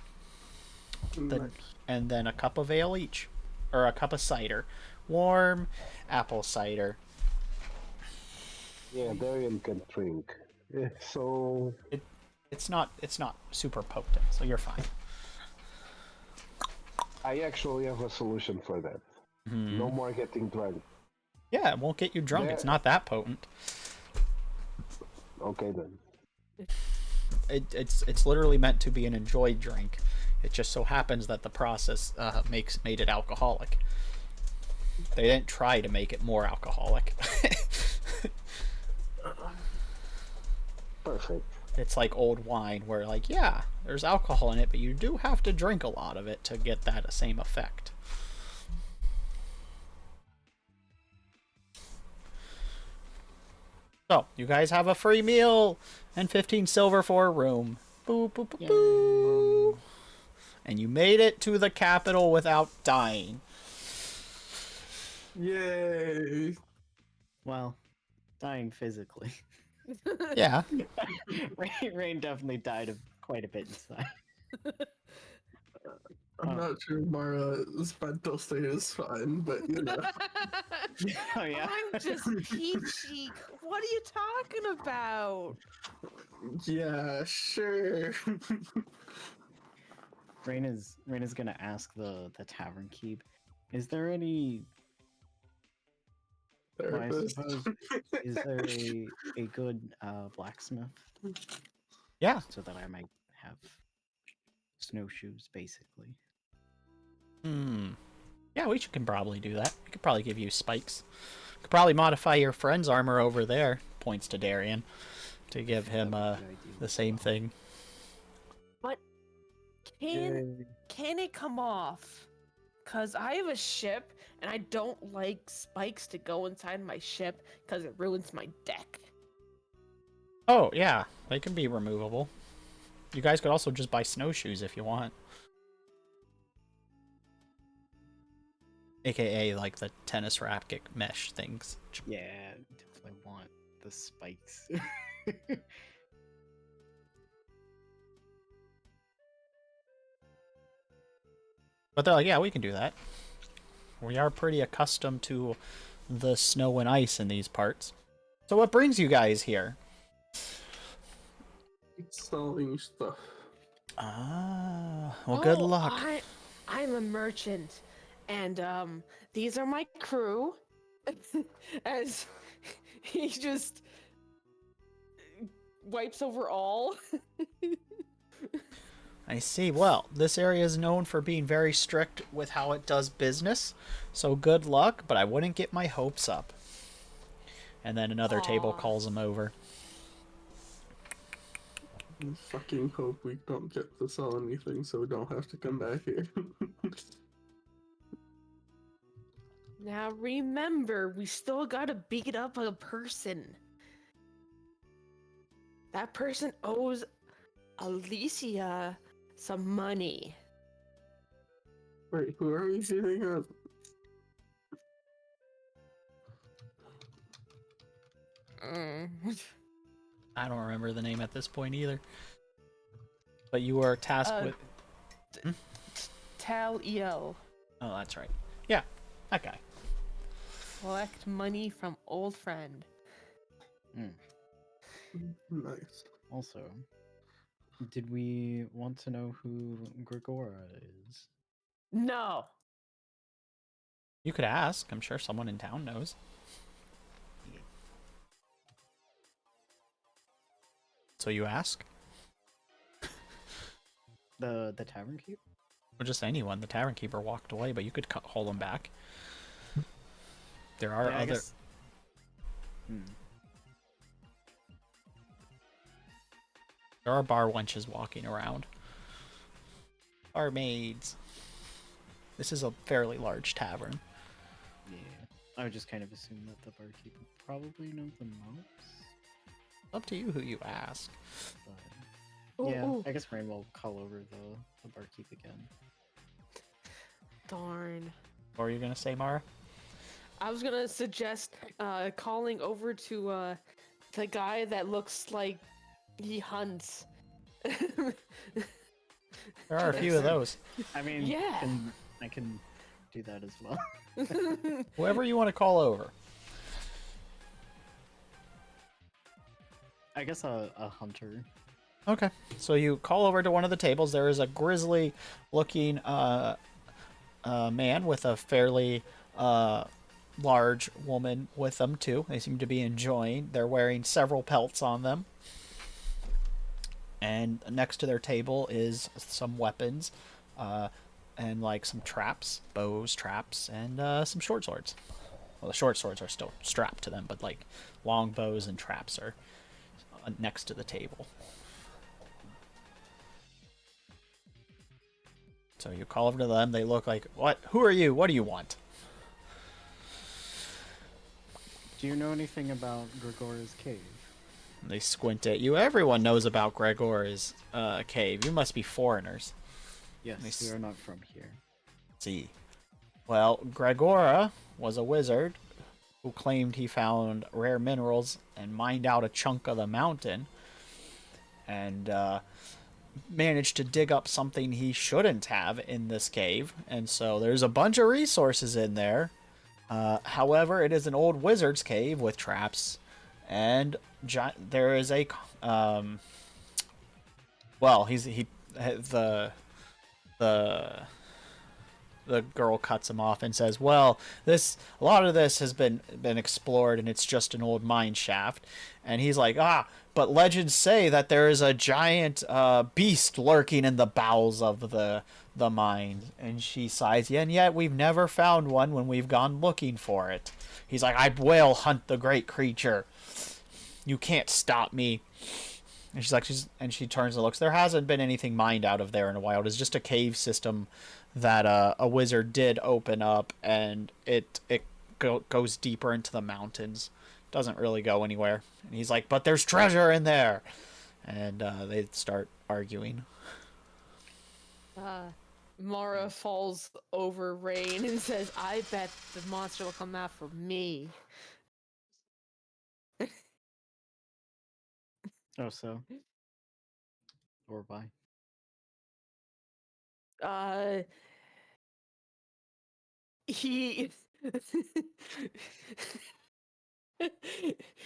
And then a cup of ale each, or a cup of cider, warm apple cider. Yeah, Darian can drink. So It's not super potent, so you're fine. I actually have a solution for that. No more getting drunk. Yeah, it won't get you drunk. It's not that potent. Okay then. It's literally meant to be an enjoyed drink. It just so happens that the process made it alcoholic. They didn't try to make it more alcoholic. Perfect. It's like old wine where, like, yeah, there's alcohol in it, but you do have to drink a lot of it to get that same effect. So, you guys have a free meal and 15 silver for a room. Boo, boo, boo, boo. And you made it to the capital without dying. Yay! Well, dying physically. Yeah. Rain definitely died of quite a bit inside. I'm not sure Mara's mental state is fine, but you know. Oh yeah. I'm just peachy. What are you talking about? Yeah, sure. Rain is gonna ask the tavern keep. Is there any? Well, I Therapist. suppose is there a good blacksmith? Yeah. So that I might have snowshoes, basically. Yeah, we can probably do that. We could probably give you spikes. Could probably modify your friend's armor over there. Points to Darian to give him the same thing. But can it come off? Cause I have a ship and I don't like spikes to go inside my ship because it ruins my deck. Oh yeah, they can be removable. You guys could also just buy snowshoes if you want. AKA like the tennis racket mesh things. Yeah, definitely want the spikes. But they're like, yeah, we can do that. We are pretty accustomed to the snow and ice in these parts. So what brings you guys here? Selling stuff. Ah, well, good luck. I'm a merchant, and these are my crew. As he just wipes over all. I see. Well, this area is known for being very strict with how it does business. So good luck, but I wouldn't get my hopes up. And then another table calls him over. Fucking hope we don't get to sell anything so we don't have to come back here. Now remember, we still gotta beat up a person. That person owes Alicia some money. Wait, who are we shooting at? I don't remember the name at this point either. But you were tasked with... Tal-Eo. Oh, that's right. Yeah, that guy. Collect money from old friend. Nice. Also, did we want to know who Grigora is? No. You could ask. I'm sure someone in town knows. So you ask? The tavern keep? Or just anyone. The tavern keeper walked away, but you could hold him back. There are Yeah, I other. guess- There are bar wenches walking around. Barmaids. This is a fairly large tavern. Yeah. I would just kind of assume that the barkeep would probably know the most. Up to you who you ask. But... Ooh, yeah, ooh. I guess Rain will call over the barkeep again. Darn. What are you gonna say, Mara? I was gonna suggest calling over to the guy that looks like he hunts. There are a few of those. I mean, Yeah. I can do that as well. Whoever you want to call over. I guess a hunter. Okay. So you call over to one of the tables. There is a grisly looking man with a fairly large woman with them too. They seem to be enjoying. They're wearing several pelts on them. And next to their table is some weapons, and like some traps, bows, traps, and some short swords. Well, the short swords are still strapped to them, but like long bows and traps are next to the table. So you call over to them. They look like, what? Who are you? What do you want? Do you know anything about Gregora's cave? They squint at you. Everyone knows about Gregor's cave. You must be foreigners. Yes, Nice. we are not from here. See. Well, Gregora was a wizard who claimed he found rare minerals and mined out a chunk of the mountain and managed to dig up something he shouldn't have in this cave. And so there's a bunch of resources in there. However, it is an old wizard's cave with traps, and there is a well, the girl cuts him off and says, "Well, a lot of this has been explored, and it's just an old mine shaft." And he's like, but legends say that there is a giant beast lurking in the bowels of the mine." And she sighs, "Yeah, and yet we've never found one when we've gone looking for it." He's like, "I will hunt the great creature. You can't stop me." And she's like, she turns and looks. There hasn't been anything mined out of there in a while. It's just a cave system that a wizard did open up, and it goes deeper into the mountains. Doesn't really go anywhere. And he's like, "But there's treasure in there." And they start arguing. Mara falls over Rain and says, "I bet the monster will come after me." Oh, so? Or why? He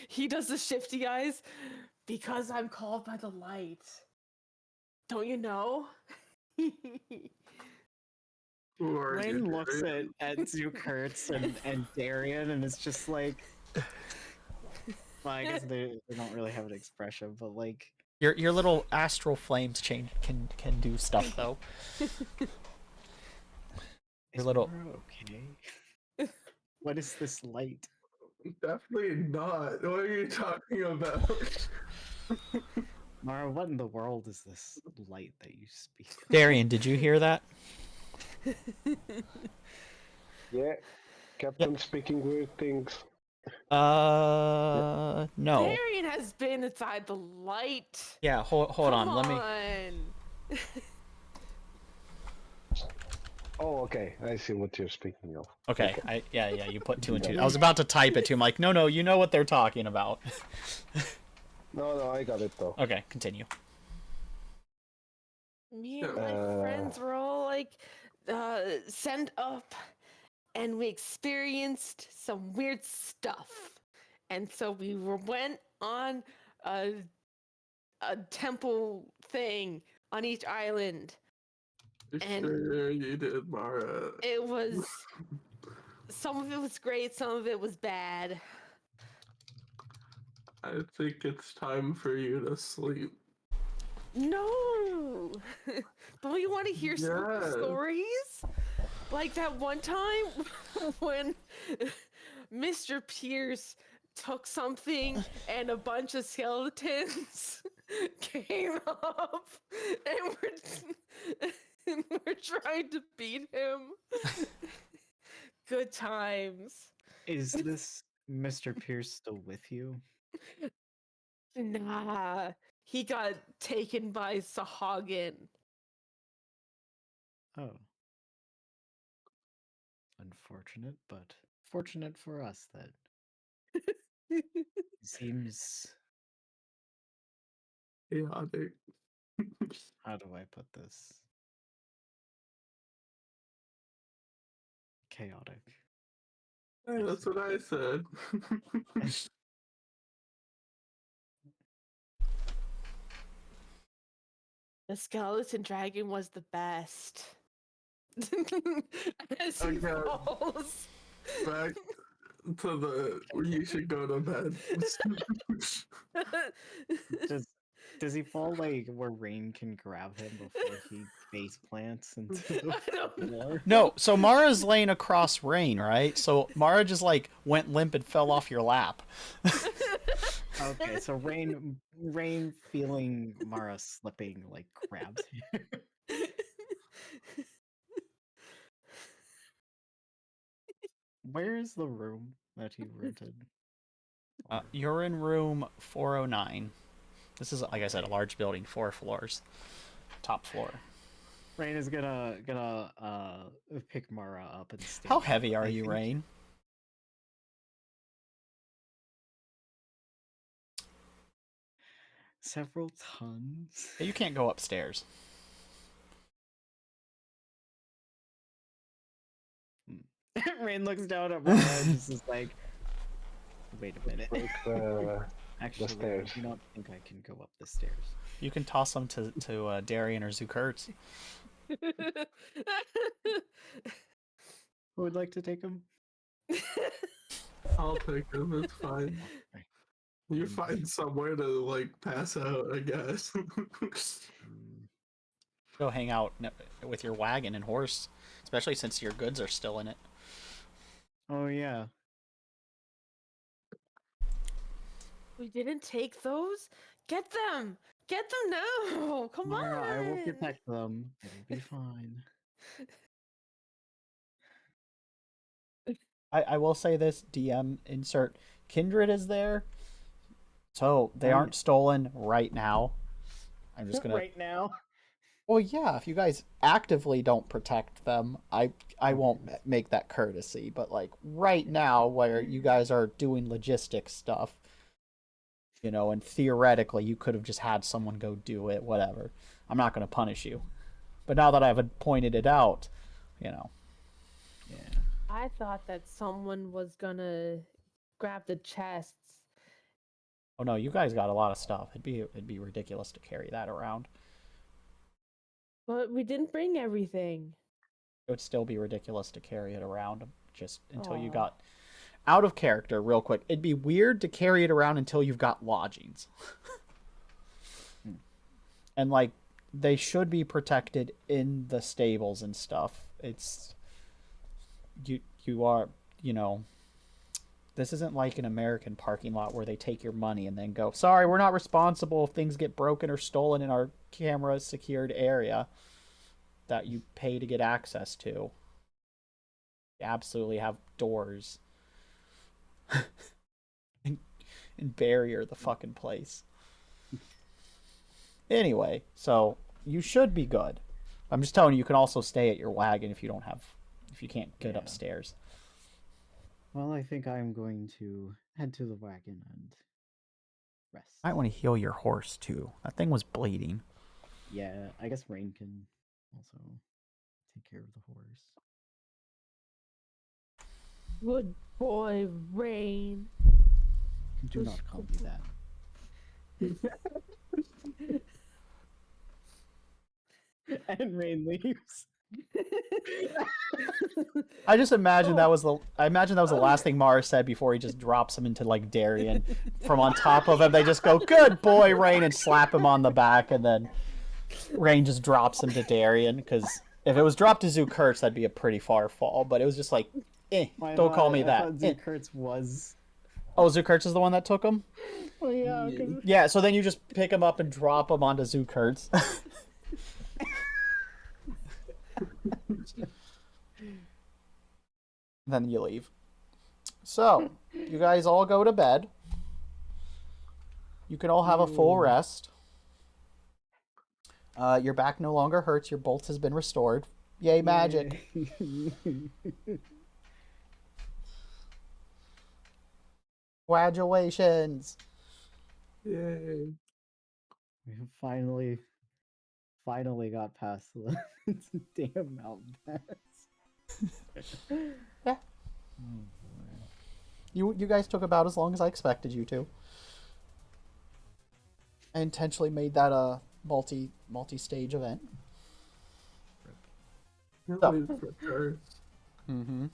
he does the shifty eyes. "Because I'm called by the light. Don't you know?" Who are you, Rain looks Darian? at Zukurtz and Darian, and it's just like... Well, I guess they don't really have an expression, but like... Your little astral flames change can do stuff though. Is little- Mara okay? What is this light? Definitely not. What are you talking about? Mara, what in the world is this light that you speak of? Darian, did you hear that? Yeah, Captain speaking weird things. No. Darian has been inside the light. Yeah, hold on. Let me. me. Oh, okay. I see what you're speaking of. Okay. Yeah. You put two and two. I was about to type it to him, like, no. You know what they're talking about. No, I got it though. Okay, continue. Me and my friends were all like sent up, and we experienced some weird stuff. And so we went on a temple thing on each island. And- Sure you did, Mara. It was some of it was great, some of it was bad. I think it's time for you to sleep. No. Don't you want to hear some Yes. stories? Like that one time when Mr. Pierce took something and a bunch of skeletons came up and we're trying to beat him. Good times. Is this Mr. Pierce still with you? Nah, he got taken by Sahagin. Oh. Unfortunate, but fortunate for us that seems. Chaotic. How do I put this? Chaotic. Hey, that's what I said. The skeleton dragon was the best. As he Okay. falls. Back to the you should go to bed. Does he fall like where Rain can grab him before he face plants into the I don't know. floor? No, so Mara's laying across Rain, right? So Mara just like went limp and fell off your lap. Okay, so Rain feeling Mara slipping like grabs him. Where is the room that he rented? You're in room 409. This is, like I said, a large building, 4 floors. Top floor. Rain is gonna pick Mara up and stand. How heavy up, are I you, think. Rain? Several tons. You can't go upstairs. Rain looks down at Mara and just is like, wait a minute. Like Actually, stairs. I do not think I can go up the stairs. You can toss them to Darian or Zukurtz. Who would like to take him? I'll take them, it's fine. You find somewhere to like pass out, I guess. Go hang out with your wagon and horse, especially since your goods are still in it. Oh yeah. We didn't take those? Get them! Get them now! Come Mara, on! I will protect them. It'll be fine. I will say this, DM insert, Kindred is there, so they aren't stolen right now. I'm just gonna... Right now. Well, yeah, if you guys actively don't protect them, I won't make that courtesy, but like right now where you guys are doing logistics stuff, you know, and theoretically you could have just had someone go do it, whatever. I'm not going to punish you. But now that I've pointed it out, you know. Yeah. I thought that someone was gonna grab the chests. Oh no, you guys got a lot of stuff. It'd be ridiculous to carry that around. But we didn't bring everything. It would still be ridiculous to carry it around just until you Aw. got out of character real quick. It'd be weird to carry it around until you've got lodgings. And like they should be protected in the stables and stuff. It's you are, you know, this isn't like an American parking lot where they take your money and then go, sorry, we're not responsible if things get broken or stolen in our camera secured area that you pay to get access to. You absolutely have doors and barrier the fucking place. Anyway, so you should be good. I'm just telling you, you can also stay at your wagon if you can't get upstairs. Well, I think I'm going to head to the wagon and rest. I might want to heal your horse too. That thing was bleeding. Yeah, I guess Rain can also take care of the horse. Good boy, Rain. Do not call me that. And Rain leaves. I just imagine that was the last thing Mara said before he just drops him into like Darian from on top of him. They just go, "Good boy, Rain," and slap him on the back, and then Rain just drops him to Darian, because if it was dropped to Zoo Kurtz, that'd be a pretty far fall. But it was just like, don't call me I that. thought Zukurtz was. Oh, Zoo Kurtz is the one that took him? Oh yeah. Yeah, so then you just pick him up and drop him onto Zoo Kurtz. Then you leave. So, you guys all go to bed. You can all have a full rest. Your back no longer hurts. Your bolts has been restored. Yay, magic. Congratulations. Yay. We finally got past the damn mountain pass. Yeah. You guys took about as long as I expected you to. I intentionally made that a multi-stage event. Really prepared. Mm-hmm.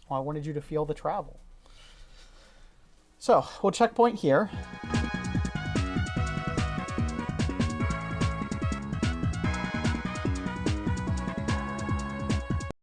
Well, I wanted you to feel the travel. So, we'll checkpoint here.